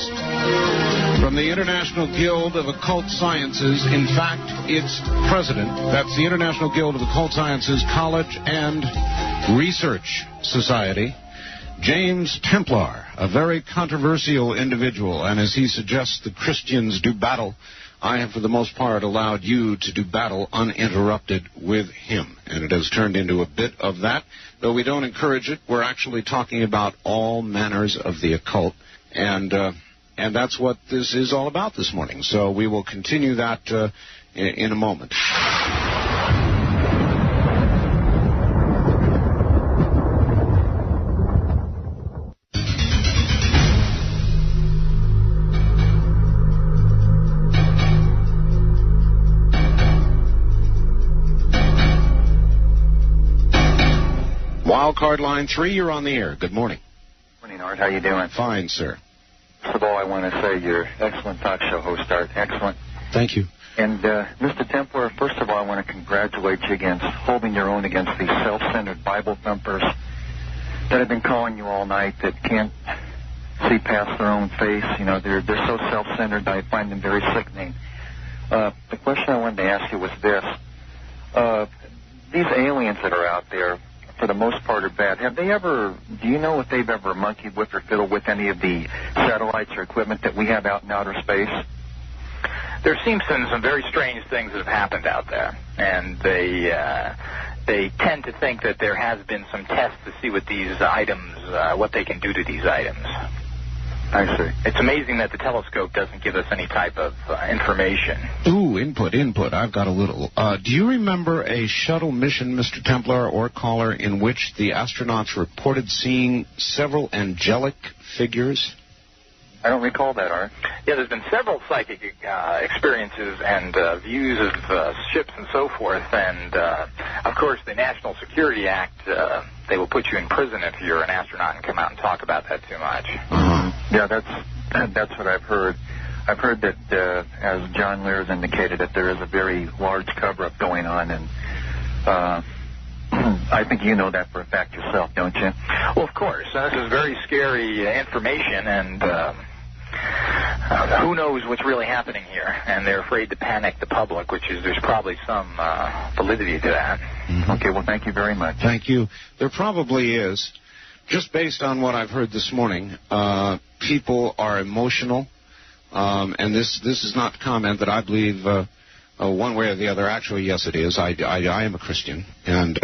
from the International Guild of Occult Sciences. In fact, its president. That's the International Guild of Occult Sciences College and Research Society. James Templar, a very controversial individual, and as he suggests the Christians do battle, I have, for the most part, allowed you to do battle uninterrupted with him. And it has turned into a bit of that. Though we don't encourage it, we're actually talking about all manners of the occult. And that's what this is all about this morning. So we will continue that in a moment. Wildcard line 3, you're on the air. Good morning. Morning, Art. How you doing? Fine, sir. First of all, I want to say you're excellent talk show host, Art. Excellent. Thank you. And, Mr. Templar, first of all, I want to congratulate you against holding your own against these self-centered Bible thumpers that have been calling you all night that can't see past their own face. You know, they're so self-centered, I find them very sickening. The question I wanted to ask you was this. These aliens that are out there, for the most part, are bad. Do you know if they've ever monkeyed with or fiddled with any of the satellites or equipment that we have out in outer space? There seems to be some very strange things that have happened out there, and they tend to think that there has been some tests to see what these items, what they can do to these items. I see. It's amazing that the telescope doesn't give us any type of information. Ooh, input. I've got a little. Do you remember a shuttle mission, Mr. Templar or caller, in which the astronauts reported seeing several angelic figures? I don't recall that, Art. Yeah, there's been several psychic experiences and views of ships and so forth. And, of course, the National Security Act, they will put you in prison if you're an astronaut and come out and talk about that too much. Yeah, that's what I've heard. I've heard that, as John Lear has indicated, that there is a very large cover-up going on, and I think you know that for a fact yourself, don't you? Well, of course. This is very scary information, and who knows what's really happening here. And they're afraid to panic the public, there's probably some validity to that. Mm-hmm. Okay, well, thank you very much. Thank you. There probably is. Just based on what I've heard this morning, people are emotional, and this is not a comment that I believe one way or the other. Actually, yes, it is. I am a Christian, and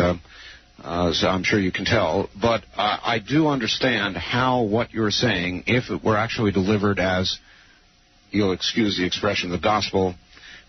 so I'm sure you can tell. But I do understand how what you're saying, if it were actually delivered as, you'll excuse the expression, the gospel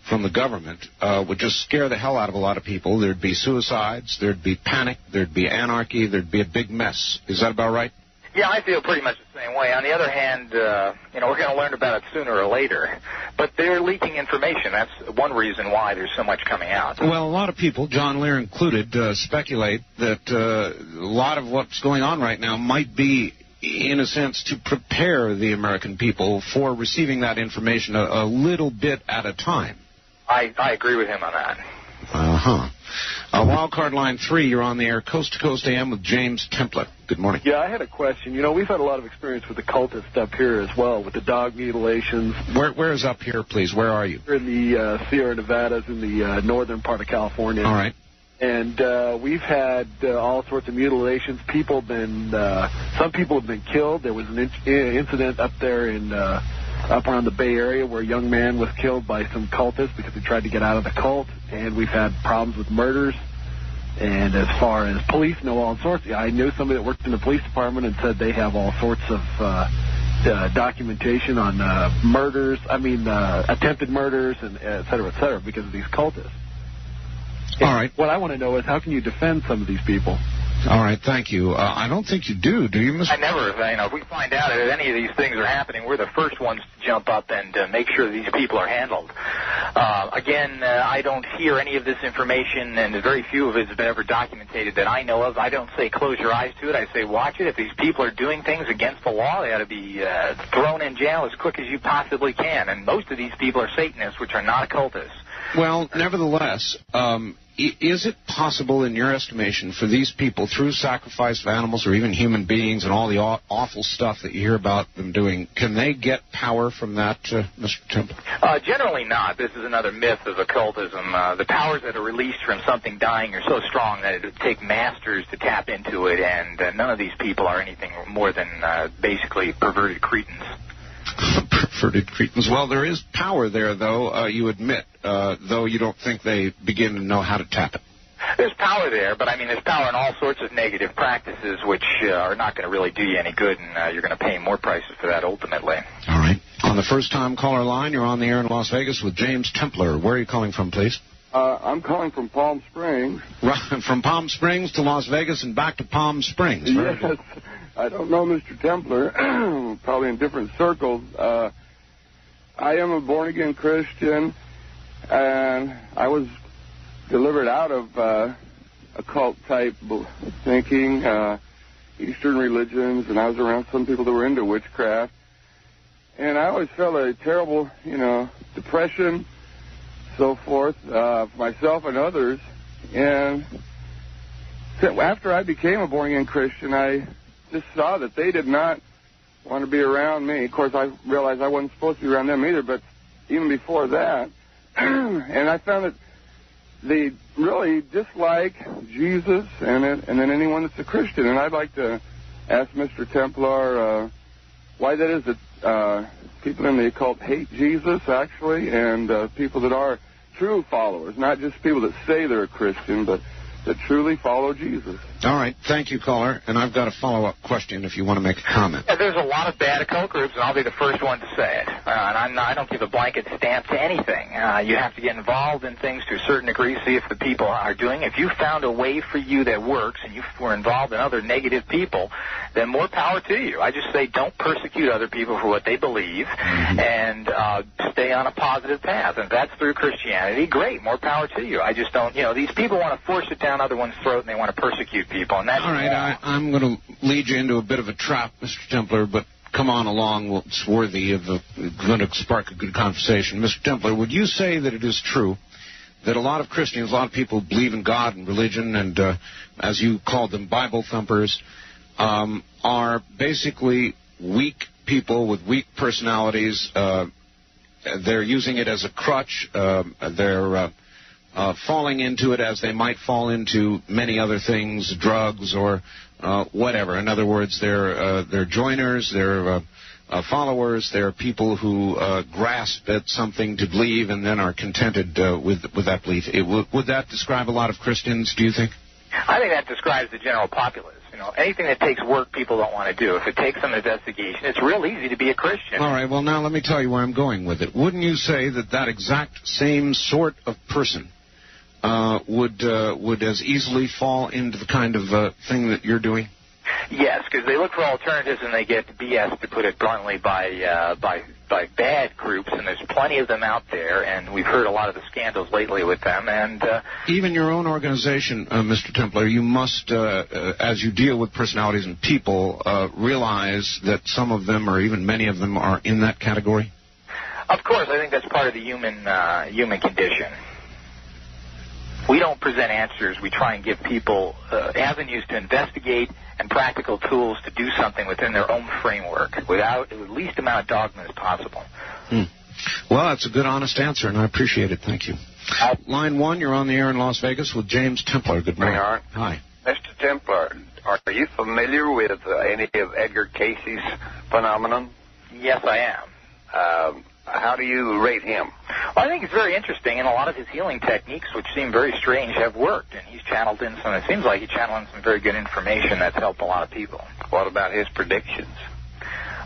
from the government, would just scare the hell out of a lot of people. There'd be suicides, there'd be panic, there'd be anarchy, there'd be a big mess. Is that about right? Yeah, I feel pretty much the same way. On the other hand, we're going to learn about it sooner or later. But they're leaking information. That's one reason why there's so much coming out. Well, a lot of people, John Lear included, speculate that a lot of what's going on right now might be, in a sense, to prepare the American people for receiving that information a little bit at a time. I agree with him on that. Wildcard line 3, you're on the air, Coast to Coast AM with James Templar. Good morning. Yeah, I had a question. You know, we've had a lot of experience with occultists up here as well, with the dog mutilations. Where is up here, please? Where are you? We're in the Sierra Nevadas in the northern part of California. All right. And we've had all sorts of mutilations. Some people have been killed. There was an incident up there up around the Bay Area where a young man was killed by some cultists because he tried to get out of the cult. And we've had problems with murders. And as far as police know all sorts, I knew somebody that worked in the police department and said they have all sorts of documentation on attempted murders, and et cetera, because of these cultists. All right. What I want to know is how can you defend some of these people? All right, thank you. I don't think you do you, Mr.? I never, if we find out that any of these things are happening, we're the first ones to jump up and make sure these people are handled. Again, I don't hear any of this information, and very few of it has been ever documented that I know of. I don't say close your eyes to it. I say watch it. If these people are doing things against the law, they ought to be thrown in jail as quick as you possibly can. And most of these people are Satanists, which are not occultists. Well, nevertheless, is it possible, in your estimation, for these people, through sacrifice of animals or even human beings and all the awful stuff that you hear about them doing, can they get power from that, Mr. Templar? Generally not. This is another myth of occultism. The powers that are released from something dying are so strong that it would take masters to tap into it, and none of these people are anything more than basically perverted cretins. Perverted cretins. Well, there is power there, though, you admit, though you don't think they begin to know how to tap it. There's power there, but, there's power in all sorts of negative practices which are not going to really do you any good, and you're going to pay more prices for that ultimately. All right. On the first-time caller line, you're on the air in Las Vegas with James Templar. Where are you calling from, please? I'm calling from Palm Springs. Right, from Palm Springs to Las Vegas and back to Palm Springs. Right? Yes. I don't know Mr. Templar, probably in different circles. I am a born-again Christian, and I was delivered out of occult-type thinking, Eastern religions, and I was around some people that were into witchcraft. And I always felt a terrible, depression, so forth, for myself and others. And after I became a born-again Christian, I just saw that they did not want to be around me. Of course, I realized I wasn't supposed to be around them either, but even before that, and I found that they really dislike Jesus and then anyone that's a Christian. And I'd like to ask Mr. Templar why that is that people in the occult hate Jesus, actually, and people that are true followers, not just people that say they're a Christian, but that truly follow Jesus. All right. Thank you, caller. And I've got a follow-up question if you want to make a comment. Yeah, there's a lot of bad occult groups, and I'll be the first one to say it. And I don't give a blanket stamp to anything. You have to get involved in things to a certain degree, see if the people are doing. If you found a way for you that works and you were involved in other negative people, then more power to you. I just say don't persecute other people for what they believe, and stay on a positive path. And if that's through Christianity, great, more power to you. I just don't, these people want to force it down other one's throat, and they want to persecute people. And that's all right. I'm going to lead you into a bit of a trap, Mr. Templar, but come on along. Well, it's worthy of going to spark a good conversation. Mr. Templar, would you say that it is true that a lot of Christians, a lot of people who believe in God and religion and, as you called them, Bible thumpers, are basically weak people with weak personalities? They're using it as a crutch. They're falling into it as they might fall into many other things, drugs or whatever. In other words, they're joiners, they're followers, they're people who grasp at something to believe and then are contented with that belief. Would that describe a lot of Christians, do you think? I think that describes the general populace. Anything that takes work, people don't want to do. If it takes some investigation, it's real easy to be a Christian. All right, well, now let me tell you where I'm going with it. Wouldn't you say that exact same sort of person would as easily fall into the kind of thing that you're doing? Yes, because they look for alternatives and they get BS, to put it bluntly, by bad groups, and there's plenty of them out there, and we've heard a lot of the scandals lately with them. And even your own organization, Mr. Templar, you must, as you deal with personalities and people, realize that some of them, or even many of them, are in that category? Of course, I think that's part of the human condition. We don't present answers. We try and give people avenues to investigate and practical tools to do something within their own framework without the least amount of dogma as possible. Well, that's a good, honest answer, and I appreciate it. Thank you. Line 1, you're on the air in Las Vegas with James Templar. Good morning. Art. Hi. Mr. Templar, are you familiar with any of Edgar Casey's phenomenon? Yes, I am. How do you rate him? Well, I think it's very interesting, and a lot of his healing techniques, which seem very strange, have worked. And he's channeled in some, it seems like he channeled in some very good information that's helped a lot of people. What about his predictions?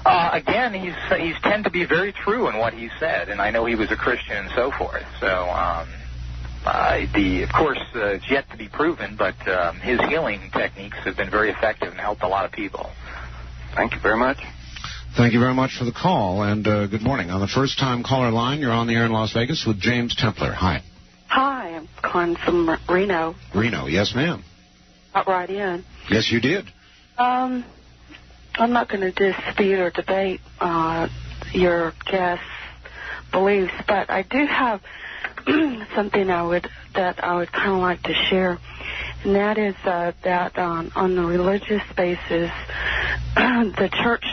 Again, he's tend to be very true in what he said, and I know he was a Christian and so forth. So, of course, it's yet to be proven, but his healing techniques have been very effective and helped a lot of people. Thank you very much. Thank you very much for the call, and good morning. On the first-time caller line, you're on the air in Las Vegas with James Templar. Hi. Hi, I'm calling from Reno. Reno, yes, ma'am. Got right in. Yes, you did. I'm not going to dispute or debate your guest's beliefs, but I do have something I would kind of like to share, and that is that on the religious basis, the Church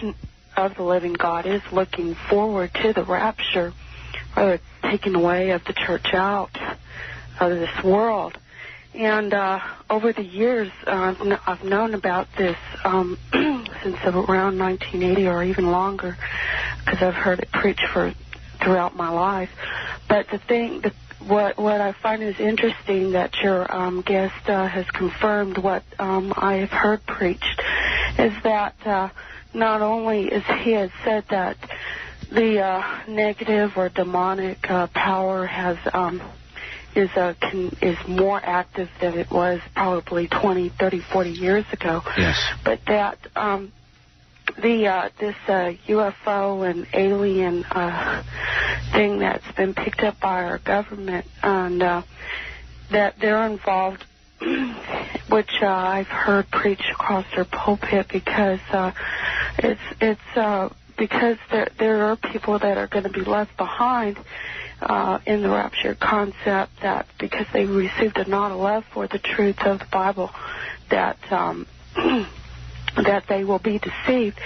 of the Living God is looking forward to the rapture, or the taking away of the church out of this world. And over the years, I've known about this since around 1980 or even longer, because I've heard it preached throughout my life. But what I find is interesting that your guest has confirmed what I have heard preached, is that not only is he has said that the negative or demonic power has is more active than it was probably 20, 30, 40 years ago. Yes. But that this UFO and alien thing that's been picked up by our government, and that they're involved, which I've heard preached across their pulpit, because it's because there are people that are going to be left behind in the rapture concept, that because they received a not a love for the truth of the Bible, that that they will be deceived.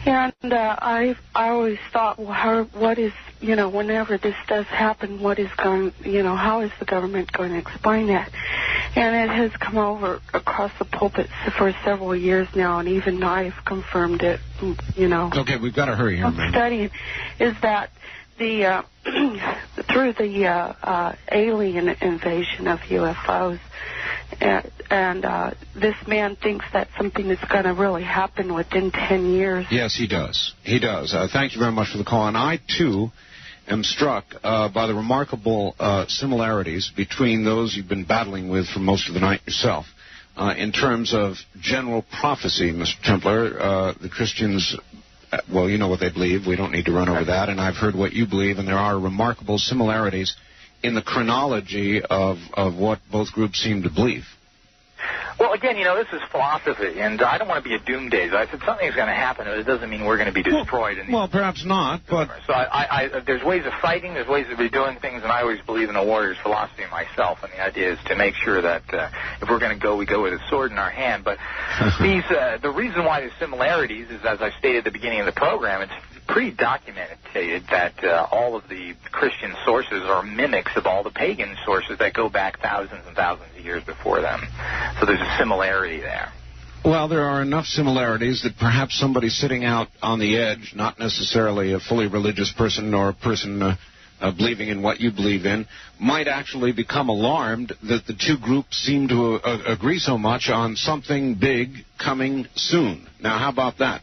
And I always thought, well, what is, whenever this does happen, what is going, how is the government going to explain that? And it has come over across the pulpit for several years now, and even I've confirmed it, Okay, we've got to hurry here, man. Studying is that the through the alien invasion of UFOs, and this man thinks that something is going to really happen within 10 years. Yes, he does. He does. Thank you very much for the call. And I, too, am struck by the remarkable similarities between those you've been battling with for most of the night yourself. In terms of general prophecy, Mr. Templar, the Christians, well, you know what they believe. We don't need to run over that. And I've heard what you believe, and there are remarkable similarities in the chronology of what both groups seem to believe. Well, again, this is philosophy, and I don't want to be a doomsday. I said something's going to happen, but it doesn't mean we're going to be destroyed. Well, perhaps not, but... So there's ways of fighting, there's ways of doing things, and I always believe in a warrior's philosophy myself, and the idea is to make sure that if we're going to go, we go with a sword in our hand. But the reason why there's similarities is, as I stated at the beginning of the program, it's pretty documented that all of the Christian sources are mimics of all the pagan sources that go back thousands and thousands of years before them. So there's a similarity there. Well, there are enough similarities that perhaps somebody sitting out on the edge, not necessarily a fully religious person or a person believing in what you believe in, might actually become alarmed that the two groups seem to agree so much on something big coming soon. Now, how about that?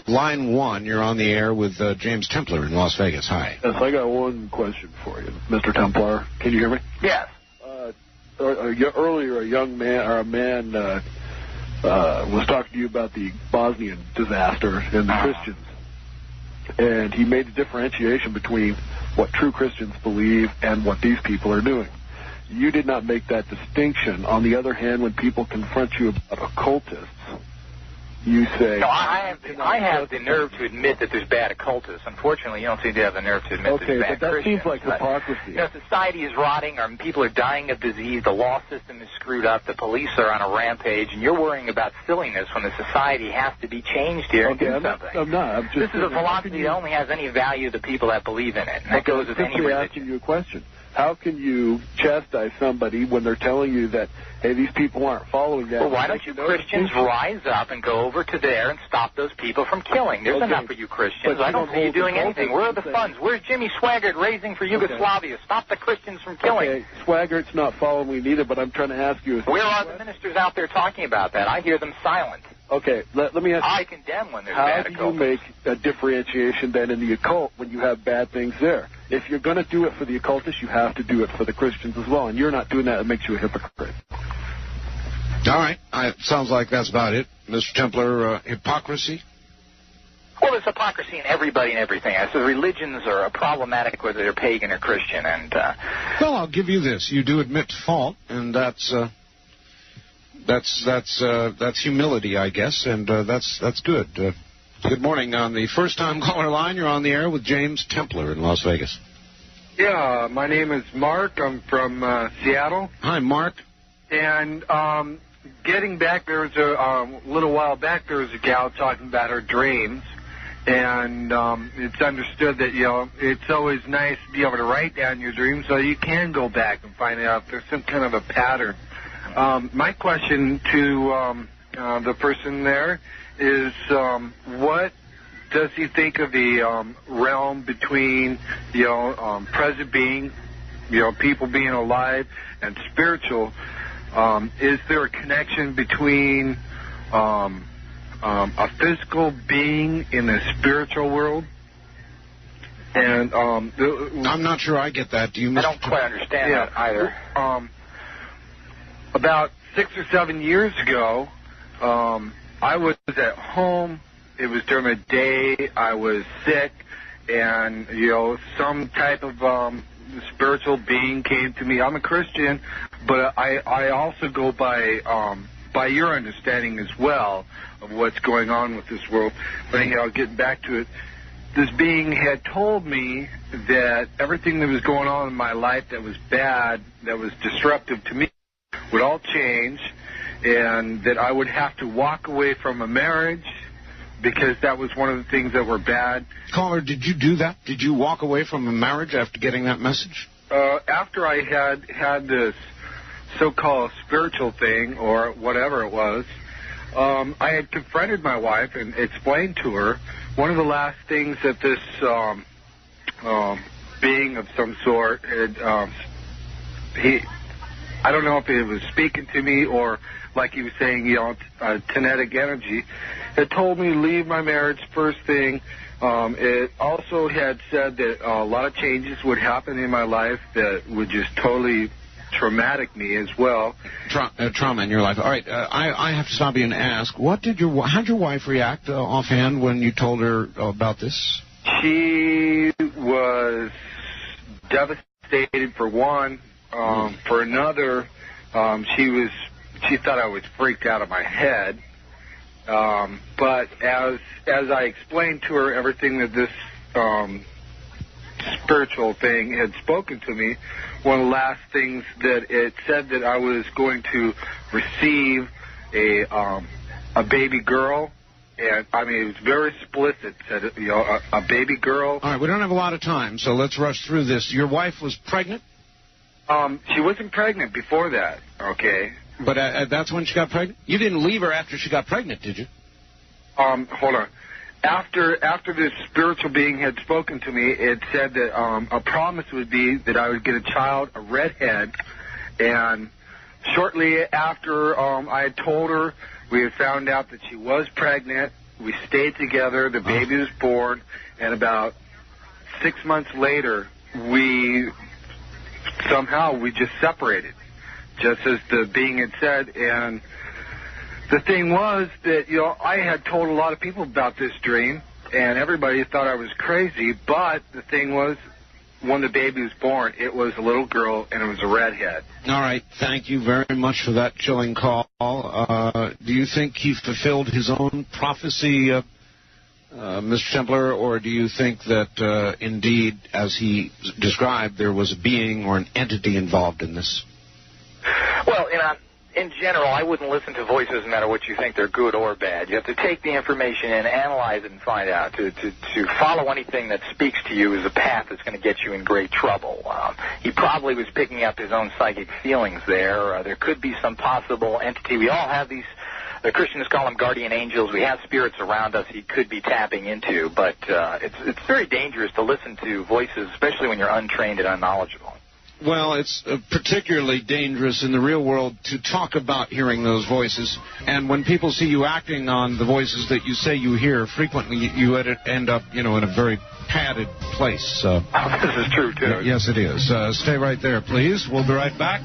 Line 1, you're on the air with James Templar in Las Vegas. Hi. Yes, I got one question for you, Mr. Templar. Can you hear me? Yes. Earlier, a man was talking to you about the Bosnian disaster and the Christians, and he made a differentiation between what true Christians believe and what these people are doing. You did not make that distinction. On the other hand, when people confront you about occultists, you say... No, I have the nerve to admit that there's bad occultists. Unfortunately, you don't seem to have the nerve to admit there's bad but that Christians. seems like hypocrisy. You know, society is rotting, or people are dying of disease, the law system is screwed up, the police are on a rampage, and you're worrying about silliness when the society has to be changed here and do something. I'm not. This is a philosophy that only has any value to people that believe in it, and that goes with any religion. I'm asking you a question. How can you chastise somebody when they're telling you that, hey, these people aren't following that? Well, why don't you Christians rise up and go over to there and stop those people from killing? There's enough for you Christians. I don't see you doing anything. Where are the funds? Where's Jimmy Swaggart raising for Yugoslavia? Stop the Christians from killing. Okay, Swaggart's not following me neither, but I'm trying to ask you... Where are the ministers out there talking about that? I hear them silent. Okay, let me ask you... I condemn when there's bad occult. How do you make a differentiation then in the occult when you have bad things there? If you're going to do it for the occultists, you have to do it for the Christians as well, and you're not doing that. It makes you a hypocrite. All right. Sounds like that's about it. Mr. Templar, hypocrisy? Well, there's hypocrisy in everybody and everything. I said religions are problematic whether they're pagan or Christian. And well, I'll give you this. You do admit fault, and that's humility, I guess, and that's good. Good morning. On the first-time caller line, you're on the air with James Templar in Las Vegas. Yeah, my name is Mark. I'm from Seattle. Hi, Mark. And getting back, there was a little while back, there was a gal talking about her dreams. And it's understood that, you know, it's always nice to be able to write down your dreams so you can go back and find out if there's some kind of a pattern. My question to the person there is what does he think of the realm between, you know, present being, you know, people being alive, and spiritual? Is there a connection between a physical being in the spiritual world? And I'm not sure I get that. Do you? I don't quite understand that either. About 6 or 7 years ago, I was at home. It was during the day. I was sick, and you know, some type of spiritual being came to me. I'm a Christian, but I also go by your understanding as well of what's going on with this world. But anyhow, getting back to it, this being had told me that everything that was going on in my life that was bad, that was disruptive to me, would all change, and that I would have to walk away from a marriage because that was one of the things that were bad. Caller, did you do that? Did you walk away from a marriage after getting that message? After I had this so-called spiritual thing, or whatever it was, I had confronted my wife and explained to her one of the last things that this being of some sort had, I don't know if he was speaking to me or, like he was saying, you know, kinetic energy, had told me to leave my marriage first thing. It also had said that a lot of changes would happen in my life that would just totally traumatic me as well. Trauma in your life. All right, I have to stop you and ask, how'd your wife react offhand when you told her about this? She was devastated for one. For another, she thought I was freaked out of my head. But as I explained to her everything that this spiritual thing had spoken to me, one of the last things that it said that I was going to receive a baby girl. And, I mean, it was very explicit. Said, you know, a baby girl. All right, we don't have a lot of time, so let's rush through this. Your wife was pregnant? She wasn't pregnant before that, okay? But that's when she got pregnant? You didn't leave her after she got pregnant, did you? Hold on. After this spiritual being had spoken to me, it said that a promise would be that I would get a child, a redhead, and shortly after I had told her, we had found out that she was pregnant. We stayed together. The baby was born, and about 6 months later, we just separated, just as the being had said. And the thing was that, you know, I had told a lot of people about this dream, and everybody thought I was crazy. But the thing was, when the baby was born, it was a little girl and it was a redhead. All right. Thank you very much for that chilling call. Do you think he fulfilled his own prophecy, Mr. Templar, or do you think that indeed, as he described, there was a being or an entity involved in this? Well, in general, I wouldn't listen to voices no matter what you think they're good or bad. You have to take the information and analyze it and find out. To follow anything that speaks to you is a path that's going to get you in great trouble. He probably was picking up his own psychic feelings there. There could be some possible entity. We all have these, the Christians call them guardian angels. We have spirits around us he could be tapping into. But it's very dangerous to listen to voices, especially when you're untrained and unknowledgeable. Well, it's particularly dangerous in the real world to talk about hearing those voices. And when people see you acting on the voices that you say you hear, frequently you end up, in a very padded place. This is true, too. Yes, it is. Stay right there, please. We'll be right back.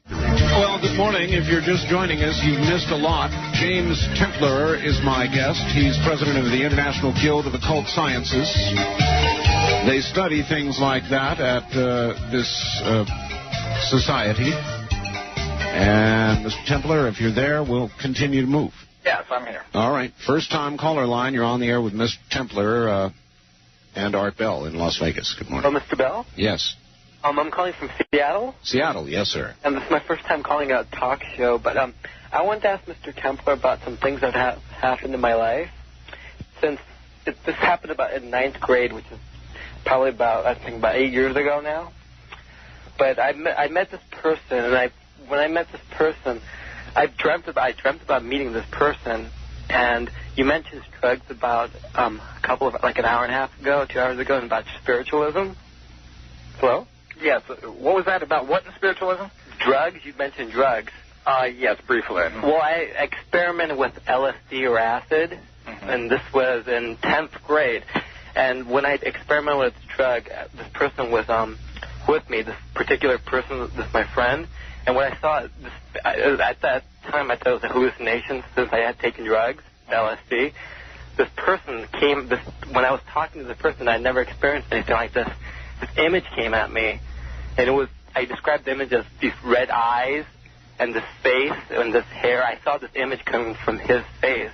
Well, good morning. If you're just joining us, you've missed a lot. James Templar is my guest. He's president of the International Guild of Occult Sciences. They study things like that at this society. And, Mr. Templar, if you're there, we'll continue to move. Yes, I'm here. All right. First-time caller line. You're on the air with Mr. Templar and Art Bell in Las Vegas. Good morning. Hello, Mr. Bell? Yes. I'm calling from Seattle. Seattle, yes, sir. And this is my first time calling a talk show, but I wanted to ask Mr. Templar about some things that have happened in my life. Since this happened about in 9th grade, which is probably about 8 years ago now. But I met this person, and when I met this person, I dreamt about meeting this person. And you mentioned drugs about an hour and a half ago, 2 hours ago, and about spiritualism. Hello? Yes. What was that about? What in spiritualism? Drugs. You mentioned drugs. Yes, briefly. Well, I experimented with LSD or acid, and this was in 10th grade. And when I experimented with this drug, this person was with me, this particular person, this is my friend. And when I saw it, at that time I thought it was a hallucination since I had taken drugs, LSD. This person when I was talking to the person, I'd never experienced anything like this. This image came at me, and I described the image as these red eyes and this face and this hair. I saw this image coming from his face.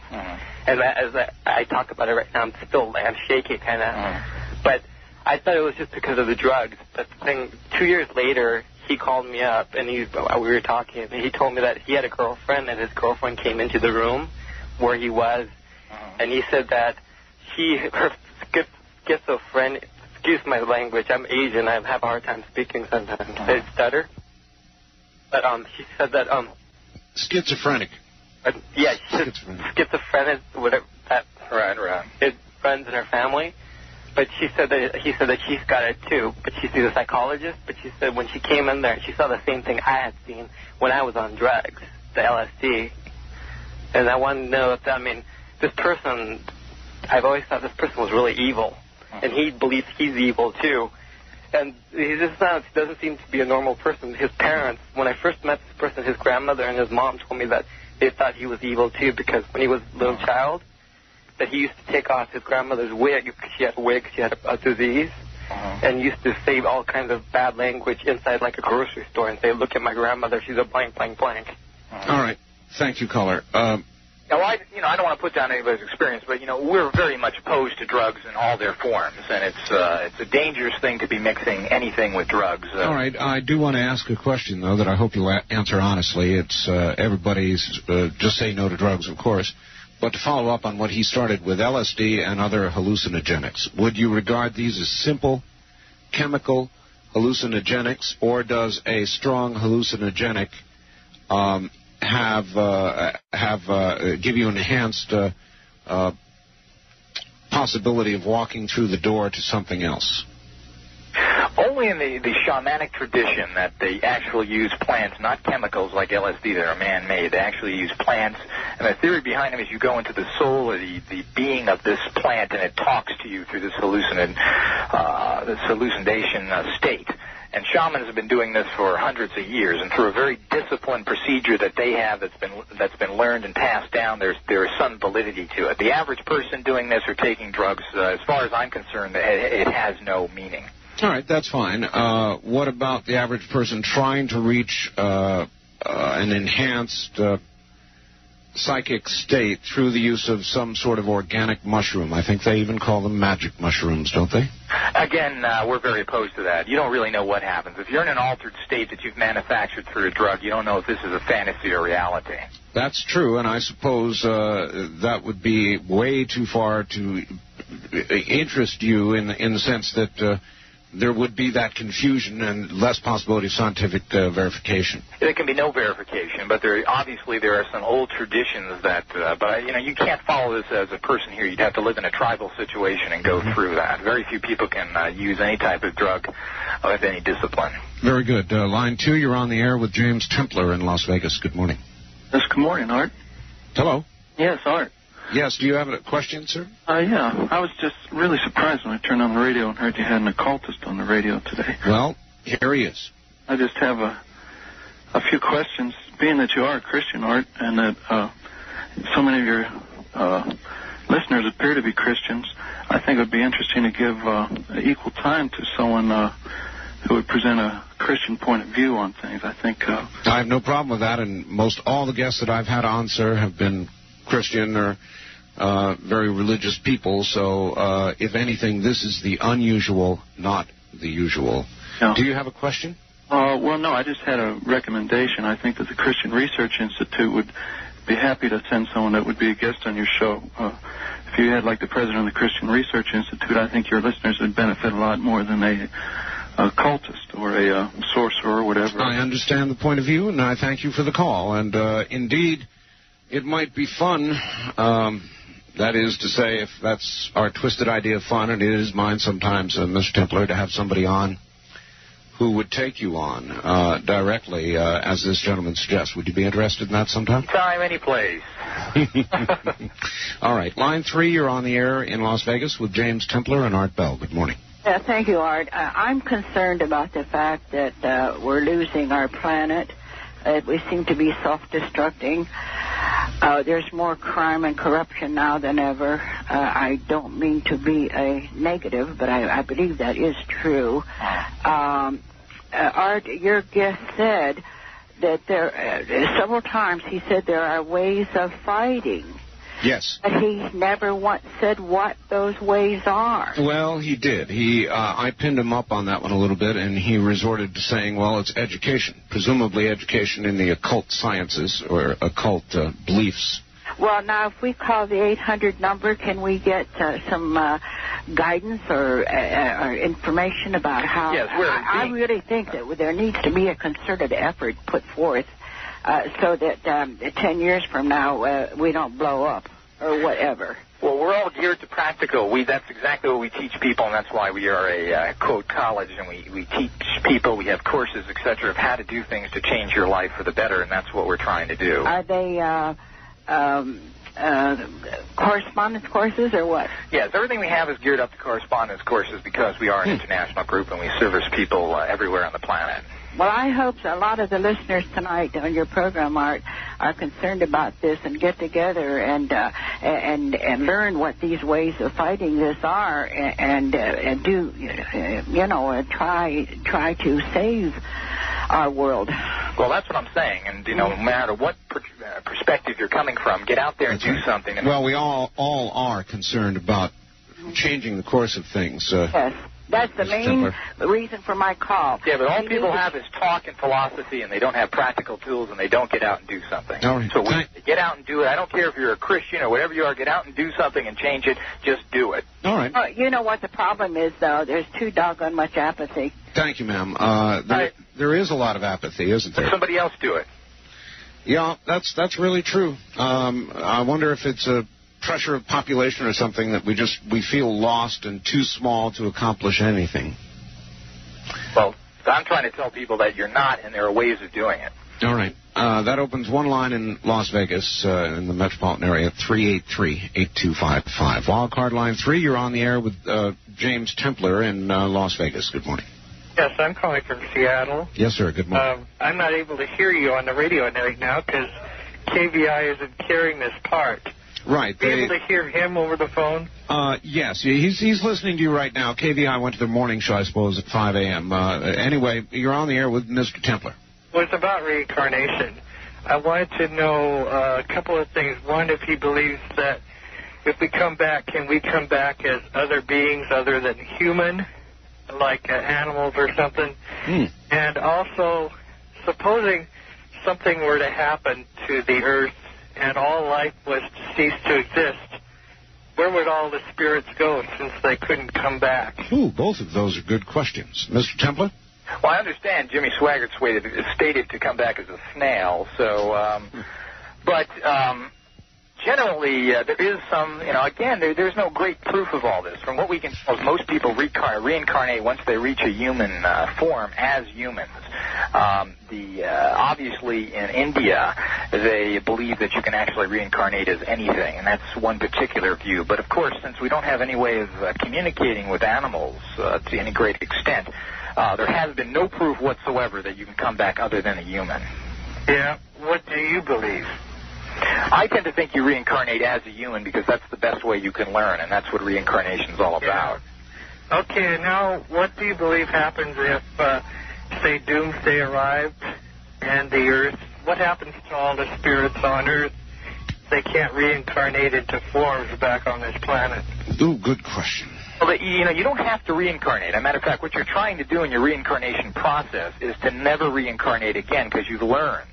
And as I talk about it right now, I'm shaky kind of. But I thought it was just because of the drugs. But the thing, 2 years later, he called me up, and we were talking, and he told me that he had a girlfriend, and his girlfriend came into the room where he was, and he said that her schizophrenia, excuse my language, I'm Asian, I have a hard time speaking sometimes, I stutter. But she said that... Schizophrenic. Yeah, schizophrenic, whatever. Right. His friends and her family. But he said that she's got it too. But she's a psychologist. But she said when she came in there, she saw the same thing I had seen when I was on drugs, the LSD. And I wanted to know if this person, I've always thought this person was really evil, and he believes he's evil too. And he doesn't seem to be a normal person. His parents, when I first met this person, his grandmother and his mom told me that they thought he was evil too, because when he was a little child, that he used to take off his grandmother's wig because she had a wig, she had a disease, and used to say all kinds of bad language inside like a grocery store and say, "Look at my grandmother, she's a blank, blank, blank." All right. Thank you, caller. Now, I don't want to put down anybody's experience, but, we're very much opposed to drugs in all their forms, and it's a dangerous thing to be mixing anything with drugs. All right. I do want to ask a question, though, that I hope you'll answer honestly. It's everybody's just say no to drugs, of course. But to follow up on what he started with LSD and other hallucinogenics, would you regard these as simple chemical hallucinogenics, or does a strong hallucinogenic give you an enhanced possibility of walking through the door to something else? Only in the shamanic tradition that they actually use plants, not chemicals like LSD that are man-made. They actually use plants, and the theory behind them is you go into the soul or the being of this plant, and it talks to you through this hallucination state. And shamans have been doing this for hundreds of years, and through a very disciplined procedure that they have that's been learned and passed down, there is some validity to it. The average person doing this or taking drugs, as far as I'm concerned, it has no meaning. All right, that's fine. What about the average person trying to reach an enhanced psychic state through the use of some sort of organic mushroom? I think they even call them magic mushrooms, don't they? Again, we're very opposed to that. You don't really know what happens. If you're in an altered state that you've manufactured through a drug, you don't know if this is a fantasy or reality. That's true, and I suppose that would be way too far to interest you in the sense that there would be that confusion and less possibility of scientific verification. There can be no verification, but there are some old traditions that, but you can't follow this as a person here. You'd have to live in a tribal situation and go through that. Very few people can use any type of drug with any discipline. Very good. Line 2, you're on the air with James Templar in Las Vegas. Good morning. Yes, good morning, Art. Hello. Yes, Art. Yes, do you have a question, sir? Yeah. I was just really surprised when I turned on the radio and heard you had an occultist on the radio today. Well, here he is. I just have a few questions. Being that you are a Christian, Art, and that so many of your listeners appear to be Christians, I think it would be interesting to give equal time to someone who would present a Christian point of view on things. I think I have no problem with that, and most all the guests that I've had on, sir, have been Christian or very religious people, so if anything, this is the unusual, not the usual. Yeah. Do you have a question? Well, no, I just had a recommendation. I think that the Christian Research Institute would be happy to send someone that would be a guest on your show. If you had, like, the president of the Christian Research Institute, I think your listeners would benefit a lot more than a cultist or a sorcerer or whatever. I understand the point of view, and I thank you for the call. And indeed, it might be fun, that is to say, if that's our twisted idea of fun, and it is mine sometimes, Mr. Templar, to have somebody on who would take you on directly, as this gentleman suggests. Would you be interested in that sometime? Time, any place. All right. Line 3, you're on the air in Las Vegas with James Templar and Art Bell. Good morning. Thank you, Art. I'm concerned about the fact that we're losing our planet. We seem to be self-destructing. There's more crime and corruption now than ever. I don't mean to be a negative, but I believe that is true. Art, your guest said that several times he said there are ways of fighting. Yes. But he never once said what those ways are. Well, he did. I pinned him up on that one a little bit, and he resorted to saying, well, it's education, presumably education in the occult sciences or occult beliefs. Well, now, if we call the 800 number, can we get some guidance or information about how... Yes, I really think that there needs to be a concerted effort put forth so that 10 years from now we don't blow up or whatever. Well, we're all geared to practical. That's exactly what we teach people, and that's why we are a, quote, college, and we teach people, we have courses, et cetera, of how to do things to change your life for the better, and that's what we're trying to do. Are they correspondence courses or what? Yes, everything we have is geared up to correspondence courses because we are an international group and we service people everywhere on the planet. Well, I hope a lot of the listeners tonight on your program, Art, are concerned about this and get together and learn what these ways of fighting this are and do, try to save our world. Well, that's what I'm saying, and no matter what perspective you're coming from, get out there and do something. Well, we all are concerned about changing the course of things. Yes. That's the main reason for my call. Yeah, but all people have is talk and philosophy, and they don't have practical tools, and they don't get out and do something. All right. So get out and do it. I don't care if you're a Christian or whatever you are. Get out and do something and change it. Just do it. All right. You know what the problem is, though? There's too doggone much apathy. Thank you, ma'am. There is a lot of apathy, isn't there? Let somebody else do it. Yeah, that's really true. I wonder if it's a pressure of population or something that we feel lost and too small to accomplish anything. Well, I'm trying to tell people that you're not, and there are ways of doing it. All right. That opens one line in Las Vegas, in the metropolitan area, 383-8255. Wildcard line 3, you're on the air with James Templar in Las Vegas. Good morning. Yes, I'm calling from Seattle. Yes, sir. Good morning. I'm not able to hear you on the radio right now because KVI isn't carrying this part. Right. Be able to hear him over the phone? Yes, he's listening to you right now. KVI went to their morning show, I suppose, at 5 a.m. Anyway, you're on the air with Mr. Templar. Well, it's about reincarnation. I wanted to know a couple of things. One, if he believes that if we come back, can we come back as other beings other than human, like animals or something? And also, supposing something were to happen to the Earth and all life was to cease to exist, where would all the spirits go since they couldn't come back? Ooh, both of those are good questions. Mr. Templar? Well, I understand Jimmy Swaggart's way is stated to come back as a snail, so, but generally there is some, again, there's no great proof of all this. From what we can tell, most people reincarnate once they reach a human form as humans. Obviously in India, they believe that you can actually reincarnate as anything, and that's one particular view. But of course, since we don't have any way of communicating with animals to any great extent, there has been no proof whatsoever that you can come back other than a human. Yeah. What do you believe? I tend to think you reincarnate as a human because that's the best way you can learn, and that's what reincarnation is all about. Okay, now what do you believe happens if, say, doomsday arrived and the Earth, what happens to all the spirits on Earth? They can't reincarnate into forms back on this planet. Ooh, good question. Well, you don't have to reincarnate. As a matter of fact, what you're trying to do in your reincarnation process is to never reincarnate again because you've learned.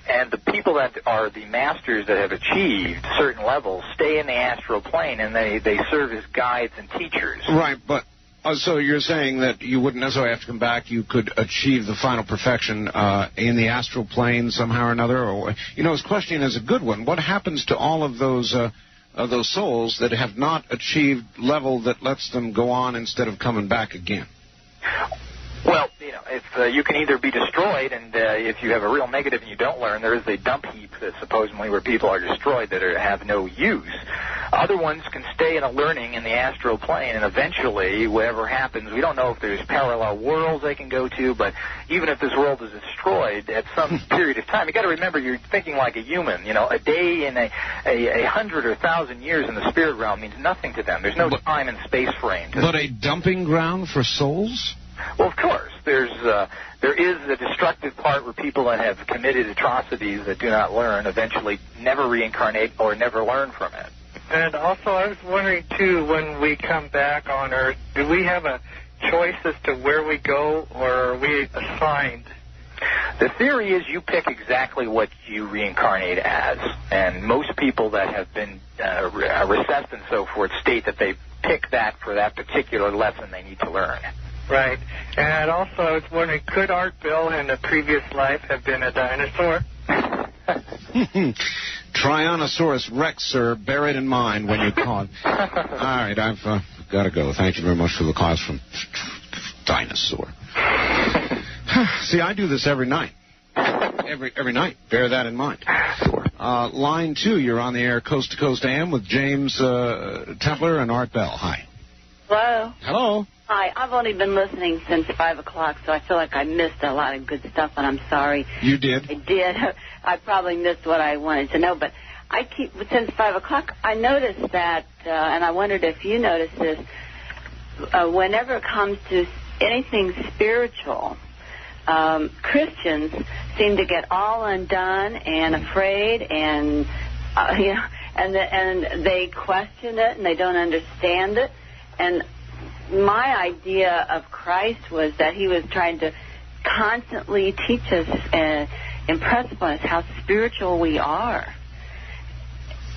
And the people that are the masters that have achieved certain levels stay in the astral plane, and they serve as guides and teachers. Right, but so you're saying that you wouldn't necessarily have to come back. You could achieve the final perfection in the astral plane somehow or another? Or, his question is a good one. What happens to all of those souls that have not achieved level that lets them go on instead of coming back again? Well, if you can either be destroyed, and if you have a real negative and you don't learn, there is a dump heap that supposedly where people are destroyed that have no use. Other ones can stay in a learning in the astral plane, and eventually, whatever happens, we don't know if there's parallel worlds they can go to, but even if this world is destroyed at some period of time, you got to remember you're thinking like a human. A day in a 100 or 1,000 years in the spirit realm means nothing to them. There's no time and space frame. But a dumping ground for souls? Well, of course. There is a destructive part where people that have committed atrocities that do not learn eventually never reincarnate or never learn from it. And also, I was wondering, too, when we come back on Earth, do we have a choice as to where we go, or are we assigned? The theory is you pick exactly what you reincarnate as. And most people that have been recessed and so forth state that they pick that for that particular lesson they need to learn. Right. And also, I was wondering, could Art Bell in a previous life have been a dinosaur? Tyrannosaurus Rex, sir. Bear it in mind when you call it. All right, I've got to go. Thank you very much for the calls from Dinosaur. See, I do this every night. Every night. Bear that in mind. Line 2, you're on the air, Coast to Coast AM with James Templar and Art Bell. Hi. Hello. Hello. Hi. I've only been listening since 5 o'clock, so I feel like I missed a lot of good stuff, and I'm sorry. You did? I did. I probably missed what I wanted to know, but since 5 o'clock, I noticed that, and I wondered if you noticed this, whenever it comes to anything spiritual, Christians seem to get all undone and afraid, and and they question it and they don't understand it. And my idea of Christ was that he was trying to constantly teach us and impress upon us how spiritual we are.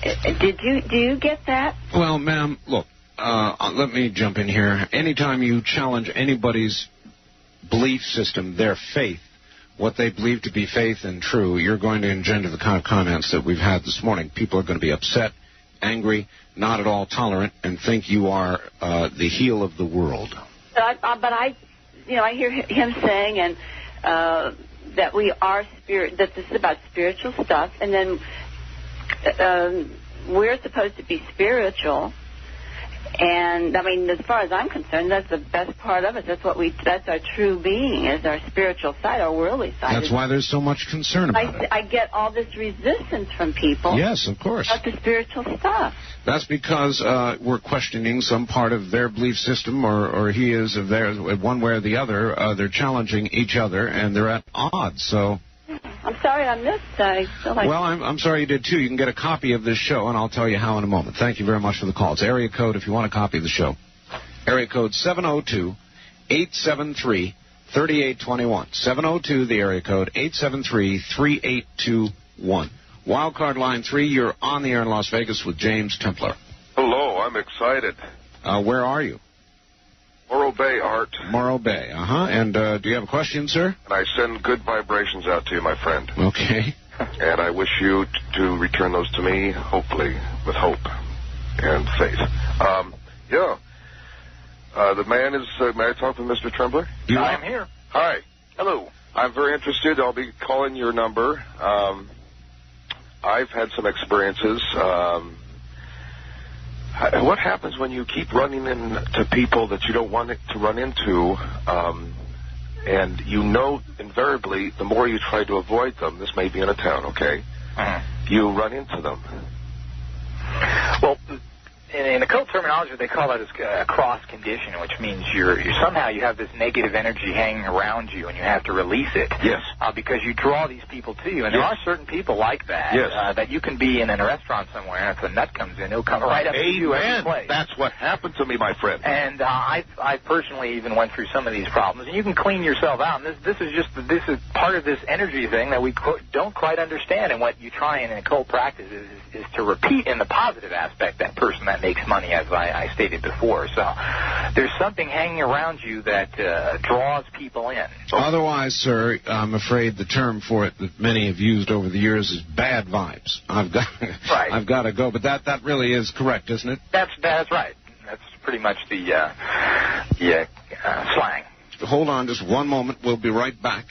Do you get that? Well, ma'am, look, let me jump in here. Anytime you challenge anybody's belief system, their faith, what they believe to be faith and true, you're going to engender the kind of comments that we've had this morning. People are going to be upset, angry, not at all tolerant, and think you are the heel of the world. But I hear him saying and that we are that this is about spiritual stuff, and then we're supposed to be spiritual, And I mean, as far as I'm concerned, that's the best part of it. That's our true being, is our spiritual side, our worldly side. That's why there's so much concern about it. I get all this resistance from people. Yes, of course. About the spiritual stuff. That's because we're questioning some part of their belief system, or he is of theirs, one way or the other. They're challenging each other, and they're at odds. So. I'm sorry I missed. I feel like. Well, I'm sorry you did too. You can get a copy of this show, and I'll tell you how in a moment. Thank you very much for the call. It's area code if you want a copy of the show. Area code 702-873-3821. 702, the area code 873-3821. Wildcard line 3. You're on the air in Las Vegas with James Templar. Hello, I'm excited. Where are you? Morro Bay, Art. Morro Bay, And do you have a question, sir? And I send good vibrations out to you, my friend. Okay. And I wish you to return those to me, hopefully, with hope and faith. The man is, may I talk to Mr. Trembler? I'm here. Hi. Hello. I'm very interested. I'll be calling your number. I've had some experiences. What happens when you keep running into people that you don't want to run into, and you know invariably the more you try to avoid them, this may be in a town, okay, you run into them? Well, in occult terminology, they call that a cross condition, which means you somehow you have this negative energy hanging around you, and you have to release it. Yes. Because you draw these people to you, and there are certain people like that. Yes. That you can be in a restaurant somewhere, and if a nut comes in, he'll come right up to you every place. That's what happened to me, my friend. And I personally even went through some of these problems, and you can clean yourself out. And this is part of this energy thing that we don't quite understand. And what you try in occult practice is to repeat in the positive aspect that person that makes money, as I stated before. So there's something hanging around you that draws people in. Otherwise, sir, I'm afraid the term for it that many have used over the years is bad vibes. I've got to go. But that really is correct, isn't it? That's right. That's pretty much the slang. Hold on just one moment. We'll be right back.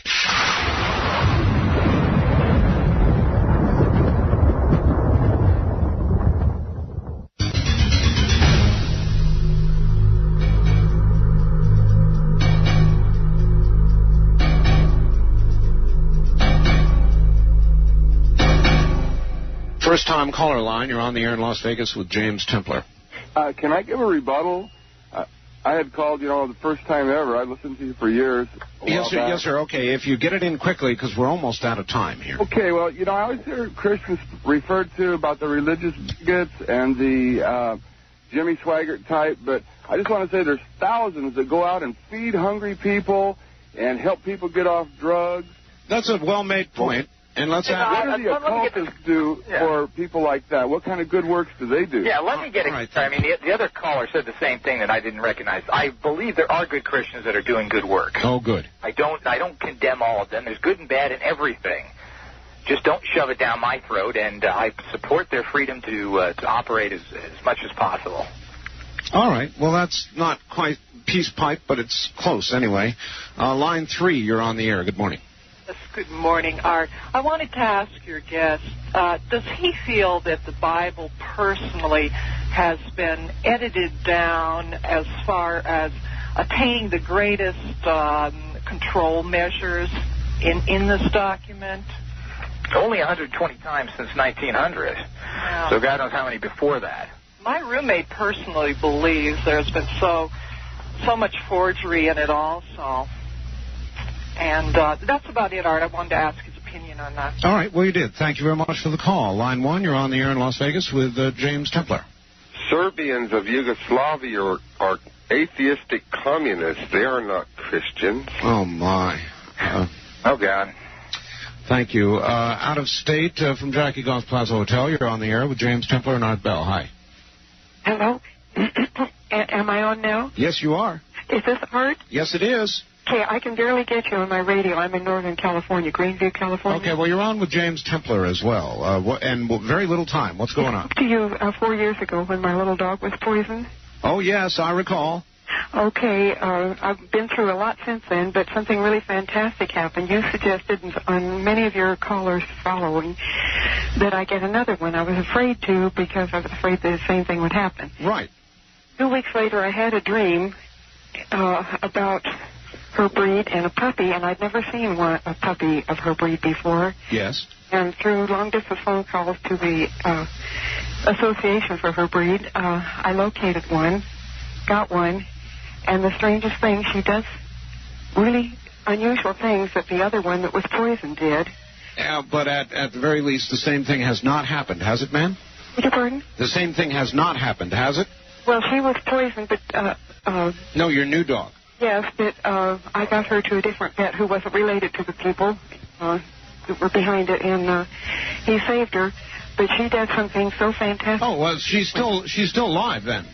First-time caller line. You're on the air in Las Vegas with James Templar. Can I give a rebuttal? I had called, the first time ever. I listened to you for years. Yes, sir. Okay, if you get it in quickly, because we're almost out of time here. Okay, well, I always hear Christians referred to about the religious bigots and the Jimmy Swaggart type, but I just want to say there's thousands that go out and feed hungry people and help people get off drugs. That's a well-made point. And what do the occultists do for people like that? What kind of good works do they do? Yeah, let me get it. I mean, the other caller said the same thing that I didn't recognize. I believe there are good Christians that are doing good work. Oh, good. I don't condemn all of them. There's good and bad in everything. Just don't shove it down my throat, and I support their freedom to operate as much as possible. All right. Well, that's not quite peace pipe, but it's close anyway. Line 3, you're on the air. Good morning. Yes, good morning, Art. I wanted to ask your guest, does he feel that the Bible personally has been edited down as far as attaining the greatest control measures in this document? Only 120 times since 1900. Wow. So God knows how many before that. My roommate personally believes there's been so much forgery in it also. And that's about it, Art. I wanted to ask his opinion on that. All right. Well, you did. Thank you very much for the call. Line 1, you're on the air in Las Vegas with James Templar. Serbians of Yugoslavia are atheistic communists. They are not Christians. Oh, my. Oh, God. Thank you. Out of state from Jackie Golf Plaza Hotel, you're on the air with James Templar and Art Bell. Hi. Hello? Am I on now? Yes, you are. Is this Art? Yes, it is. Okay, I can barely get you on my radio. I'm in Northern California, Greenview, California. Okay, well, you're on with James Templar as well, and very little time. What's going on? To you 4 years ago when my little dog was poisoned. Oh, yes, I recall. Okay, I've been through a lot since then, but something really fantastic happened. You suggested on many of your callers following that I get another one. I was afraid to because I was afraid the same thing would happen. Right. 2 weeks later, I had a dream about her breed and a puppy, and I'd never seen a puppy of her breed before. Yes. And through long-distance phone calls to the Association for her breed, I located one, got one, and the strangest thing, she does really unusual things that the other one that was poisoned did. Yeah, but at the very least, the same thing has not happened, has it, ma'am? Beg your pardon? The same thing has not happened, has it? Well, she was poisoned, but... No, your new dog. Yes, but I got her to a different vet who wasn't related to the people that were behind it, and he saved her. But she did something so fantastic. Oh, well, she's still alive then.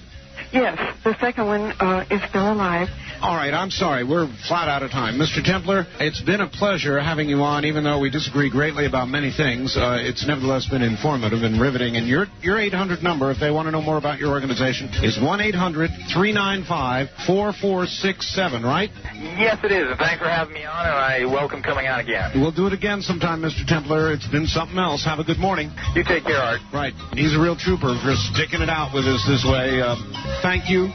Yes, the second one is still alive. All right, I'm sorry. We're flat out of time. Mr. Templar, it's been a pleasure having you on, even though we disagree greatly about many things. It's nevertheless been informative and riveting. And your 800 number, if they want to know more about your organization, is 1-800-395-4467, right? Yes, it is. And thanks for having me on, and I welcome coming on again. We'll do it again sometime, Mr. Templar. It's been something else. Have a good morning. You take care, Art. Right. He's a real trooper for sticking it out with us this way. Thank you.